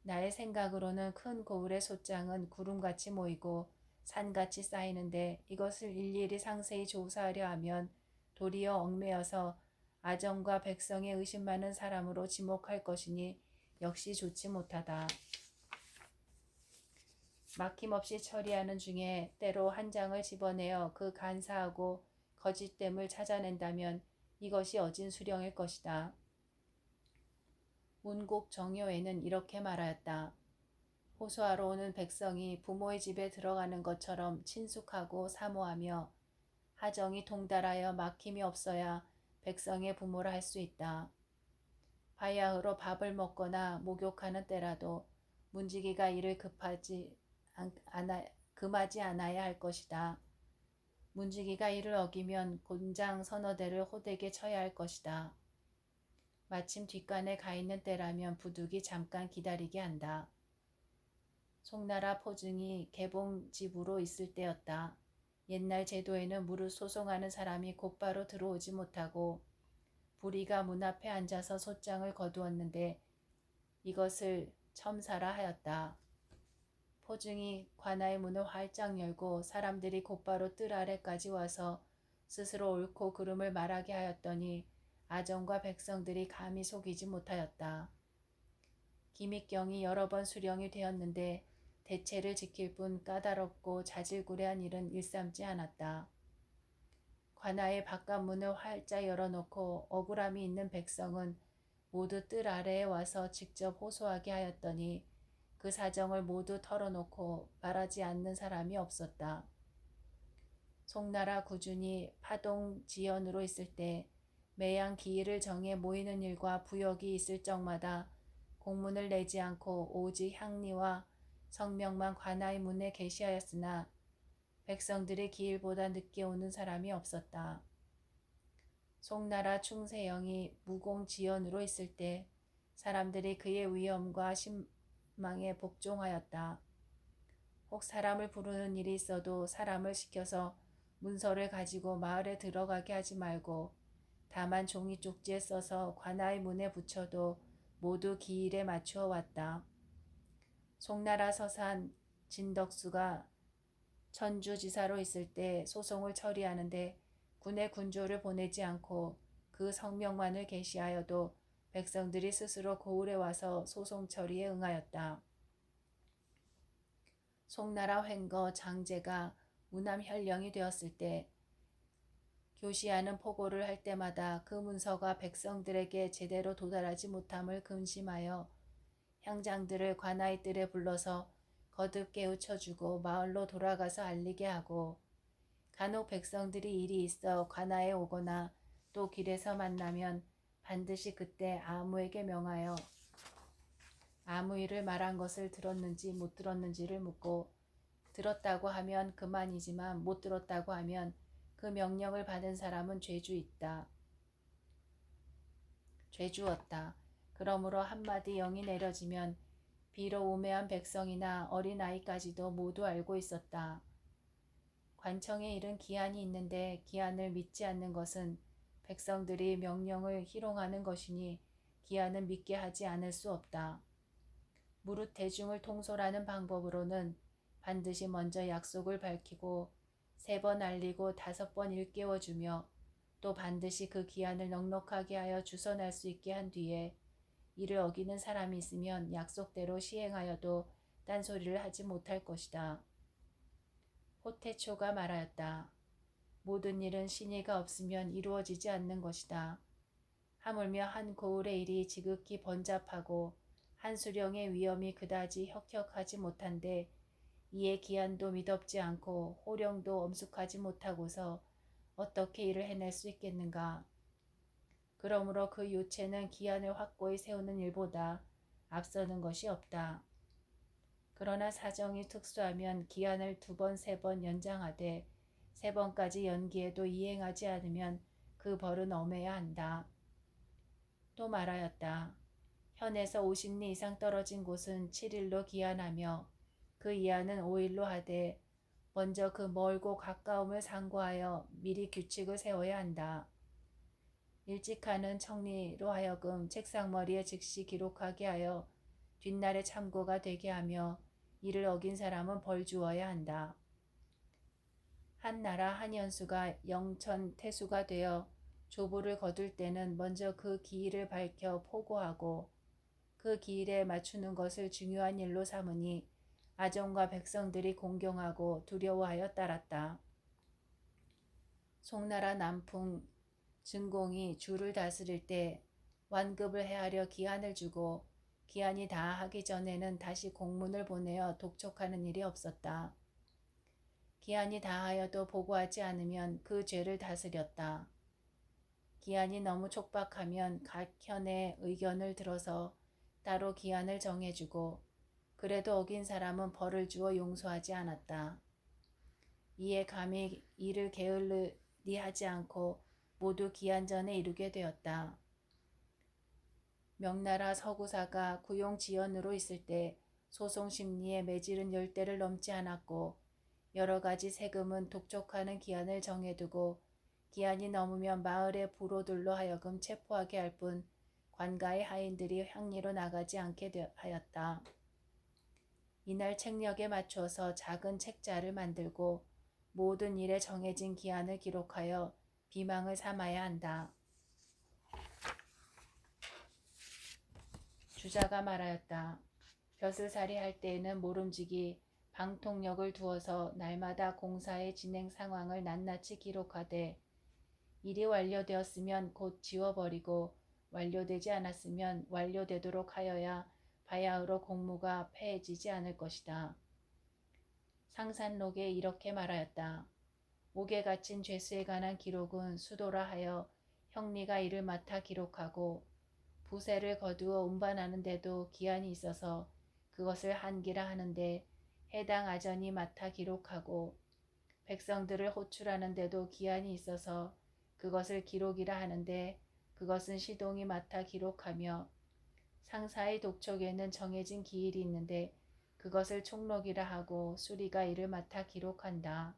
나의 생각으로는 큰 고을의 소장은 구름같이 모이고 산같이 쌓이는데 이것을 일일이 상세히 조사하려 하면 도리어 얽매여서 아정과 백성의 의심 많은 사람으로 지목할 것이니 역시 좋지 못하다. 막힘없이 처리하는 중에 때로 한 장을 집어내어 그 간사하고 거짓됨을 찾아낸다면 이것이 어진 수령일 것이다. 문곡 정효에는 이렇게 말하였다. 호소하러 오는 백성이 부모의 집에 들어가는 것처럼 친숙하고 사모하며 하정이 통달하여 막힘이 없어야 백성의 부모라 할 수 있다. 바야흐로 밥을 먹거나 목욕하는 때라도 문지기가 이를 금하지 않아야 할 것이다. 문지기가 이를 어기면 곤장 서너 대를 호되게 쳐야 할 것이다. 마침 뒷간에 가 있는 때라면 부득이 잠깐 기다리게 한다. 송나라 포증이 개봉집으로 있을 때였다. 옛날 제도에는 무릇 소송하는 사람이 곧바로 들어오지 못하고 부리가 문 앞에 앉아서 소장을 거두었는데 이것을 첨사라 하였다. 포중이 관아의 문을 활짝 열고 사람들이 곧바로 뜰 아래까지 와서 스스로 옳고 그름을 말하게 하였더니 아정과 백성들이 감히 속이지 못하였다. 김익경이 여러 번 수령이 되었는데 대체를 지킬 뿐 까다롭고 자질구레한 일은 일삼지 않았다. 관아의 바깥문을 활짝 열어놓고 억울함이 있는 백성은 모두 뜰 아래에 와서 직접 호소하게 하였더니 그 사정을 모두 털어놓고 말하지 않는 사람이 없었다. 송나라 구준이 파동지연으로 있을 때 매양 기일을 정해 모이는 일과 부역이 있을 적마다 공문을 내지 않고 오직 향리와 성명만 관아의 문에 게시하였으나 백성들의 기일보다 늦게 오는 사람이 없었다. 송나라 충세영이 무공지연으로 있을 때 사람들이 그의 위엄과 신망에 복종하였다. 혹 사람을 부르는 일이 있어도 사람을 시켜서 문서를 가지고 마을에 들어가게 하지 말고 다만 종이 쪽지에 써서 관아의 문에 붙여도 모두 기일에 맞추어 왔다. 송나라 서산 진덕수가 천주지사로 있을 때 소송을 처리하는데 군의 군조를 보내지 않고 그 성명만을 게시하여도 백성들이 스스로 고을에 와서 소송 처리에 응하였다. 송나라 횡거 장제가 무남현령이 되었을 때 교시하는 포고를 할 때마다 그 문서가 백성들에게 제대로 도달하지 못함을 근심하여 향장들을 관아의 뜰에 불러서 거듭 깨우쳐주고 마을로 돌아가서 알리게 하고 간혹 백성들이 일이 있어 관아에 오거나 또 길에서 만나면 반드시 그때 아무에게 명하여 아무 일을 말한 것을 들었는지 못 들었는지를 묻고 들었다고 하면 그만이지만 못 들었다고 하면 그 명령을 받은 사람은 죄주었다. 그러므로 한마디 영이 내려지면 비록 우매한 백성이나 어린아이까지도 모두 알고 있었다. 관청의 일은 기한이 있는데 기한을 믿지 않는 것은 백성들이 명령을 희롱하는 것이니 기한은 믿게 하지 않을 수 없다. 무릇 대중을 통솔하는 방법으로는 반드시 먼저 약속을 밝히고 3번 알리고 5번 일깨워주며 또 반드시 그 기한을 넉넉하게 하여 주선할 수 있게 한 뒤에 이를 어기는 사람이 있으면 약속대로 시행하여도 딴소리를 하지 못할 것이다. 호태초가 말하였다. 모든 일은 신의가 없으면 이루어지지 않는 것이다. 하물며 한 고을의 일이 지극히 번잡하고 한 수령의 위엄이 그다지 혁혁하지 못한데 이에 기한도 미덥지 않고 호령도 엄숙하지 못하고서 어떻게 일을 해낼 수 있겠는가. 그러므로 그 요체는 기한을 확고히 세우는 일보다 앞서는 것이 없다. 그러나 사정이 특수하면 기한을 2번, 3번 연장하되 3번까지 연기해도 이행하지 않으면 그 벌은 엄해야 한다. 또 말하였다. 현에서 50리 이상 떨어진 곳은 7일로 기한하며 그 이하는 5일로 하되 먼저 그 멀고 가까움을 상고하여 미리 규칙을 세워야 한다. 일찍 하는 청리로 하여금 책상머리에 즉시 기록하게 하여 뒷날에 참고가 되게 하며 이를 어긴 사람은 벌 주어야 한다. 한 나라 한 연수가 영천 태수가 되어 조보를 거둘 때는 먼저 그 기일을 밝혀 포고하고 그 기일에 맞추는 것을 중요한 일로 삼으니 아정과 백성들이 공경하고 두려워하여 따랐다. 송나라 남풍 증공이 주를 다스릴 때 완급을 해하려 기한을 주고 기한이 다 하기 전에는 다시 공문을 보내어 독촉하는 일이 없었다. 기한이 다하여도 보고하지 않으면 그 죄를 다스렸다. 기한이 너무 촉박하면 각 현의 의견을 들어서 따로 기한을 정해주고 그래도 어긴 사람은 벌을 주어 용서하지 않았다. 이에 감히 일을 게을리 하지 않고 모두 기한 전에 이루게 되었다. 명나라 서구사가 구용지연으로 있을 때 소송 심리에 매질은 10대를 넘지 않았고 여러 가지 세금은 독촉하는 기한을 정해두고 기한이 넘으면 마을의 부로들로 하여금 체포하게 할 뿐 관가의 하인들이 향리로 나가지 않게 하였다. 이날 책력에 맞춰서 작은 책자를 만들고 모든 일에 정해진 기한을 기록하여 비망을 삼아야 한다. 주자가 말하였다. 벼슬살이 할 때에는 모름지기 방통력을 두어서 날마다 공사의 진행 상황을 낱낱이 기록하되 일이 완료되었으면 곧 지워버리고 완료되지 않았으면 완료되도록 하여야 바야흐로 공무가 패해지지 않을 것이다. 상산록에 이렇게 말하였다. 옥에 갇힌 죄수에 관한 기록은 수도라 하여 형리가 이를 맡아 기록하고 부세를 거두어 운반하는데도 기한이 있어서 그것을 한기라 하는데 해당 아전이 맡아 기록하고 백성들을 호출하는데도 기한이 있어서 그것을 기록이라 하는데 그것은 시동이 맡아 기록하며 상사의 독촉에는 정해진 기일이 있는데 그것을 총록이라 하고 수리가 이를 맡아 기록한다.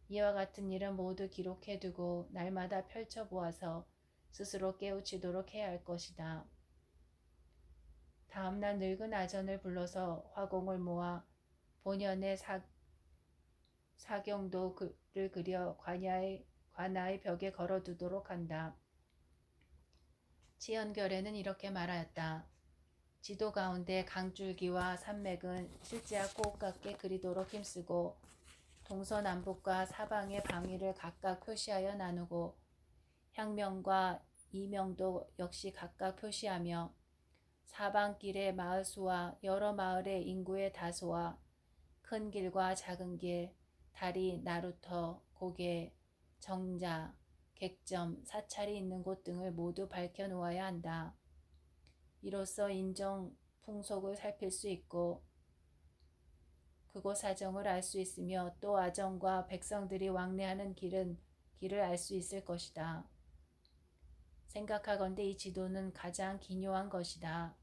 이와 같은 일은 모두 기록해두고 날마다 펼쳐보아서 스스로 깨우치도록 해야 할 것이다. 다음날 늙은 아전을 불러서 화공을 모아 본연의 사경도를 그려 관아의 벽에 걸어두도록 한다. 치연결에는 이렇게 말하였다. 지도 가운데 강줄기와 산맥은 실제와 고가깝게 그리도록 힘쓰고 동서남북과 사방의 방위를 각각 표시하여 나누고 향명과 이명도 역시 각각 표시하며 사방길의 마을수와 여러 마을의 인구의 다수와 큰 길과 작은 길, 다리, 나루터, 고개, 정자, 객점, 사찰이 있는 곳 등을 모두 밝혀놓아야 한다. 이로써 인정 풍속을 살필 수 있고 그곳 사정을 알 수 있으며 또 아정과 백성들이 왕래하는 길을 알 수 있을 것이다. 생각하건대 이 지도는 가장 기묘한 것이다.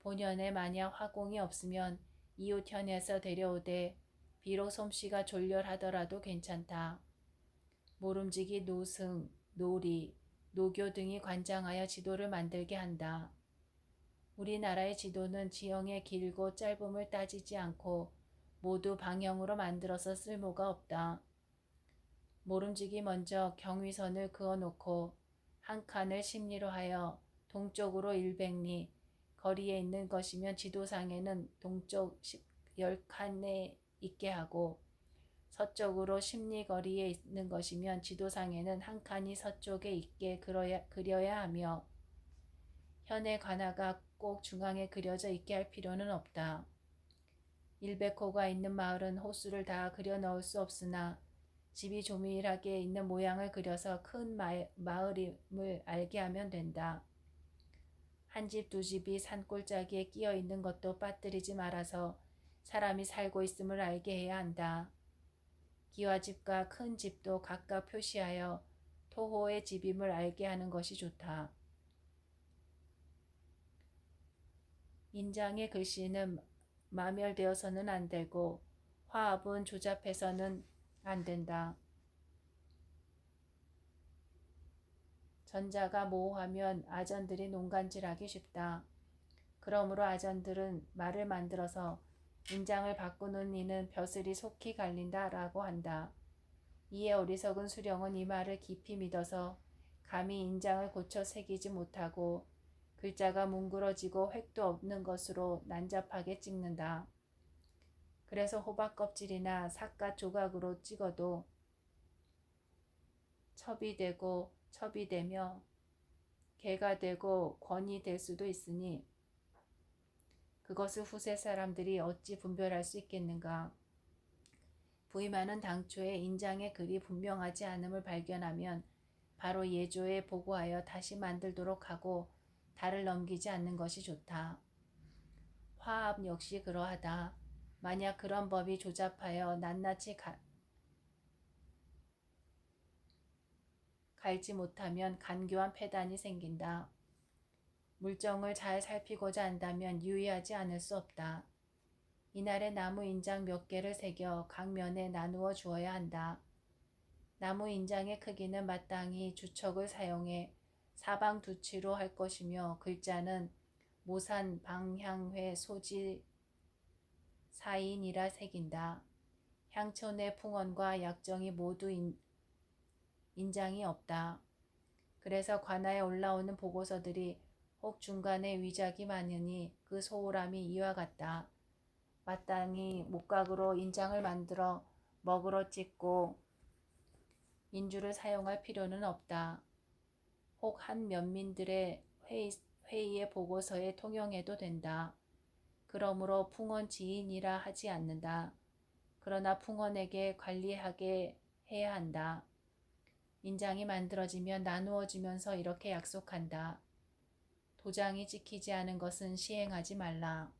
본연에 만약 화공이 없으면 이웃현에서 데려오되 비록 솜씨가 졸렬하더라도 괜찮다. 모름지기 노승, 노리, 노교 등이 관장하여 지도를 만들게 한다. 우리나라의 지도는 지형의 길고 짧음을 따지지 않고 모두 방형으로 만들어서 쓸모가 없다. 모름지기 먼저 경위선을 그어놓고 한 칸을 심리로 하여 동쪽으로 100리 거리에 있는 것이면 지도상에는 동쪽 10칸에 있게 하고 서쪽으로 10리 거리에 있는 것이면 지도상에는 한 칸이 서쪽에 있게 그려야 하며 현의 관아가 꼭 중앙에 그려져 있게 할 필요는 없다. 100호가 있는 마을은 호수를 다 그려 넣을 수 없으나 집이 조밀하게 있는 모양을 그려서 큰 마을임을 알게 하면 된다. 한 집 두 집이 산골짜기에 끼어 있는 것도 빠뜨리지 말아서 사람이 살고 있음을 알게 해야 한다. 기와집과 큰 집도 각각 표시하여 토호의 집임을 알게 하는 것이 좋다. 인장의 글씨는 마멸되어서는 안 되고 화합은 조잡해서는 안 된다. 전자가 모호하면 아전들이 농간질하기 쉽다. 그러므로 아전들은 말을 만들어서 인장을 바꾸는 이는 벼슬이 속히 갈린다라고 한다. 이에 어리석은 수령은 이 말을 깊이 믿어서 감히 인장을 고쳐 새기지 못하고 글자가 뭉그러지고 획도 없는 것으로 난잡하게 찍는다. 그래서 호박 껍질이나 삿갓 조각으로 찍어도 첩이 되며 개가 되고 권이 될 수도 있으니 그것을 후세 사람들이 어찌 분별할 수 있겠는가. 부임하는 당초에 인장의 글이 분명하지 않음을 발견하면 바로 예조에 보고하여 다시 만들도록 하고 달을 넘기지 않는 것이 좋다. 화합 역시 그러하다. 만약 그런 법이 조잡하여 낱낱이 갈지 못하면 간교한 폐단이 생긴다. 물정을 잘 살피고자 한다면 유의하지 않을 수 없다. 이날에 나무 인장 몇 개를 새겨 각 면에 나누어 주어야 한다. 나무 인장의 크기는 마땅히 주척을 사용해 사방 두치로 할 것이며 글자는 모산 방향회 소지 사인이라 새긴다. 향초 내 풍원과 약정이 모두 인장이 없다. 그래서 관아에 올라오는 보고서들이 혹 중간에 위작이 많으니 그 소홀함이 이와 같다. 마땅히 목각으로 인장을 만들어 먹으로 찍고 인주를 사용할 필요는 없다. 혹 한 면민들의 회의의 보고서에 통용해도 된다. 그러므로 풍원 지인이라 하지 않는다. 그러나 풍원에게 관리하게 해야 한다. 인장이 만들어지면 나누어지면서 이렇게 약속한다. 도장이 찍히지 않은 것은 시행하지 말라.